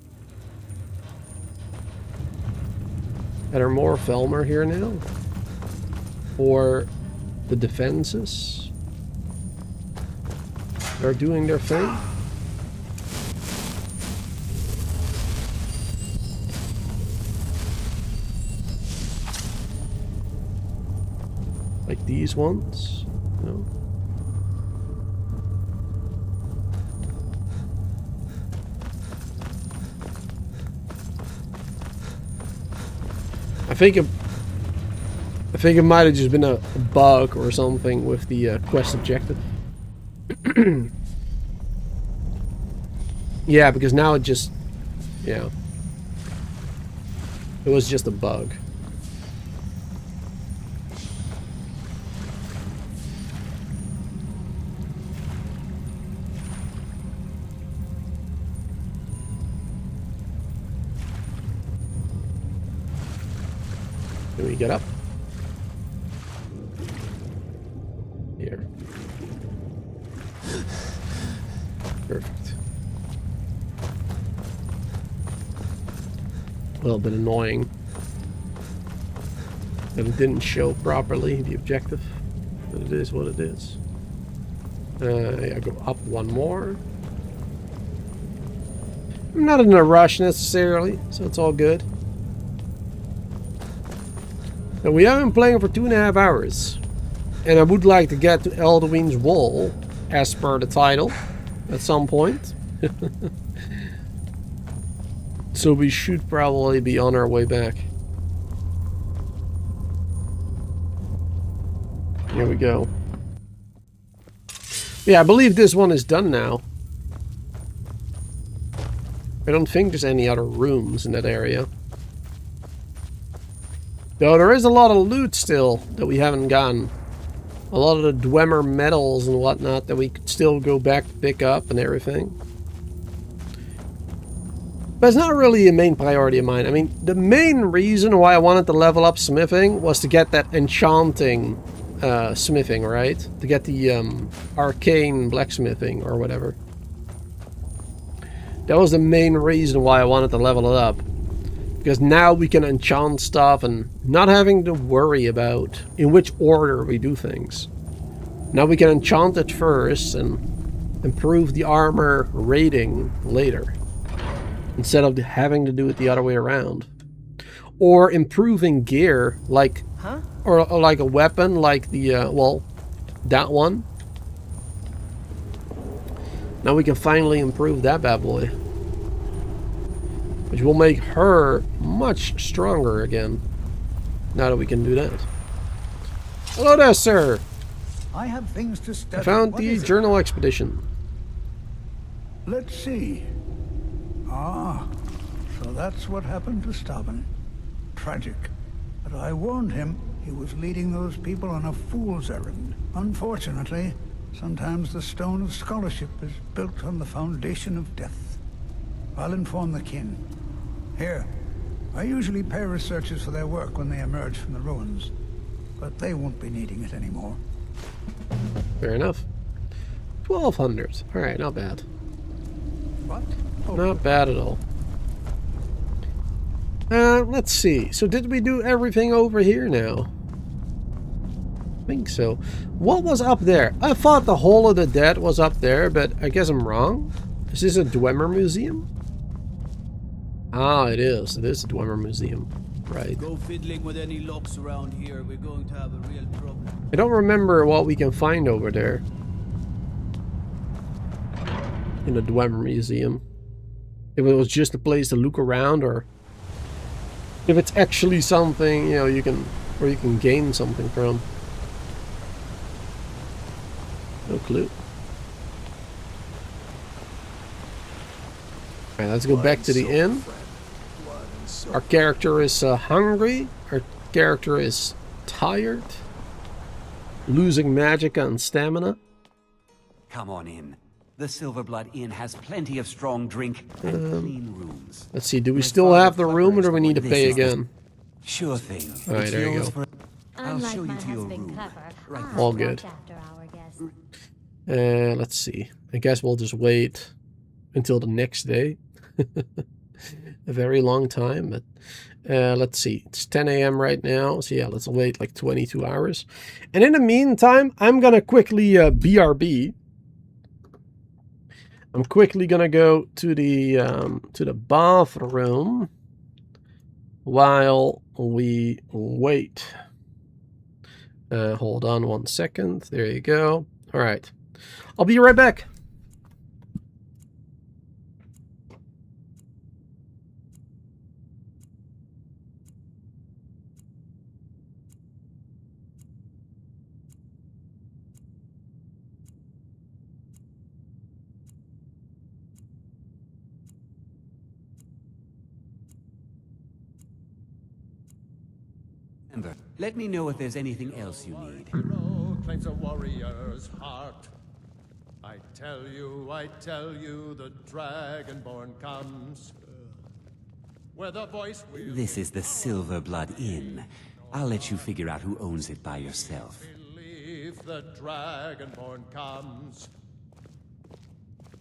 Are there more Felmer here now? Or the defenses? They're doing their thing? Like these ones? No. I think it might have just been a bug or something with the quest objective. Yeah, because now it just... Yeah. It was just a bug. Can we get up? Here. Perfect. A little bit annoying that it didn't show properly the objective, but it is what it is. I go up one more. I'm not in a rush necessarily, so it's all good. And we have been playing for 2.5 hours. And I would like to get to ALDUIN'S Wall, as per the title, at some point. So we should probably be on our way back. Here we go. Yeah, I believe this one is done now. I don't think there's any other rooms in that area. Though there is a lot of loot still that we haven't gotten. A lot of the Dwemer medals and whatnot that we could still go back to pick up and everything. But it's not really a main priority of mine. I mean, the main reason why I wanted to level up smithing was to get that enchanting smithing, right? To get the arcane blacksmithing or whatever. That was the main reason why I wanted to level it up. Because now we can enchant stuff and not having to worry about in which order we do things. Now we can enchant it first and improve the armor rating later. Instead of having to do it the other way around. Or improving gear like... Or like a weapon like the... well, that one. Now we can finally improve that bad boy. Which will make her much stronger again. Now that we can do that. Hello there, sir. I have things to study. I found What the is it? journal expedition. Let's see. Ah, so that's what happened to Stubborn. Tragic. But I warned him he was leading those people on a fool's errand. Unfortunately, sometimes the stone of scholarship is built on the foundation of death. I'll inform the kin. Here, I usually pay researchers for their work when they emerge from the ruins, but they won't be needing it anymore. Fair enough. 1200. Alright, not bad. What? Not bad at all. Let's see. So did we do everything over here now? I think so. What was up there? I thought the Hall of the Dead was up there, but I guess I'm wrong. Is this a Dwemer museum? Ah, it is. It is a Dwemer museum. Right. Go fiddling with any locks around here. We're going to have a real problem. I don't remember what we can find over there. In the Dwemer museum. If it was just a place to look around, or if it's actually something, you know, you can, or you can gain something from. No clue. Alright, let's go back to the inn. Our character is hungry. Our character is tired. Losing magic and stamina. Come on in. The Silverblood Inn has plenty of strong drink and clean rooms. Let's see, do we still have the room, or do we need to pay again? Sure thing. Alright, there you go. I'll show you to your room. All good. Let's see. I guess we'll just wait until the next day. A very long time, but let's see. It's 10 a.m. right now, so yeah, let's wait like 22 hours. And in the meantime, I'm gonna quickly BRB. I'm quickly gonna go to the bathroom while we wait. Hold on 1 second. There you go. All right, I'll be right back. Let me know if there's anything else you need. Claims a warrior's heart. I tell you, the Dragonborn comes. Where the voice will This is the Silverblood Inn. I'll let you figure out who owns it by yourself. believe the Dragonborn comes.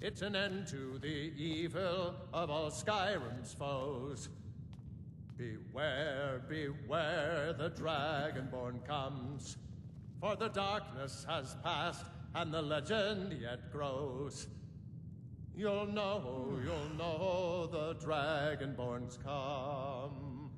It's an end to the evil of all Skyrim's foes. Beware, beware, the Dragonborn comes. For the darkness has passed, and the legend yet grows. You'll know the Dragonborn's come.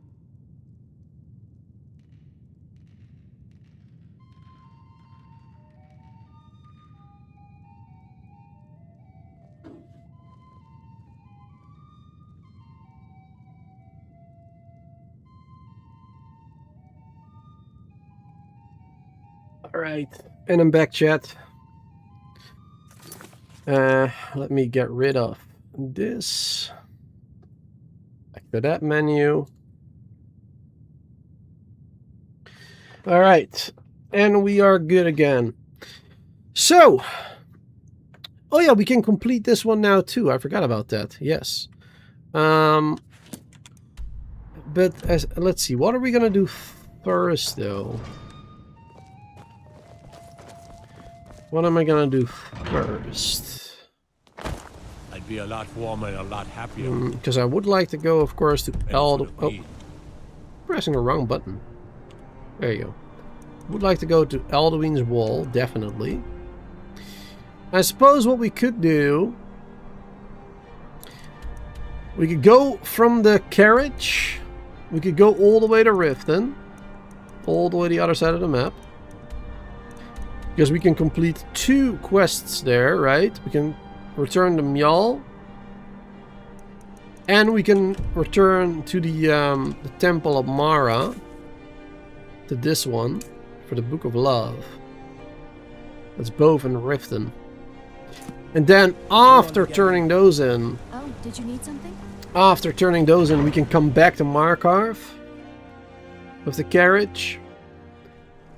Alright, and I'm back, chat. Let me get rid of this. Back to that menu. Alright, and we are good again. So, oh yeah, we can complete this one now too. I forgot about that. Yes. But let's see, what are we gonna do first though? What am I gonna do first? I'd be a lot warmer and a lot happier. Because I would like to go, of course, to Oh, pressing the wrong button. There you go. Would like to go to ALDUIN'S wall, definitely. I suppose what we could do, we could go from the carriage. We could go all the way to Riften, all the way to the other side of the map. Because we can complete 2 quests there, right? We can return to Mjall. And we can return to the Temple of Mara. To this one. For the Book of Love. That's both in Riften. And then after turning those in... Oh, did you need something? After turning those in, we can come back to Markarth. With the carriage.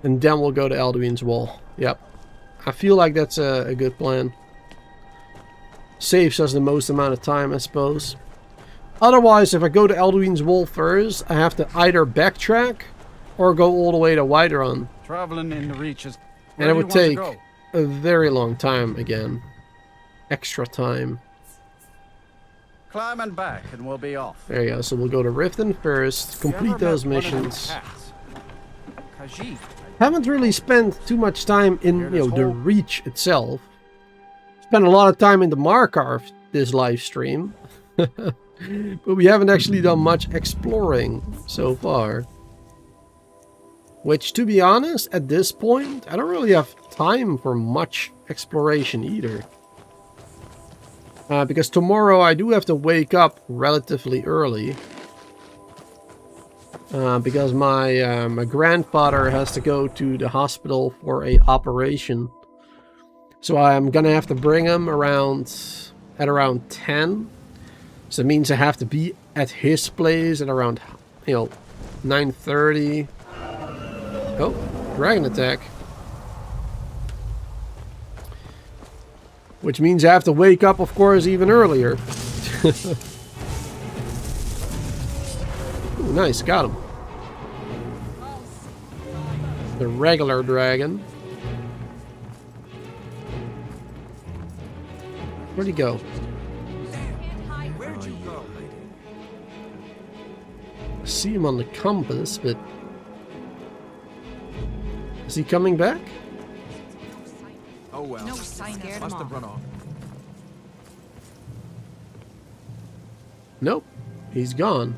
And then we'll go to ALDUIN'S wall. Yep. I feel like that's a good plan. Saves us the most amount of time, I suppose. Otherwise, if I go to Alduin's Wall first, I have to either backtrack or go all the way to Whiterun. Traveling in the Reaches. And it would take a very long time again. Extra time. Climb and back, and we'll be off. There you go. So we'll go to Riften first, complete those missions. Haven't really spent too much time in, the Reach itself. Spent a lot of time in the Markarth this live stream. But we haven't actually done much exploring so far. Which, to be honest, at this point, I don't really have time for much exploration either. Because tomorrow I do have to wake up relatively early. Because my grandfather has to go to the hospital for a operation. So I'm gonna have to bring him at around 10. So it means I have to be at his place at around, 9:30. Oh, dragon attack. Which means I have to wake up, of course, even earlier. Ooh, nice, got him. The regular dragon. Where'd he go? I see him on the compass, but... Is he coming back? Oh well. No sign there. Must have run off. Nope. He's gone.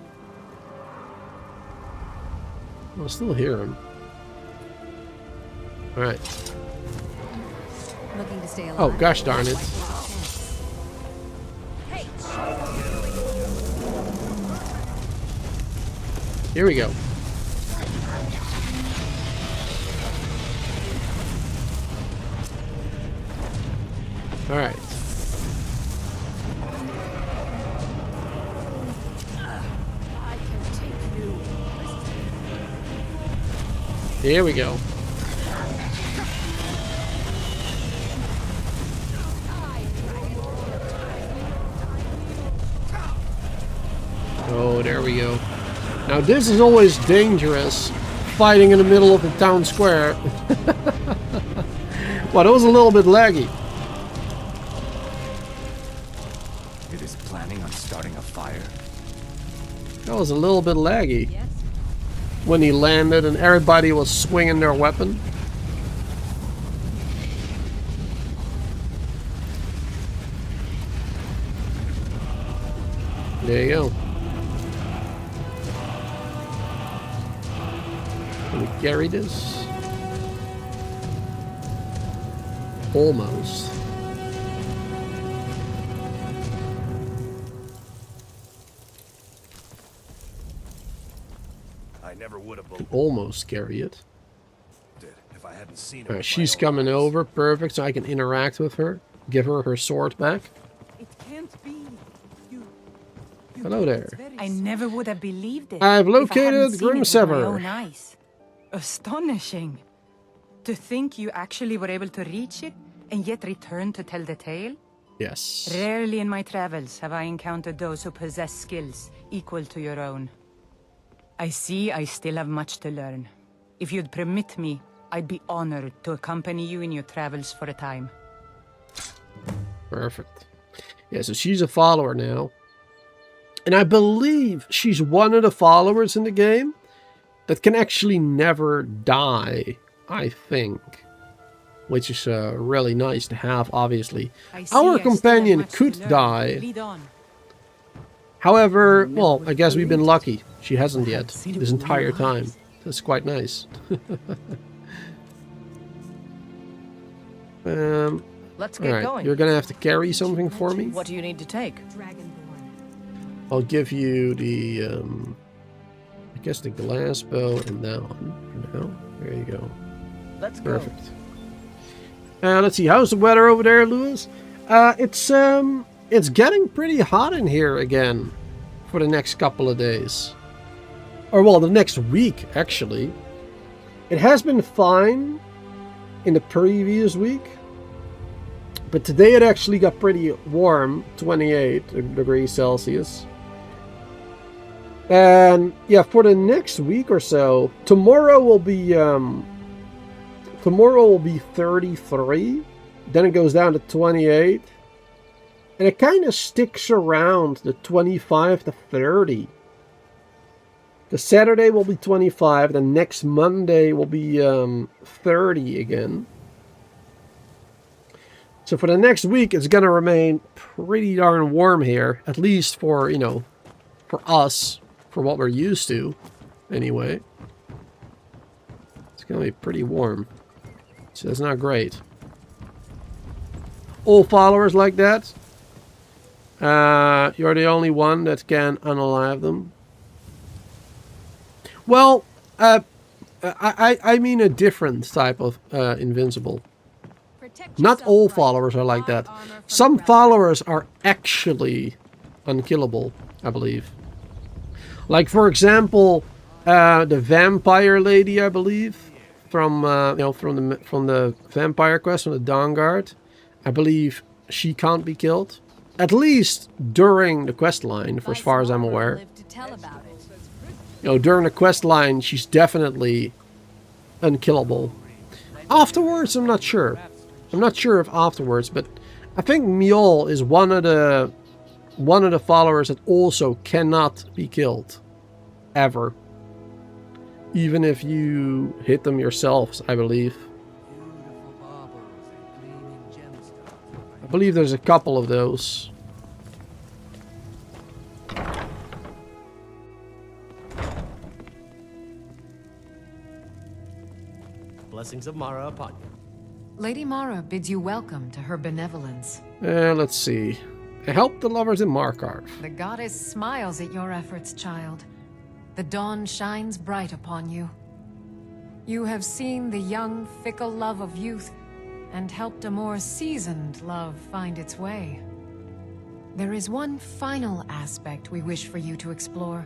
I'll still hear him. Alright. Looking to stay alive. Oh, gosh darn it. Here we go. Alright. Here we go. Oh, there we go. Now this is always dangerous, fighting in the middle of the town square. Well, it was a little bit laggy. It is planning on starting a fire. That was a little bit laggy. When he landed and everybody was swinging their weapon. There you go. Can we carry this? Almost. I never would have believed. Almost carry it. If I hadn't seen Alright, she's coming over. Perfect, so I can interact with her. Give her her sword back. It can't be. Hello there. I never would have believed it. I've located if I hadn't seen it with Grimsever. my own eyes. Astonishing. To think you actually were able to reach it and yet return to tell the tale? Yes. Rarely in my travels have I encountered those who possess skills equal to your own. I see I still have much to learn. If you'd permit me, I'd be honored to accompany you in your travels for a time. Perfect. Yeah, so she's a follower now. And I believe she's one of the followers in the game that can actually never die, I think. Which is really nice to have, obviously. Our companion could die. However, well, I guess we've been lucky. She hasn't yet, this entire time. That's quite nice. Let's get going. You're gonna have to carry something for me. What do you need to take? I'll give you the, I guess the glass bow and that one for now. There you go. Let's go. Perfect. Let's see, how's the weather over there, Lewis? It's getting pretty hot in here again for the next couple of days. Or, well, the next week, actually. It has been fine in the previous week. But today it actually got pretty warm, 28 degrees Celsius. And yeah, for the next week or so, tomorrow will be 33. Then it goes down to 28. And it kind of sticks around the 25 to 30. The Saturday will be 25. The next Monday will be 30 again. So for the next week, it's going to remain pretty darn warm here. At least for, you know, for us. For what we're used to. Anyway. It's going to be pretty warm. So that's not great. All followers like that. You're the only one that can unalive them. Well, I mean a different type of invincible. Not all followers are like that. Some followers are actually unkillable, I believe. Like, for example, the vampire lady, I believe, from from the vampire quest, from the Dawn Guard. I believe she can't be killed. At least during the quest line, for as far as I'm aware. You know, during the quest line, she's definitely unkillable. Afterwards, I'm not sure. I'm not sure if afterwards, but I think Mjol is one of the followers that also cannot be killed. Ever. Even if you hit them yourselves, I believe. I believe there's a couple of those. Blessings of Mara upon you. Lady Mara bids you welcome to her benevolence. Let's see. Help the lovers in Markarth. The goddess smiles at your efforts, child. The dawn shines bright upon you. You have seen the young, fickle love of youth and helped a more seasoned love find its way. There is one final aspect we wish for you to explore.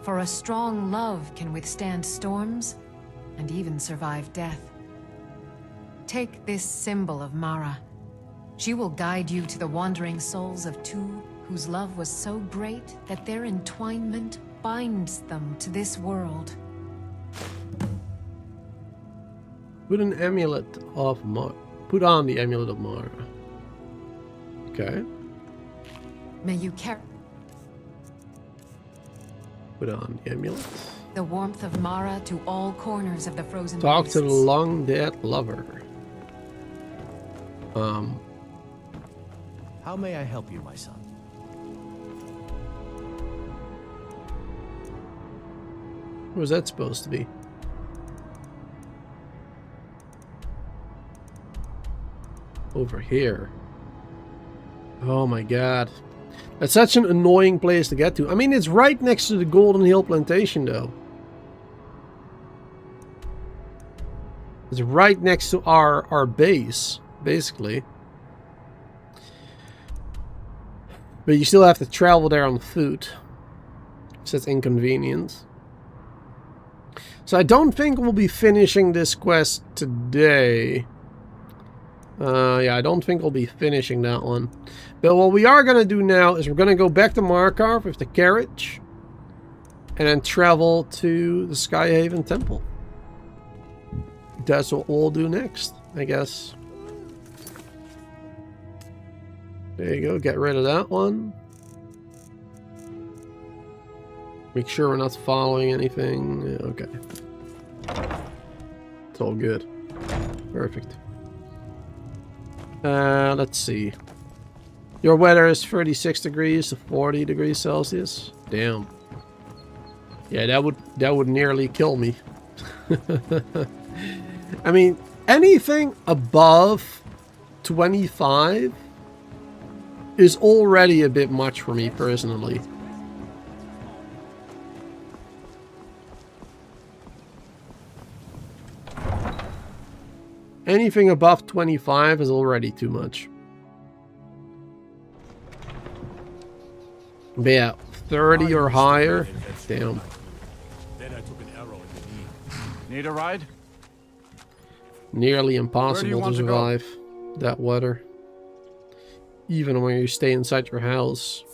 For a strong love can withstand storms and even survive death. Take this symbol of Mara. She will guide you to the wandering souls of two whose love was so great that their entwinement binds them to this world. Put an amulet of Mara. Put on the amulet of Mara. Okay. May you carry Put on the amulet. the warmth of Mara to all corners of the frozen Talk wastes. to the long dead lover. How may I help you, my son? What was that supposed to be? Over here. Oh my god. That's such an annoying place to get to. I mean, it's right next to the Golden Hill Plantation, though. It's right next to our base, basically. But you still have to travel there on foot. So that's inconvenient. So I don't think we'll be finishing this quest today. Yeah, I don't think we'll be finishing that one. But what we are going to do now is we're going to go back to Markarth with the carriage. And then travel to the Skyhaven Temple. That's what we'll do next, I guess. There you go, get rid of that one. Make sure we're not following anything. Yeah, okay. It's all good. Perfect. Let's see. Your weather is 36 degrees to 40 degrees Celsius. Damn. Yeah, that would nearly kill me. I mean, anything above 25 is already a bit much for me personally. Anything above 25 is already too much. But yeah, 30 or higher, damn. Then I took an arrow in the knee. Need a ride? Nearly impossible to survive that weather. Even when you stay inside your house.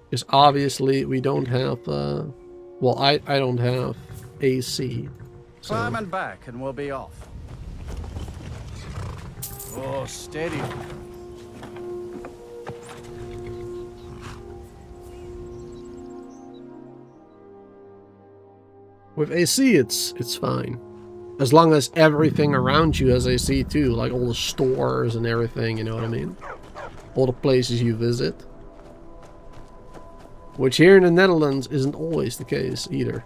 Because obviously we don't have, well, I don't have AC. So. Climbing back and we'll be off. Oh, steady. With AC, it's fine. As long as everything around you has AC too, like all the stores and everything, you know what I mean? All the places you visit. Which here in the Netherlands isn't always the case either.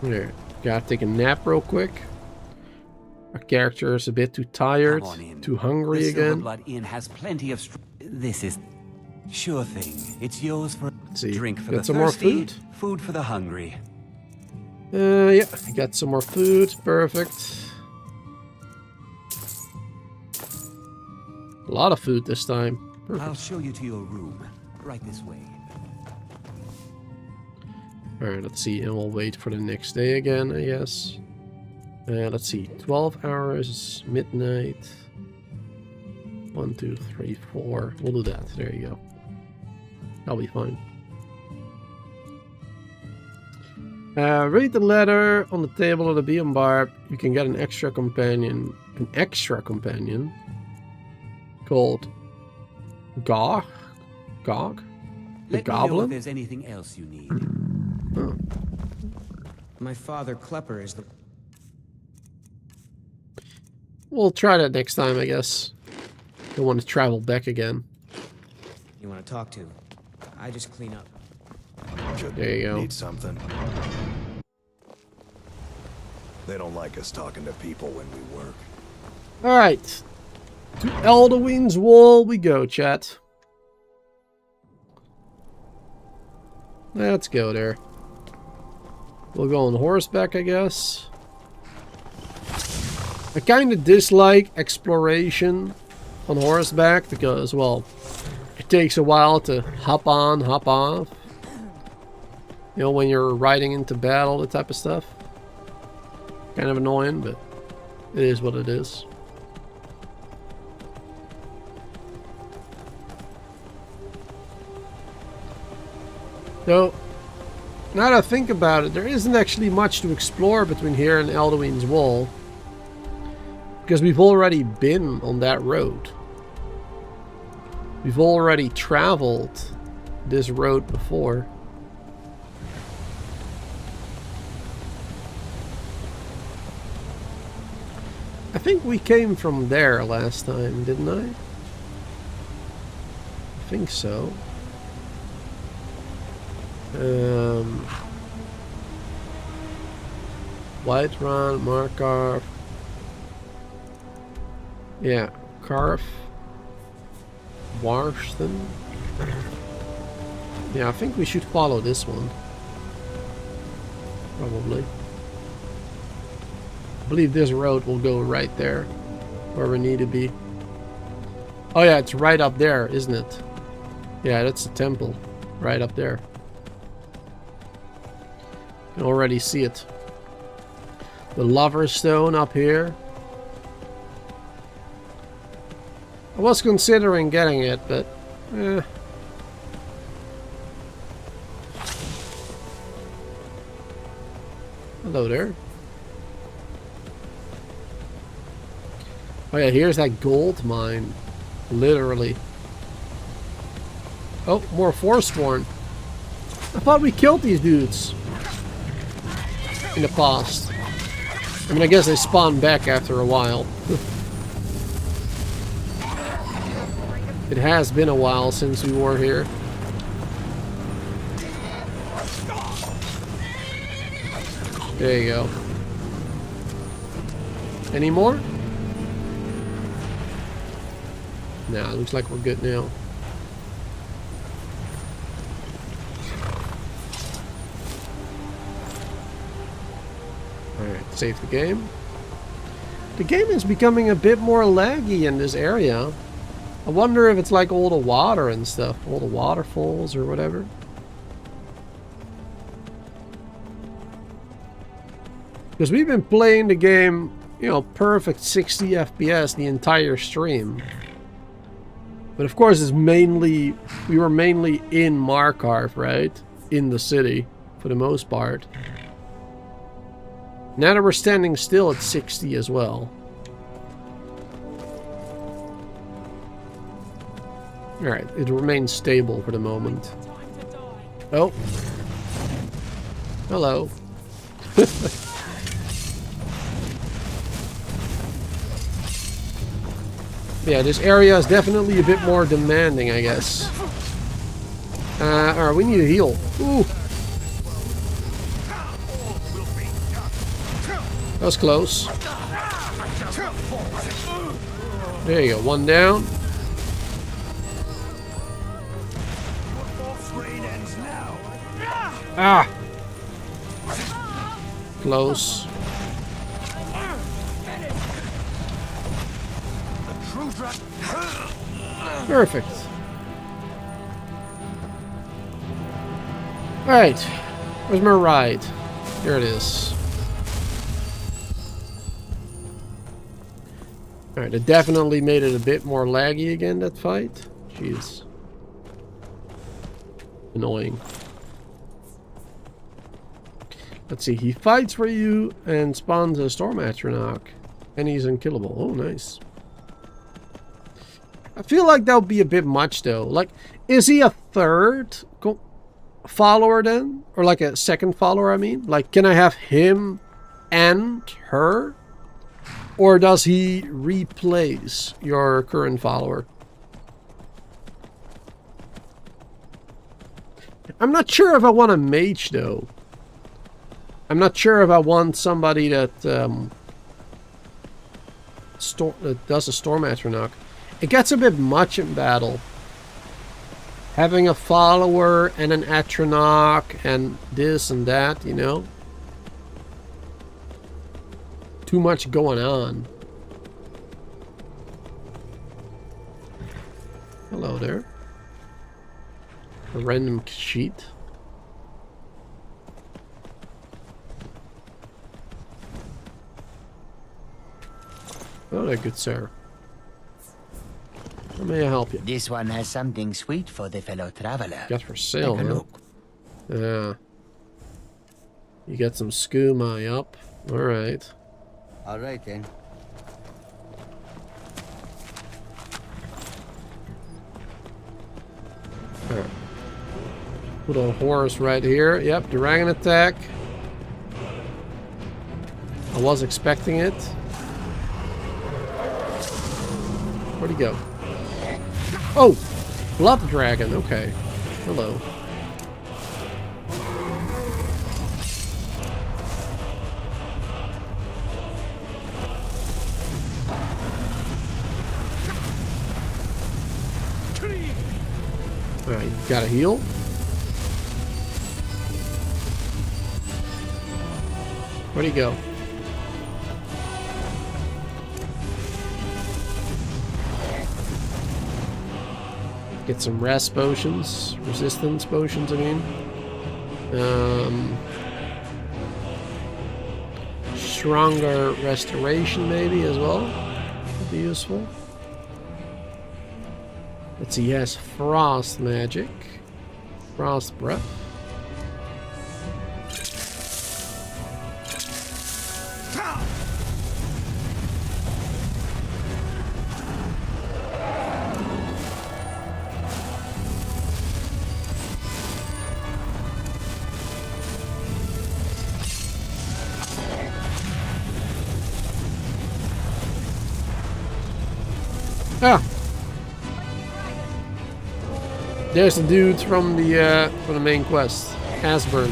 There, gotta take a nap real quick. Our character is a bit too tired, too hungry the again. Silverblood Inn has plenty of. This is sure thing. It's yours for drink for got the some more thirsty, food? food for the hungry. Yeah, I got some more food. Perfect. A lot of food this time. Perfect. I'll show you to your room. Right this way. Alright, let's see. And we'll wait for the next day again, I guess. Let's see. 12 hours, midnight. 1, 2, 3, 4. We'll do that. There you go. That'll be fine. Read the letter on the table of the Beam Bar. You can get an extra companion. Called Gog? The Let me know Goblin? if there's anything else you need. Oh. My father Klepper is the... We'll try that next time, I guess. Don't want to travel back again. You want to talk to? I just clean up. There you go. Need something. They don't like us talking to people when we work. Alright. To ALDUIN'S wall we go, chat. Let's go there. We'll go on horseback, I guess. I kind of dislike exploration on horseback because, well, it takes a while to hop on, hop off. You know, when you're riding into battle, that type of stuff. Kind of annoying, but it is what it is. So, now that I think about it, there isn't actually much to explore between here and ALDUIN'S Wall. Because we've already been on that road. We've already traveled this road before. I think we came from there last time, didn't I? I think so. Whiterun, Markarth. Yeah, Karth. Warston. Yeah, I think we should follow this one. Probably. I believe this road will go right there, where we need to be. Oh yeah, it's right up there, isn't it? Yeah, that's the temple. Right up there. You can already see it. The Lover's Stone up here. I was considering getting it, but... Hello there. Oh yeah, here's that gold mine. Literally. Oh, more Forsworn. I thought we killed these dudes in the past. I mean, I guess they spawn back after a while. It has been a while since we were here. There you go. Any more? Nah, looks like we're good now. Alright, save the game. The game is becoming a bit more laggy in this area. I wonder if it's like all the water and stuff, all the waterfalls or whatever. Because we've been playing the game, you know, perfect 60 FPS the entire stream. But of course, we were mainly in Markarth, right? In the city, for the most part. Now that we're standing still at 60 as well. Alright, it remains stable for the moment. Oh. Hello. Yeah, this area is definitely a bit more demanding, I guess. Alright, we need a heal. Ooh. That was close. There you go, one down. Ah! Close. Perfect. Alright. Where's my ride? Here it is. Alright, it definitely made it a bit more laggy again, that fight. Jeez. Annoying. Let's see, he fights for you and spawns a Storm Atronach. And he's unkillable. Oh, nice. I feel like that would be a bit much, though. Like, is he a third follower then? Or like a second follower, I mean? Like, can I have him and her? Or does he replace your current follower? I'm not sure if I want a mage, though. I'm not sure if I want somebody that does a Storm Atronach. It gets a bit much in battle. Having a follower and an Atronach and this and that, you know? Too much going on. Hello there. A random sheet. Oh, good sir. How may I help you? This one has something sweet for the fellow traveler. Got for sale, Take a huh? look. Yeah. You got some skooma up. Alright. Alright then. Alright. Put a horse right here. Yep, dragon attack. I was expecting it. Where'd he go? Oh! Blood dragon, okay. Hello. Alright, got a heal. Where'd he go? Get some rest potions. Resistance potions, I mean. Stronger restoration, maybe, as well. Would be useful. Let's see, he has frost magic. Frost breath. Ah. There's the dudes from the main quest. Asburn.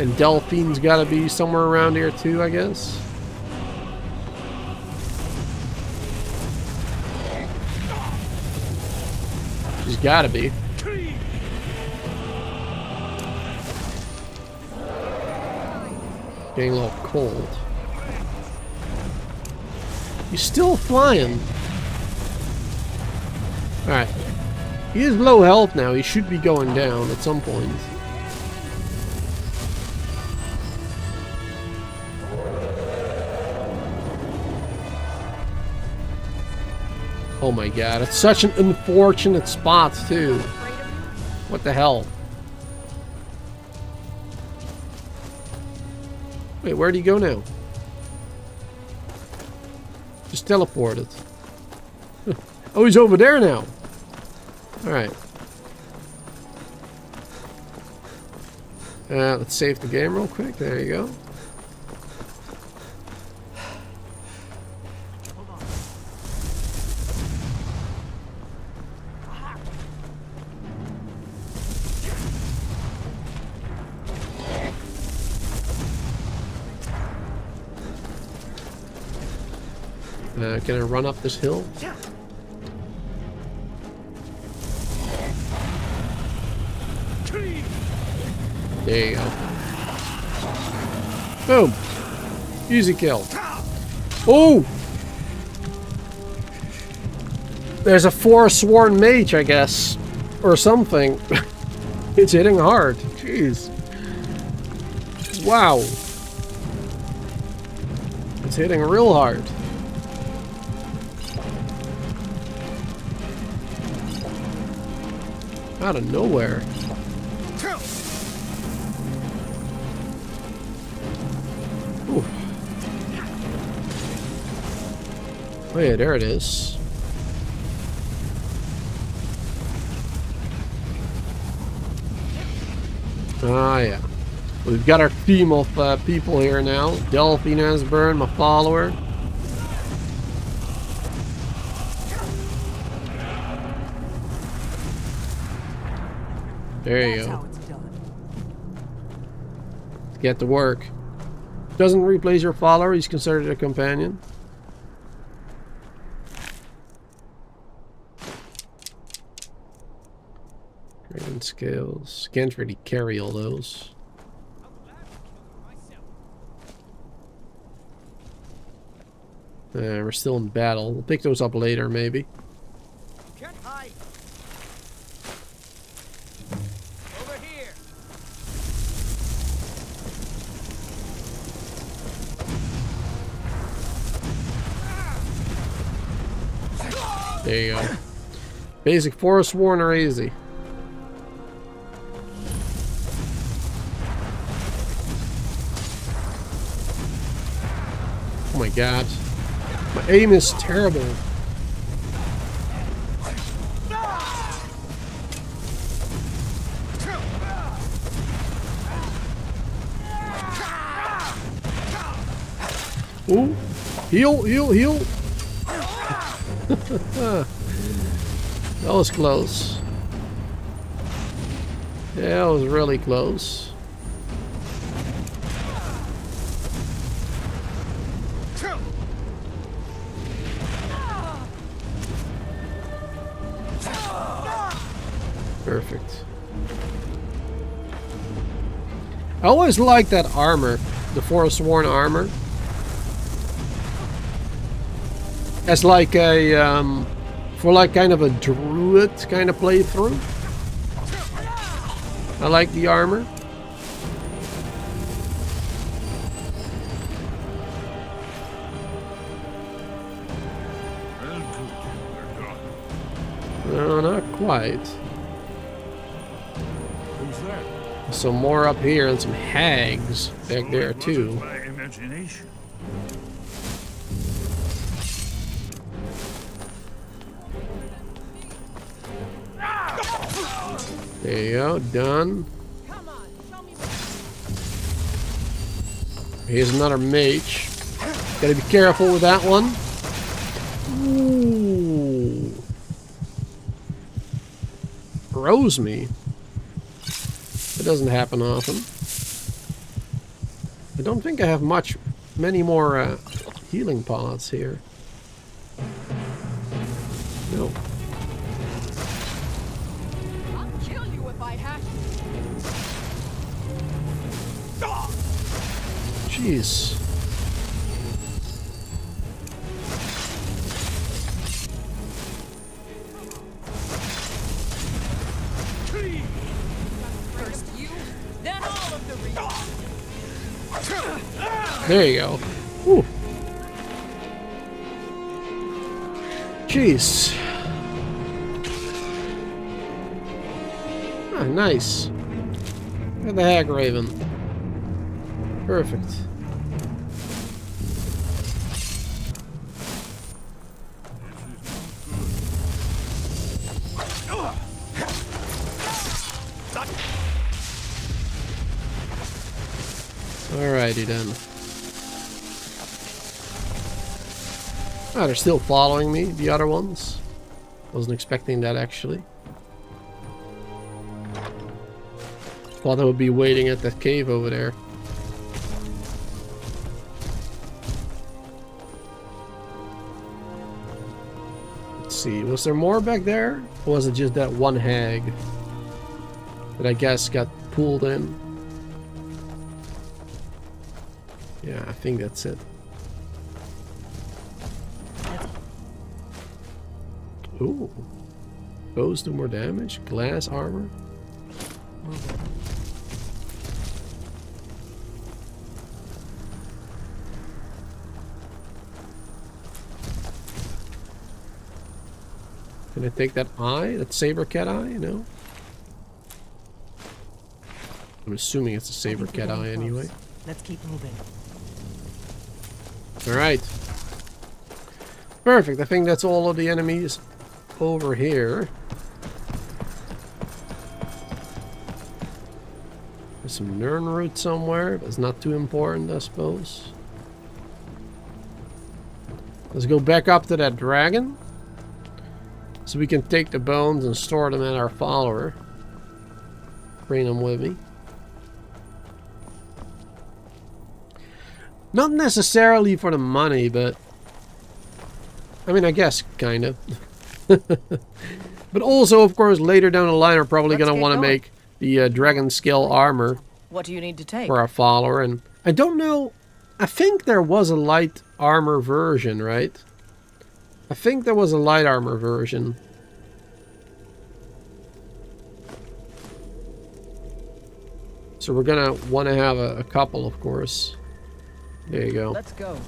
And Delphine's gotta be somewhere around here too, I guess. She's gotta be. Getting a little cold. He's still flying. Alright. He is low health now. He should be going down at some point. Oh my god, it's such an unfortunate spot too. What the hell? Wait, where'd he go now? Just teleported. Oh, he's over there now. Alright. Let's save the game real quick. There you go. Can I run up this hill? There you go. Boom. Easy kill. Oh! There's a Forsworn mage, I guess. Or something. It's hitting hard. Jeez. Wow. It's hitting real hard. Out of nowhere. Ooh. Oh yeah, there it is. Ah yeah. We've got our team of people here now. Delphine Asburn, my follower. There you go. Let's get to work. Doesn't replace your follower, he's considered a companion. Dragon scales. Can't really carry all those. We're still in battle. We'll pick those up later, maybe. There you go. Basic Forsworn are easy. Oh my god. My aim is terrible. Ooh. Heal, heal, heal. That was close. Yeah, that was really close. Perfect. I always like that armor, the Forsworn armor. As like a, for like kind of a druid kind of playthrough. I like the armor. No, not quite. Who's that? Some more up here and some hags back there too. There you go, done. Here's another mage. Gotta be careful with that one. Ooh. Froze me. That doesn't happen often. I don't think I have many more healing pods here. No. Jeez. First you, then all of the There you go. Whew. Jeez. Ah, nice. Look at the Hag Raven. Perfect. Alrighty then. Oh, they're still following me, the other ones. Wasn't expecting that actually. Thought I would be waiting at that cave over there. Let's see, was there more back there? Or was it just that one hag that I guess got pulled in? Yeah, I think that's it. Ooh. Bows do more damage. Glass armor. Can I take that eye? That saber cat eye? No? I'm assuming it's a saber cat eye anyway. Let's keep moving. Alright. Perfect. I think that's all of the enemies over here. There's some Nirnroot somewhere, but it's not too important, I suppose. Let's go back up to that dragon. So we can take the bones and store them at our follower. Bring them with me. Not necessarily for the money, but... I mean, I guess, kind of. But also, of course, later down the line, we're probably going to want to make the dragon scale armor. What do you need to take? For our follower. And I don't know... I think there was a light armor version, right? I think there was a light armor version. So we're gonna want to have a couple, of course. There you go. Let's go.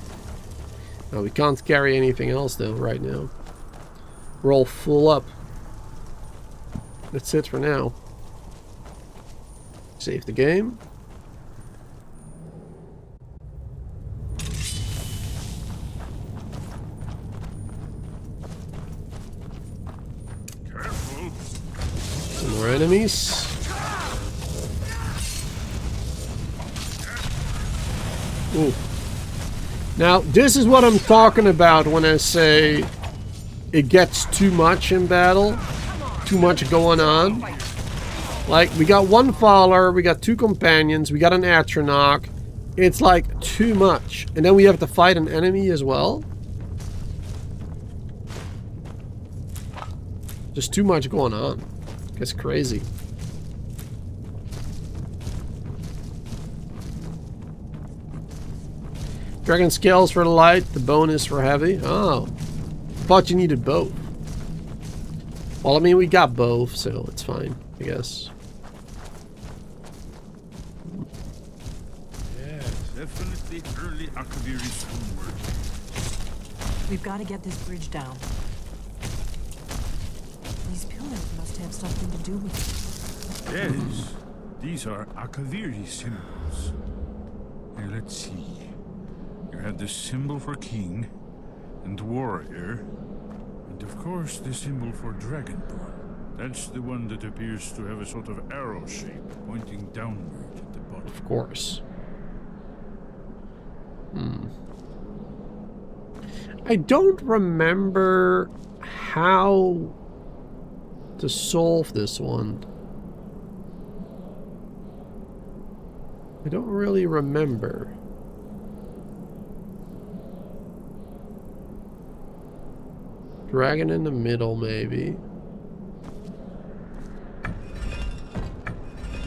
Now we can't carry anything else though right now. We're all full up. That's it for now. Save the game. Some more enemies. Ooh. Now, this is what I'm talking about when I say it gets too much in battle. Too much going on. Like, we got one follower, we got two companions, we got an Atronach. It's like too much. And then we have to fight an enemy as well. Just too much going on. It's crazy. Dragon scales for the light, the bonus for heavy. Oh. Thought you needed both. Well, I mean, we got both, so it's fine, I guess. Yes, definitely early Akaviri stonework. We've got to get this bridge down. These pillars must have something to do with it. Yes, these are Akaviri symbols. Here, let's see. You had the symbol for king and warrior, and of course the symbol for Dragonborn. That's the one that appears to have a sort of arrow shape pointing downward at the bottom. Of course. I don't remember how to solve this one. I don't really remember. Dragon in the middle, maybe.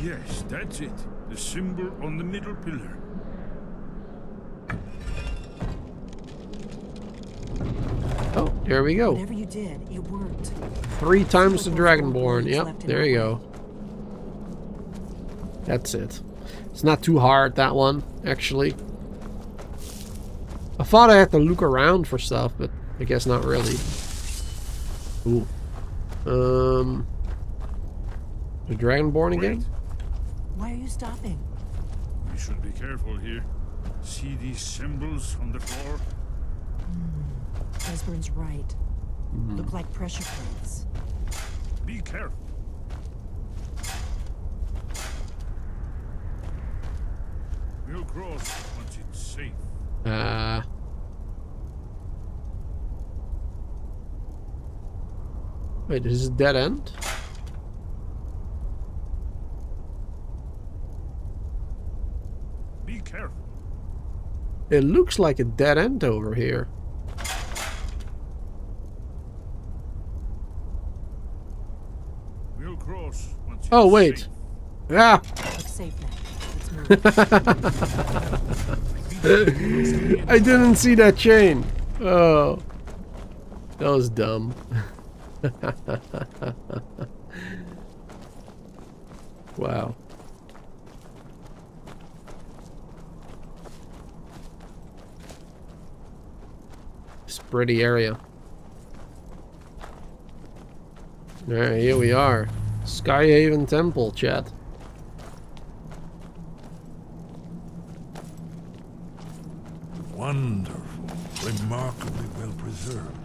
Yes, that's it. The symbol on the middle pillar. Oh, there we go. Whatever you did, it worked. 3 times the Dragonborn. Yep, there you go. That's it. It's not too hard, that one, actually. I thought I had to look around for stuff, but I guess not really. Ooh. The Dragonborn again? Why are you stopping? We should be careful here. See these symbols on the floor? Esbern's right. Look like pressure plates. Be careful. We'll cross once it's safe. Wait, this is a dead end? Be careful. It looks like a dead end over here. We'll cross once Oh, it's wait. safe. Ah! Looks safe now. I didn't see that chain. Oh. That was dumb. Wow. It's a pretty area. Alright, here we are. Skyhaven Temple, chat. Wonderful. Remarkably well preserved.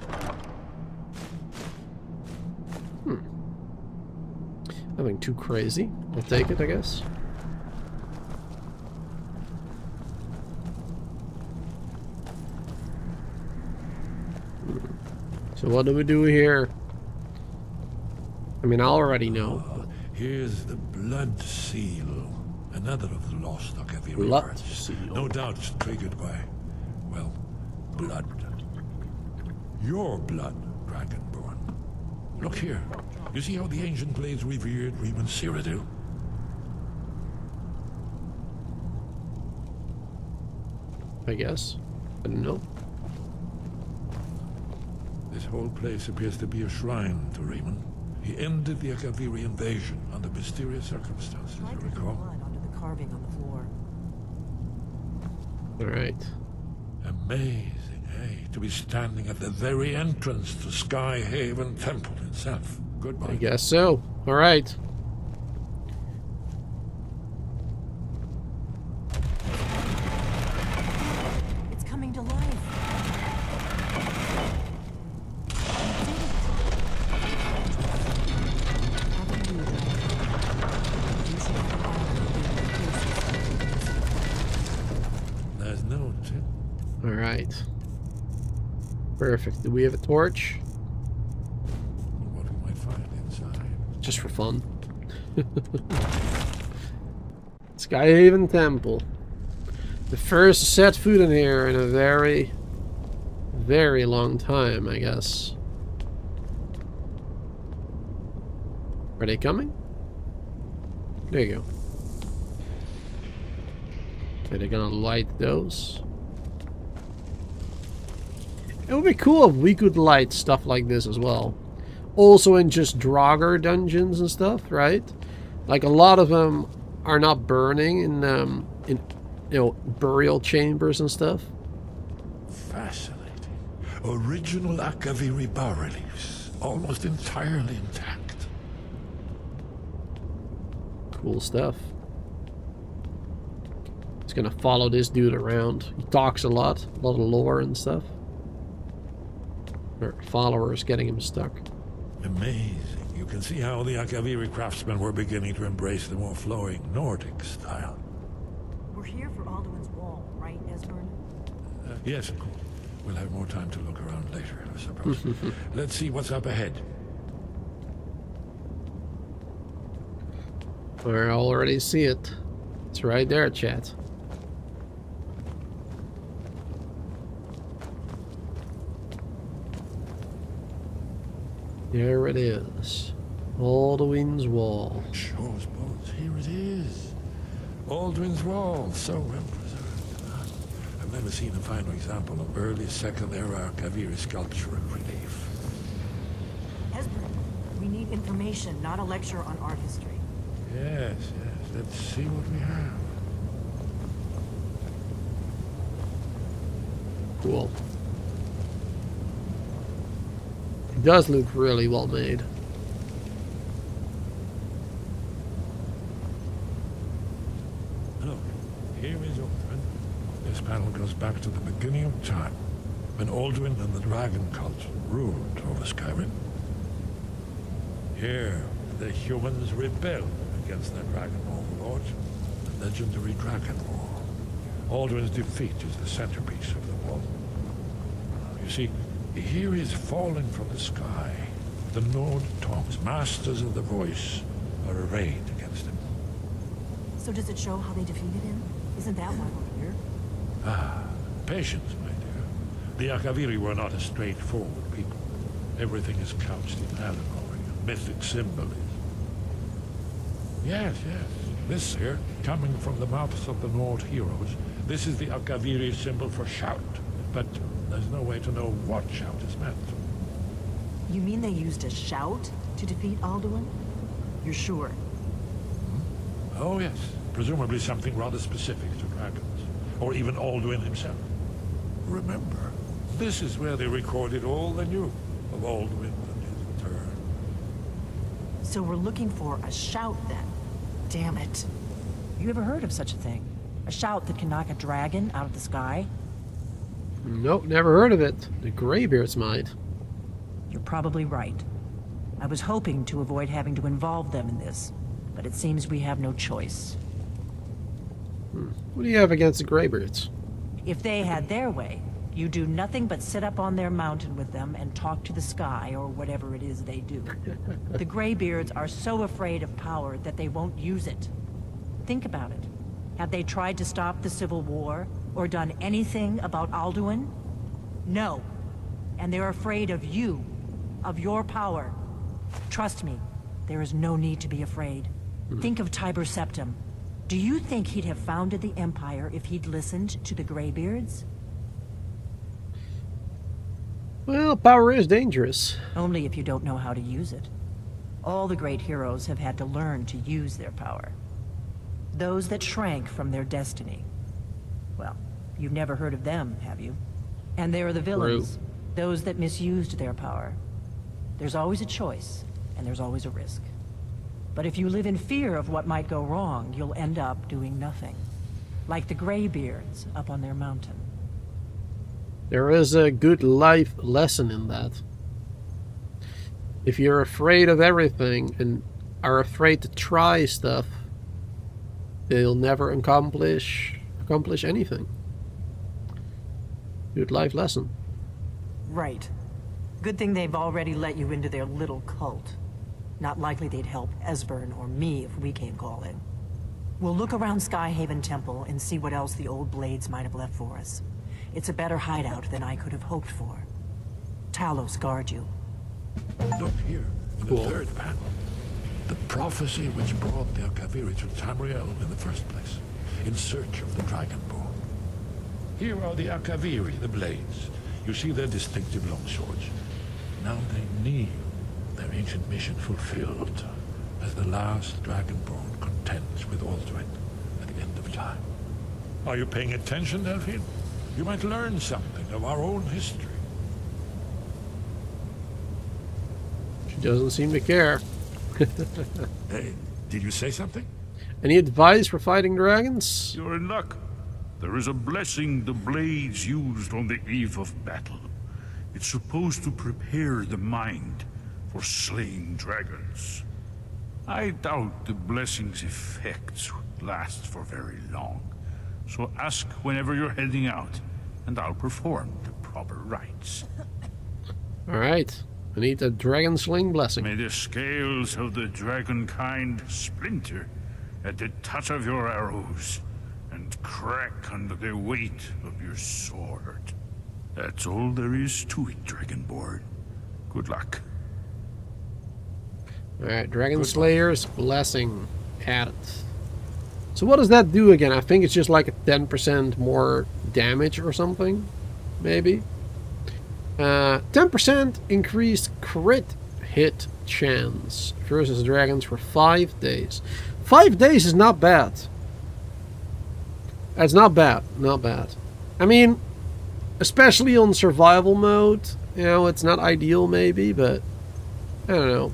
Nothing too crazy. I'll take it, I guess. So what do we do here? I mean, I already know. Here's the blood seal. Another of the lost Akaviri Blood arts. seal. No doubt triggered by, well, blood. Your blood, Dragonborn. Look here. You see how the ancient blades revered Reman Cyrodiil? I guess. I don't know. This whole place appears to be a shrine to Reman. He ended the Akaviri invasion under mysterious circumstances, you recall? Blood onto the carving on the floor. Alright. Amazing, eh? To be standing at the very entrance to Skyhaven Temple itself. Goodbye. I guess so. Alright. It's coming to life. There's no tip. Alright. Perfect. Do we have a torch? What we might find inside. Just for fun. Skyhaven Temple. The first to set foot in here in a very, very long time, I guess. Are they coming? There you go. Are they gonna light those? It would be cool if we could light stuff like this as well. Also in just Draugr dungeons and stuff, right? Like a lot of them are not burning in you know, burial chambers and stuff. Fascinating. Original Akaviri bas-reliefs, almost entirely intact. Cool stuff. It's gonna follow this dude around. He talks a lot of lore and stuff. Or followers getting him stuck. Amazing. You can see how the Akaviri craftsmen were beginning to embrace the more flowing Nordic style. We're here for ALDUIN'S wall, right, Esbern? Yes, of course. We'll have more time to look around later, I suppose. Let's see what's up ahead. I already see it. It's right there, chat. There it is. ALDUIN'S wall. Shows bones. Here it is. ALDUIN'S wall. So well preserved. I've never seen a finer example of early Second Era Akaviri sculpture and relief. Esbern, we need information, not a lecture on art history. Yes, yes. Let's see what we have. Cool. It does look really well made. Look, here is Alduin. This panel goes back to the beginning of time, when Alduin and the dragon cult ruled over Skyrim. Here, the humans rebelled against their dragon overlord, the legendary Dragon War. Alduin's defeat is the centerpiece of the war. You see, here he is falling from the sky. The Nord tongues, masters of the voice, are arrayed against him. So does it show how they defeated him? Isn't that why we're here? Ah, patience, my dear. The Akaviri were not a straightforward people. Everything is couched in allegory, mythic symbolism. Yes, yes. This here, coming from the mouths of the Nord heroes, this is the Akaviri symbol for shout. But there's no way to know what shout is meant. You mean they used a shout to defeat Alduin? You're sure? Oh, yes. Presumably something rather specific to dragons. Or even Alduin himself. Remember, this is where they recorded all they knew of Alduin and his return. So we're looking for a shout then? Damn it. You ever heard of such a thing? A shout that can knock a dragon out of the sky? Nope, never heard of it. The Greybeards might. You're probably right. I was hoping to avoid having to involve them in this, but it seems we have no choice. What do you have against the Greybeards? If they had their way, you do nothing but sit up on their mountain with them and talk to the sky or whatever it is they do. The Greybeards are so afraid of power that they won't use it. Think about it. Have they tried to stop the Civil War or done anything about Alduin? No. And they're afraid of you, of your power. Trust me, there is no need to be afraid. Think of Tiber Septim. Do you think he'd have founded the Empire if he'd listened to the Greybeards? Well, power is dangerous. Only if you don't know how to use it. All the great heroes have had to learn to use their power. Those that shrank from their destiny. Well, you've never heard of them, have you? And there are the villains. Those that misused their power. There's always a choice, and there's always a risk. But if you live in fear of what might go wrong, you'll end up doing nothing. Like the Greybeards up on their mountain. There is a good life lesson in that. If you're afraid of everything and are afraid to try stuff, you'll never accomplish anything. Good life lesson. Right. Good thing they've already let you into their little cult. Not likely they'd help Esbern or me if we came calling. We'll look around Skyhaven Temple and see what else the old blades might have left for us. It's a better hideout than I could have hoped for. Talos guard you. Look here, in the third panel. The prophecy which brought the Akaviri to Tamriel in the first place, in search of the Dragonborn. Here are the Akaviri, the blades. You see their distinctive longswords. Now they kneel, their ancient mission fulfilled, as the last Dragonborn contends with Alduin at the end of time. Are you paying attention, Delphine? You might learn something of our own history. She doesn't seem to care. Hey, did you say something? Any advice for fighting dragons? You're in luck. There is a blessing the blades used on the eve of battle. It's supposed to prepare the mind for slaying dragons. I doubt the blessing's effects would last for very long. So ask whenever you're heading out, and I'll perform the proper rites. Alright. I need a dragon sling blessing. May the scales of the dragon kind splinter at the touch of your arrows, and crack under the weight of your sword. That's all there is to it, Dragonborn. Good luck. Alright, Dragon Slayer's blessing. Add it. So what does that do again? I think it's just like a 10% more damage or something. Maybe. 10% increased crit hit chance versus dragons for 5 days. 5 days is not bad. That's not bad. Not bad. I mean, Especially on survival mode. You know, it's not ideal maybe, but I don't know.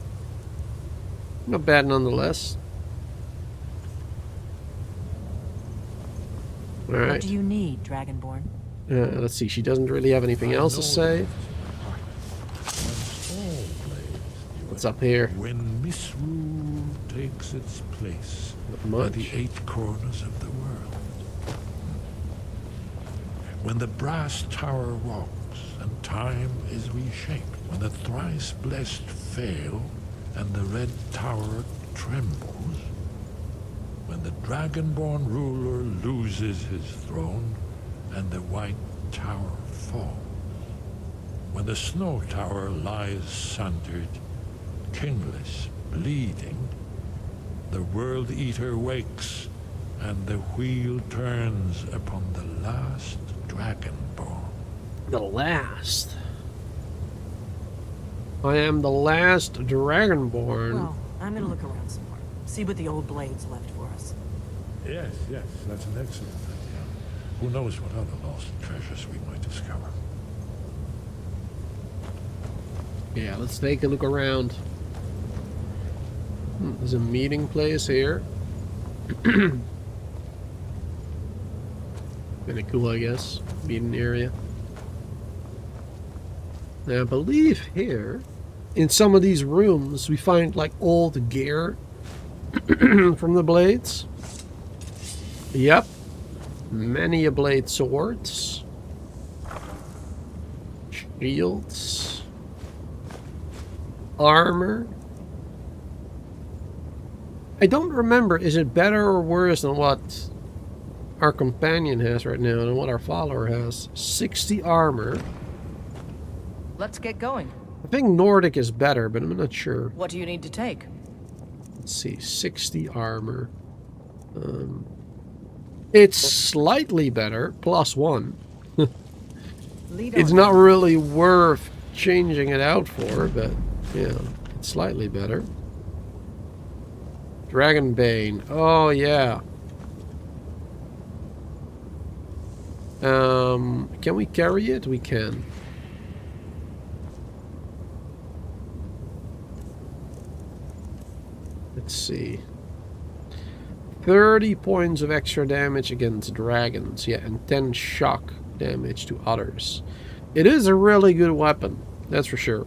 Not bad nonetheless. Alright. What do you need, Dragonborn? Let's see, she doesn't really have anything else to say. What's up here? When misrule takes its place by the 8 corners of the world. When the brass tower rocks and time is reshaped. When the thrice blessed fail and the red tower trembles. When the Dragonborn ruler loses his throne and the white tower falls. When the snow tower lies sundered, kingless, bleeding, the World Eater wakes and the wheel turns upon the last Dragonborn. The last. I am the last Dragonborn. Well, I'm gonna look around some more. See what the old blades left for us. Yes, that's an excellent idea. Who knows what other lost treasures we might discover. Yeah, let's take a look around. There's a meeting place here. Kinda cool, I guess. Meeting area. Now, I believe here, in some of these rooms, we find like old gear from the blades. Yep. Many a blade swords. Shields. Armor. I don't remember, is it better or worse than what our companion has right now and what our follower has? 60 armor. Let's get going. I think Nordic is better, but I'm not sure. What do you need to take? Let's see, 60 armor. It's slightly better, +1. It's not really worth changing it out for, but yeah, it's slightly better. Dragonbane. Oh, yeah. Can we carry it? We can. Let's see. 30 points of extra damage against dragons. Yeah, and 10 shock damage to others. It is a really good weapon. That's for sure.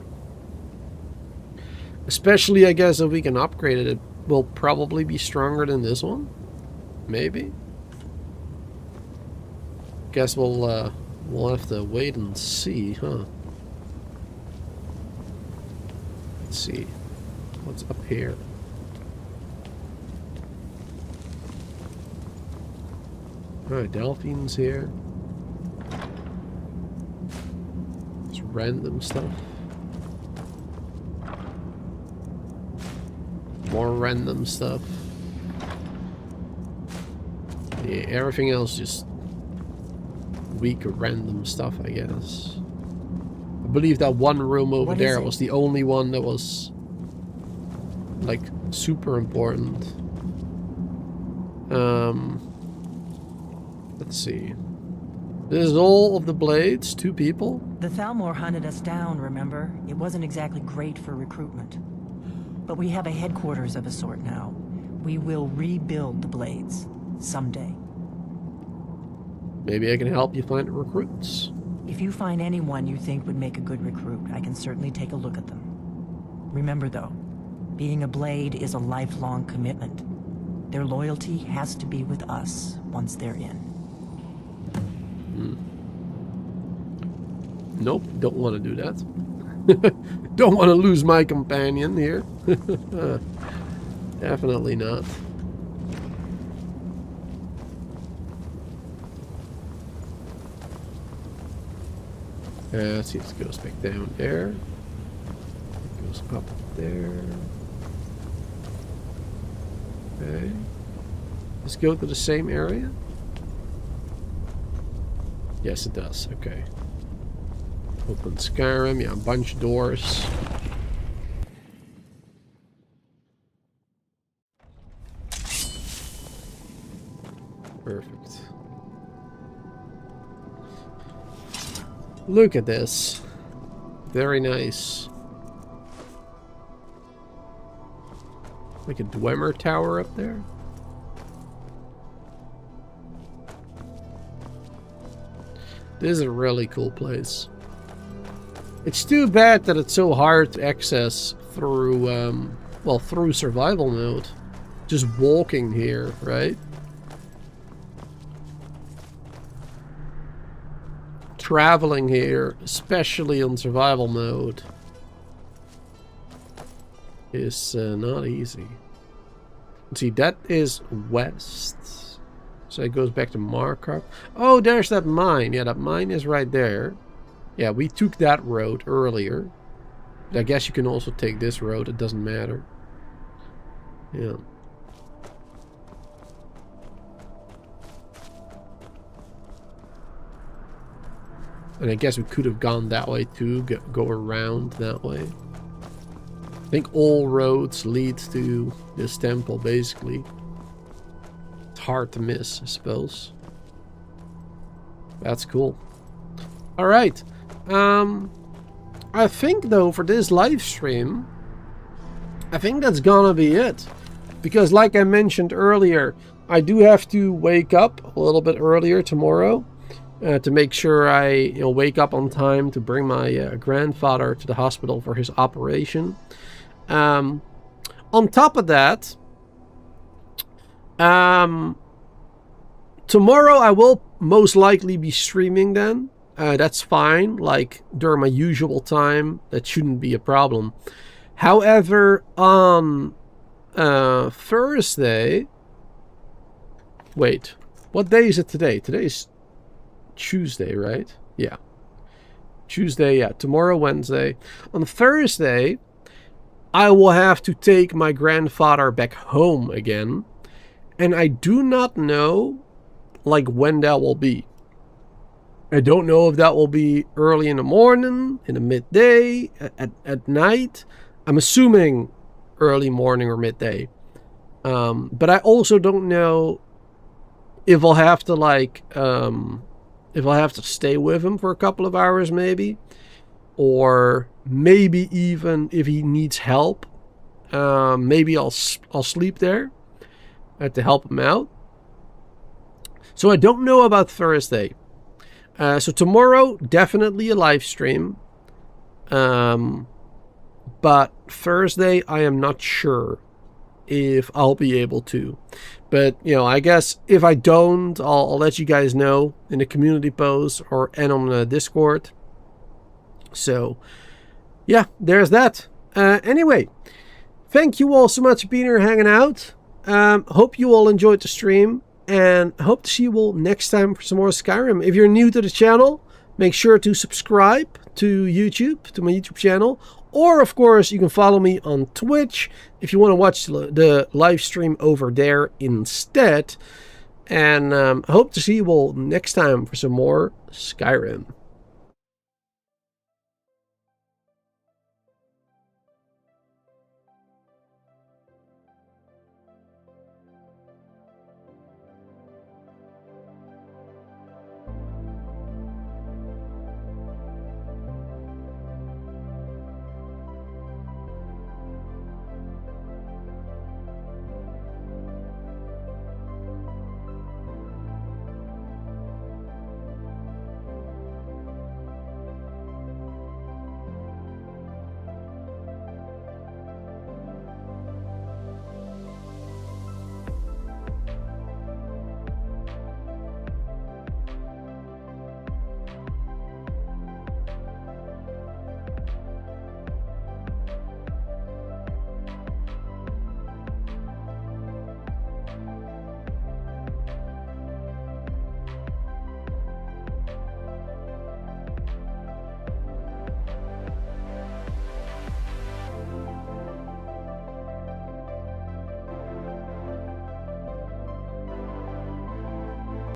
Especially, I guess, if we can upgrade it. It will probably be stronger than this one. Maybe. Guess we'll have to wait and see, huh? Let's see. What's up here? Alright, Delphine's here. Just random stuff. More random stuff. Yeah, everything else just weak random stuff, I guess. I believe that one room over there was the only one that was like super important. Let's see. This is all of the blades, 2 people. The Thalmor hunted us down, remember? It wasn't exactly great for recruitment. But we have a headquarters of a sort now. We will rebuild the blades someday. Maybe I can help you find recruits. If you find anyone you think would make a good recruit, I can certainly take a look at them. Remember though, being a blade is a lifelong commitment. Their loyalty has to be with us once they're in. Nope, don't want to do that. Don't want to lose my companion here. Definitely not. Let's see, it goes back down there. It goes up there. Okay. Let's go to the same area. Yes, it does. Okay. Open Skyrim. Yeah, a bunch of doors. Perfect. Look at this. Very nice. Like a Dwemer tower up there. This is a really cool place. It's too bad that it's so hard to access through, well, through survival mode. Just walking here, right? Traveling here, especially on survival mode, is not easy. Let's see, that is west. So it goes back to Markarth. Oh, there's that mine. Yeah, that mine is right there. Yeah, we took that road earlier. But I guess you can also take this road. It doesn't matter. Yeah. And I guess we could have gone that way too. Go around that way. I think all roads lead to this temple, basically. It's hard to miss, I suppose. That's cool. Alright. I think, though, for this live stream, I think that's gonna be it. Because, like I mentioned earlier, I do have to wake up a little bit earlier tomorrow. To make sure I wake up on time to bring my grandfather to the hospital for his operation. On top of that, tomorrow I will most likely be streaming then. That's fine, like during my usual time. That shouldn't be a problem. However, on Thursday... Wait, what day is it today? Today's Tuesday, right? Yeah. Tuesday, yeah. Tomorrow, Wednesday. On Thursday, I will have to take my grandfather back home again. And I do not know, like, when that will be. I don't know if that will be early in the morning, in the midday, at night. I'm assuming early morning or midday. But I also don't know if I'll have to, like... if I'll have to stay with him for a couple of hours, maybe. Or maybe even if he needs help. Maybe I'll sleep there. To help him out. So I don't know about Thursday. So tomorrow, definitely a live stream. But Thursday, I am not sure if I'll be able to. But, I guess if I don't, I'll let you guys know in the community post and on the Discord. So, yeah, there's that. Anyway, thank you all so much for being here hanging out. Hope you all enjoyed the stream. And hope to see you all next time for some more Skyrim. If you're new to the channel, make sure to subscribe to YouTube, to my YouTube channel. Or, of course, you can follow me on Twitch if you want to watch the live stream over there instead. And I hope to see you all next time for some more Skyrim.